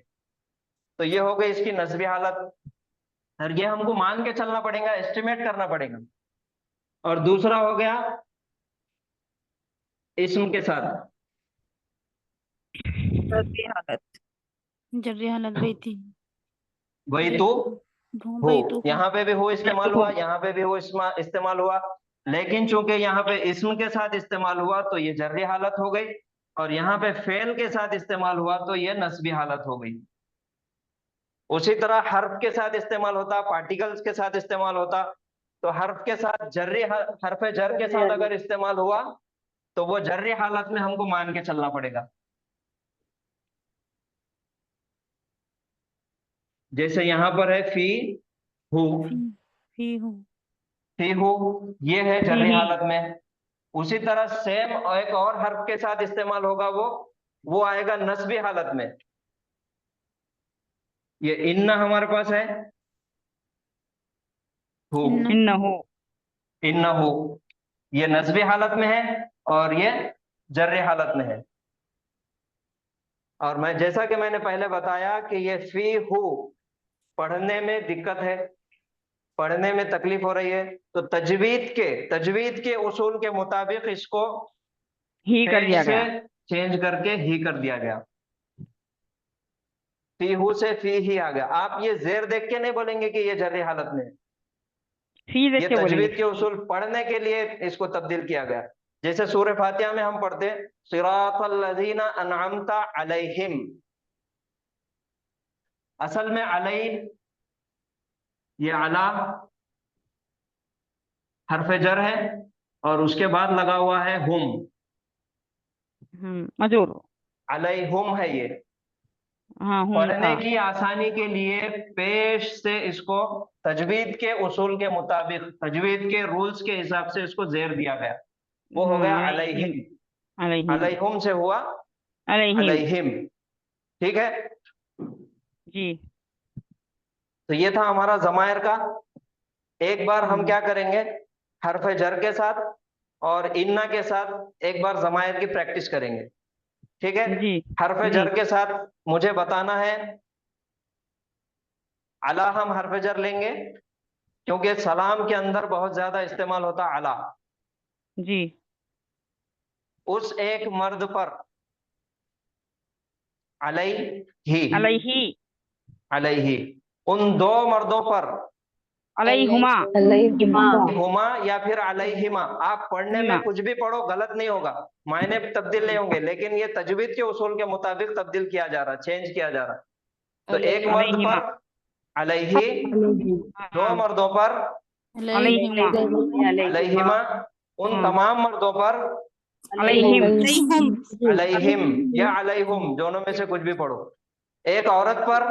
तो ये हो गई इसकी नस्बी हालत। और ये हमको मान के चलना पड़ेगा, एस्टिमेट करना पड़ेगा। और दूसरा हो गया इस्म के साथ, जर्री हालत। जबरी हालत बेटी वही तो हो, भाई तो यहाँ पे भी हो इस्तेमाल हुआ, यहाँ पे भी हो इस्तेमाल हुआ, लेकिन चूंकि यहाँ पे इस्म के साथ इस्तेमाल हुआ तो ये जर्री हालत हो गई, और यहाँ पे फेल के साथ इस्तेमाल हुआ तो ये नस्बी हालत हो गई। उसी तरह हर्फ के साथ इस्तेमाल होता, पार्टिकल्स के साथ इस्तेमाल होता, तो हर्फ के साथ हर्फ जर के साथ अगर इस्तेमाल हुआ तो वो जर्री हालत में हमको मान के चलना पड़ेगा। जैसे यहाँ पर है फी हु, ही हूँ फी हु, ये है जर्री फीही। हालत में। उसी तरह सेम एक और हर्फ के साथ इस्तेमाल होगा, वो आएगा नस्बी हालत में। ये इन्ना हमारे पास है, हु, इन्नहु। इन्नहु, ये नस्बी हालत में है और ये जर्री हालत में है। और मैं जैसा कि मैंने पहले बताया कि ये फी हु पढ़ने में दिक्कत है, पढ़ने में तकलीफ हो रही है, तो तजवीद के उसूल के मुताबिक इसको ही कर दिया से गया। चेंज करके ही कर दिया गया। फी हु से फी ही आ गया। आप ये जेर देख के नहीं बोलेंगे कि ये जर्री हालत में है, फी देख ये के बोलेंगे। तजवीद के उसूल पढ़ने के लिए इसको तब्दील किया गया। जैसे सूरह फातिहा में हम पढ़ते सिरातल लज़ीना अनअमता अलैहिम, असल में अलई, ये अला हरफ जर है और उसके बाद लगा हुआ है हुम, मजूर। अलैहुम है ये। हाँ, हुम पढ़ने था। की आसानी के लिए पेश से इसको तजवीद के उसूल के मुताबिक, तजवीद के रूल्स के हिसाब से इसको जेर दिया गया, वो हो गया अलैहिम। अलैहिम। अलैहुम से हुआ अलैहिम। अलैहिम। ठीक है जी। तो ये था हमारा जमायर का। एक बार हम क्या करेंगे, हरफ जर के साथ और इन्ना के साथ एक बार जमायर की प्रैक्टिस करेंगे। ठीक है, जी। हरफ जर के साथ मुझे बताना है, अला हम हरफ जर लेंगे क्योंकि सलाम के अंदर बहुत ज्यादा इस्तेमाल होता अला। जी। उस एक मर्द पर, अलैहि, अलैहि। अलैहि, उन दो मर्दों पर, अलैहुमा। हुमा या फिर अलैहिमा, आप पढ़ने में कुछ भी पढ़ो गलत नहीं होगा, मायने तब्दील नहीं होंगे, लेकिन ये तजवीद के उसूल के मुताबिक तब्दील किया जा रहा, चेंज किया जा रहा। तो एक मर्द पर अलैहि, दो मर्दों पर अलैहिमा। अलैहिमा, उन तमाम मर्दों पर अलैहिम। अलैहिम या अलैहुम, दोनों में से कुछ भी पढ़ो। एक औरत पर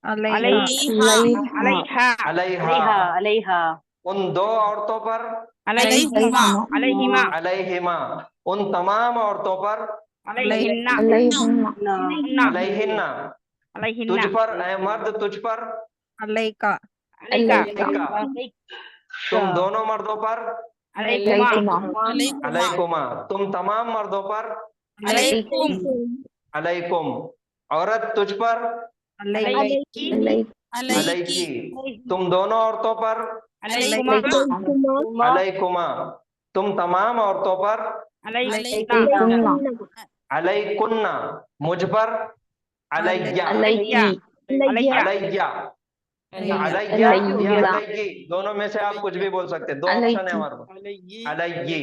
अलैहा। अलैहा, अलैहा, उन दो औरतों पर अलैहिमा। अलैहिमा। अलैहिमा, उन तमाम औरतों पर अलैहिन्ना। अलैहिन्ना, तुझ पर ऐ मर्द, तुझ पर अलैका। तुम दोनों मर्दों पर अलैकुमा। अलैकुमा, तुम तमाम मर्दों पर अलैकुम। अलैकुम, औरत तुझ पर अलैकी। अलैकी, तुम दोनों औरतों पर अलैकुमा। अलैकुमा, तुम तमाम औरतों पर अलैकुन्ना। अलैकुन्ना, मुझ पर अलैया। अलैया। अलैया, अलैया या अलैगी, दोनों में से आप कुछ भी बोल सकते हैं, दो ऑप्शन है हमारे पास। अलैगी,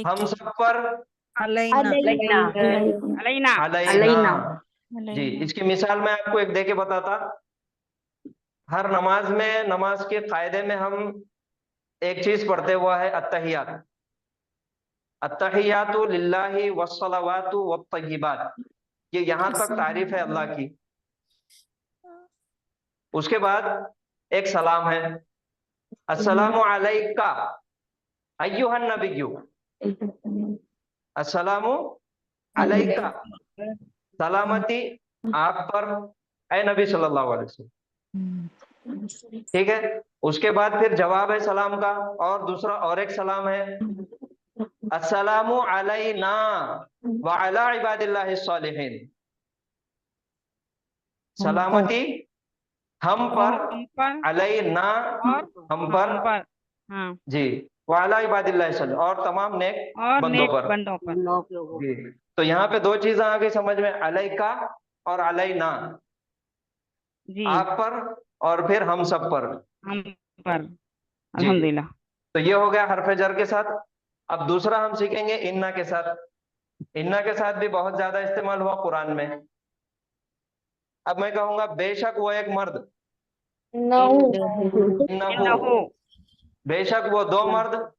हम सब पर अलैना। अलैना। जी, इसकी मिसाल मैं आपको एक देके बताता। हर नमाज में, नमाज के कायदे में हम एक चीज पढ़ते हुआ है, अत्तहियात। अत्तहियातु लिल्लाहि वस्सलावातु वत्तय्यिबात, ये यहाँ तक तारीफ है अल्लाह की। उसके बाद एक सलाम है, अस्सलामु अलैका अय्युहन नबिय्यु, अस्सलामु अलैका, सलामती आप पर ऐ नबी सल्लल्लाहु अलैहि वसल्लम। ठीक है, उसके बाद फिर जवाब है सलाम का, और दूसरा और एक सलाम है, अस्सलामु अलैना व अला इबादिल्लाहिस सालिहीन, सलामती हम पर, अलैना हम पर, जी, वाला इबादिल्लाह सल्लल्लाहु, और तमाम नेक बंदों पर। जी, तो यहाँ पे दो चीजें आ गई समझ में, अलैका और अलैना, आप पर और फिर हम सब पर। हम पर, अल्हम्दुलिल्लाह। तो ये हो गया हरफ जर के साथ। अब दूसरा हम सीखेंगे इन्ना के साथ। इन्ना के साथ भी बहुत ज्यादा इस्तेमाल हुआ कुरान में। अब मैं कहूंगा बेशक वो एक मर्द, इन्नहु, बेशक वो दो मर्द,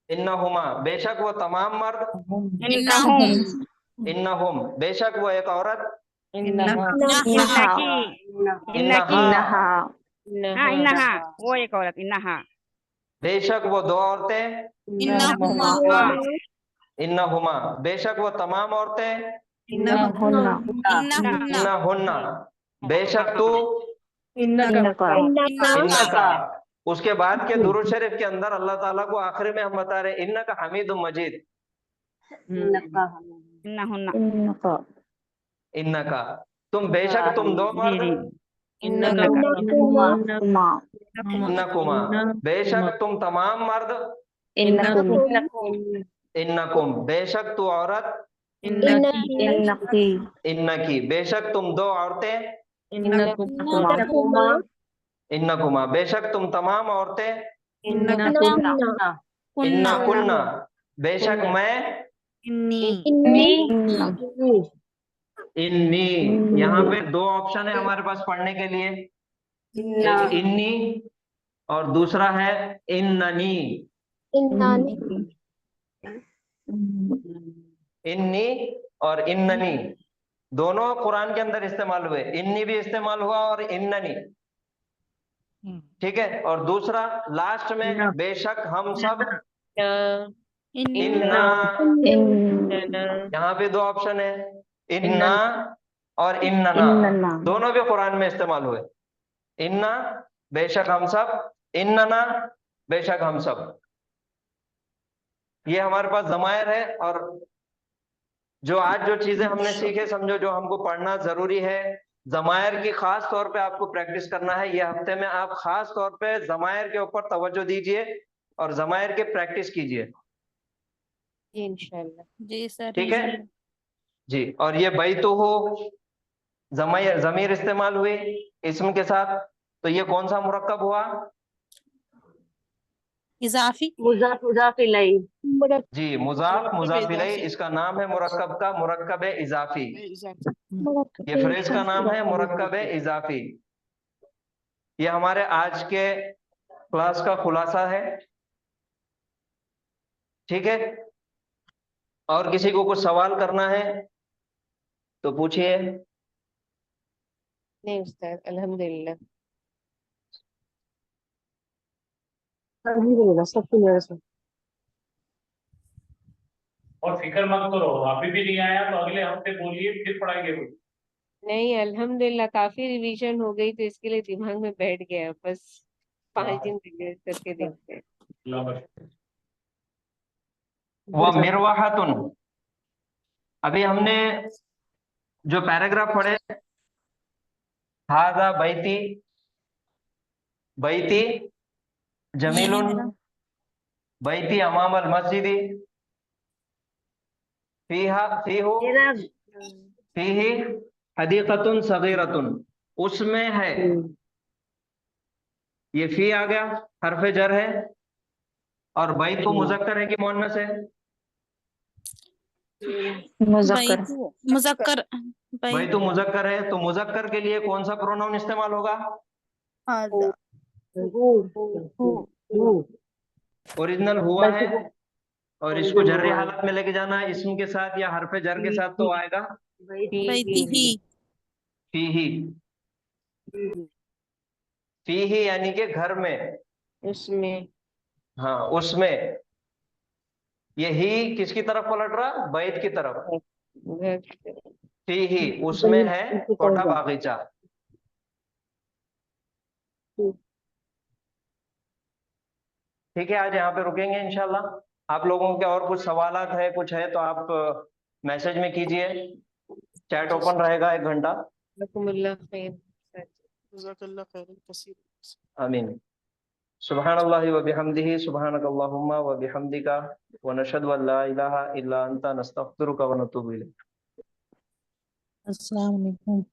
इन्नहुमा, बेशक वो तमाम मर्द, इन्नहुम, बेशक वो एक औरत, इन्नहा, हाँ इन्नहा, वो एक औरत इन्नहा। बेशक वो दो औरतें, इन्नहुमा इन्नहुमा। बेशक वो तमाम औरतें, इन्नहुन्ना इन्नहुन्ना। बेशक तू, इन्नका इन्नका। उसके बाद के दुरूद शरीफ के अंदर अल्लाह ताला को आखिरी में हम बता रहे इन्नका हमीदुम मजीद। इन्नहुन्ना, इन्नका, तुम बेशक तुम दो जी जी, मर्द, इन्नका, इन्नकुमा। बेशक तुम तमाम मर्द, इन्नकुम, इन्नकुम। बेशक तू औरत, इन्नकी, इन्नकी। बेशक तुम दो औरतें, इन्नकुमा, इन्नकुमा। बेशक तुम तमाम औरतें, कुन्ना इन्नकुन्ना। बेशक मैं, इन्नी इन्नी। यहाँ पे दो ऑप्शन है हमारे पास पढ़ने के लिए, एक इन्नी और दूसरा है इन्ननी। इन्नी और इन्ननी दोनों कुरान के अंदर इस्तेमाल हुए, इन्नी भी इस्तेमाल हुआ और इन्ननी, ठीक है। और दूसरा लास्ट में बेशक हम सब, इन्ना। यहाँ पे दो ऑप्शन है, इन्ना और इन्नना, दोनों भी कुरान में इस्तेमाल हुए। इन्ना बेशक हम सब, इन्नना बेशक हम सब। ये हमारे पास ज़मायर है। और जो आज जो चीजें हमने सीखे, समझो जो हमको पढ़ना जरूरी है, ज़मायर की खास तौर पे आपको प्रैक्टिस करना है। ये हफ्ते में आप खास तौर पे ज़मायर के ऊपर तवज्जो दीजिए और ज़मायर के प्रैक्टिस कीजिए, इंशाल्लाह। जी सर, ठीक है जी। और ये बैतु हो, ज़मीर इस्तेमाल हुई इस्म के साथ, तो ये कौन सा मुरक्कब हुआ? इजाफी मुजाफ इलैहि। जी, मुजाफ मुजाफ इलैहि। इसका नाम है मुरक्कब का मुरक्कब इजाफी। ये फ्रेज का नाम है मुरक्कब इजाफी। ये हमारे आज के क्लास का खुलासा है, ठीक है। और किसी को कुछ सवाल करना है तो पूछिए। नहीं उस्ताद, अल्हम्दुलिल्लाह। अल्हम्दुलिल्लाह, सब क्लियर है। और फिक्र मत करो, अभी भी नहीं आया तो अगले हफ्ते बोलिए, फिर पढ़ाएंगे वो। नहीं अल्हम्दुलिल्लाह, काफी रिवीजन हो गई तो इसके लिए दिमाग में बैठ गया। बस 5 दिन रिवीज करके देखते हैं। वह मिरवाहतुन। अभी हमने जो पैराग्राफ पढ़े, हाजा बैती, बैती जमीलुन, बैती अमामल मस्जिदी, फीहा फीहु फीही हदीकतुन सगीरतुन। उसमें है, ये फी आ गया, हरफ जर है। और बैत को मुजक्कर है कि मुअन्नस है? मुजक्कर। बैतु मुजक्कर है, तो मुजक्कर के लिए कौन सा प्रोनाउन इस्तेमाल होगा? ओरिजिनल हुआ है, और इसको जर्री हालत में लेके जाना है, इस्म के साथ या हरफ जर के साथ, तो आएगा बैतिही। फीही। फीही यानी कि घर में, उसमें। हाँ उसमें। ये ही किसकी तरफ पलट रहा? बैत की तरफ। फीही, उसमें है कोठा बागीचा। ठीक है, आज यहाँ पे रुकेंगे इंशाल्लाह। आप लोगों के और कुछ सवालात है, कुछ है तो आप मैसेज में कीजिए, चैट ओपन रहेगा 1 घंटा। आमीन। सुब्हानल्लाहि व बिहम्दिही, सुब्हानकल्लाहुम्मा व बिहम्दिका, व नशहदु अन ला इलाहा इल्ला अंता, नस्तगफिरुका व नतूबु इलैक। अस्सलाम वालेकुम।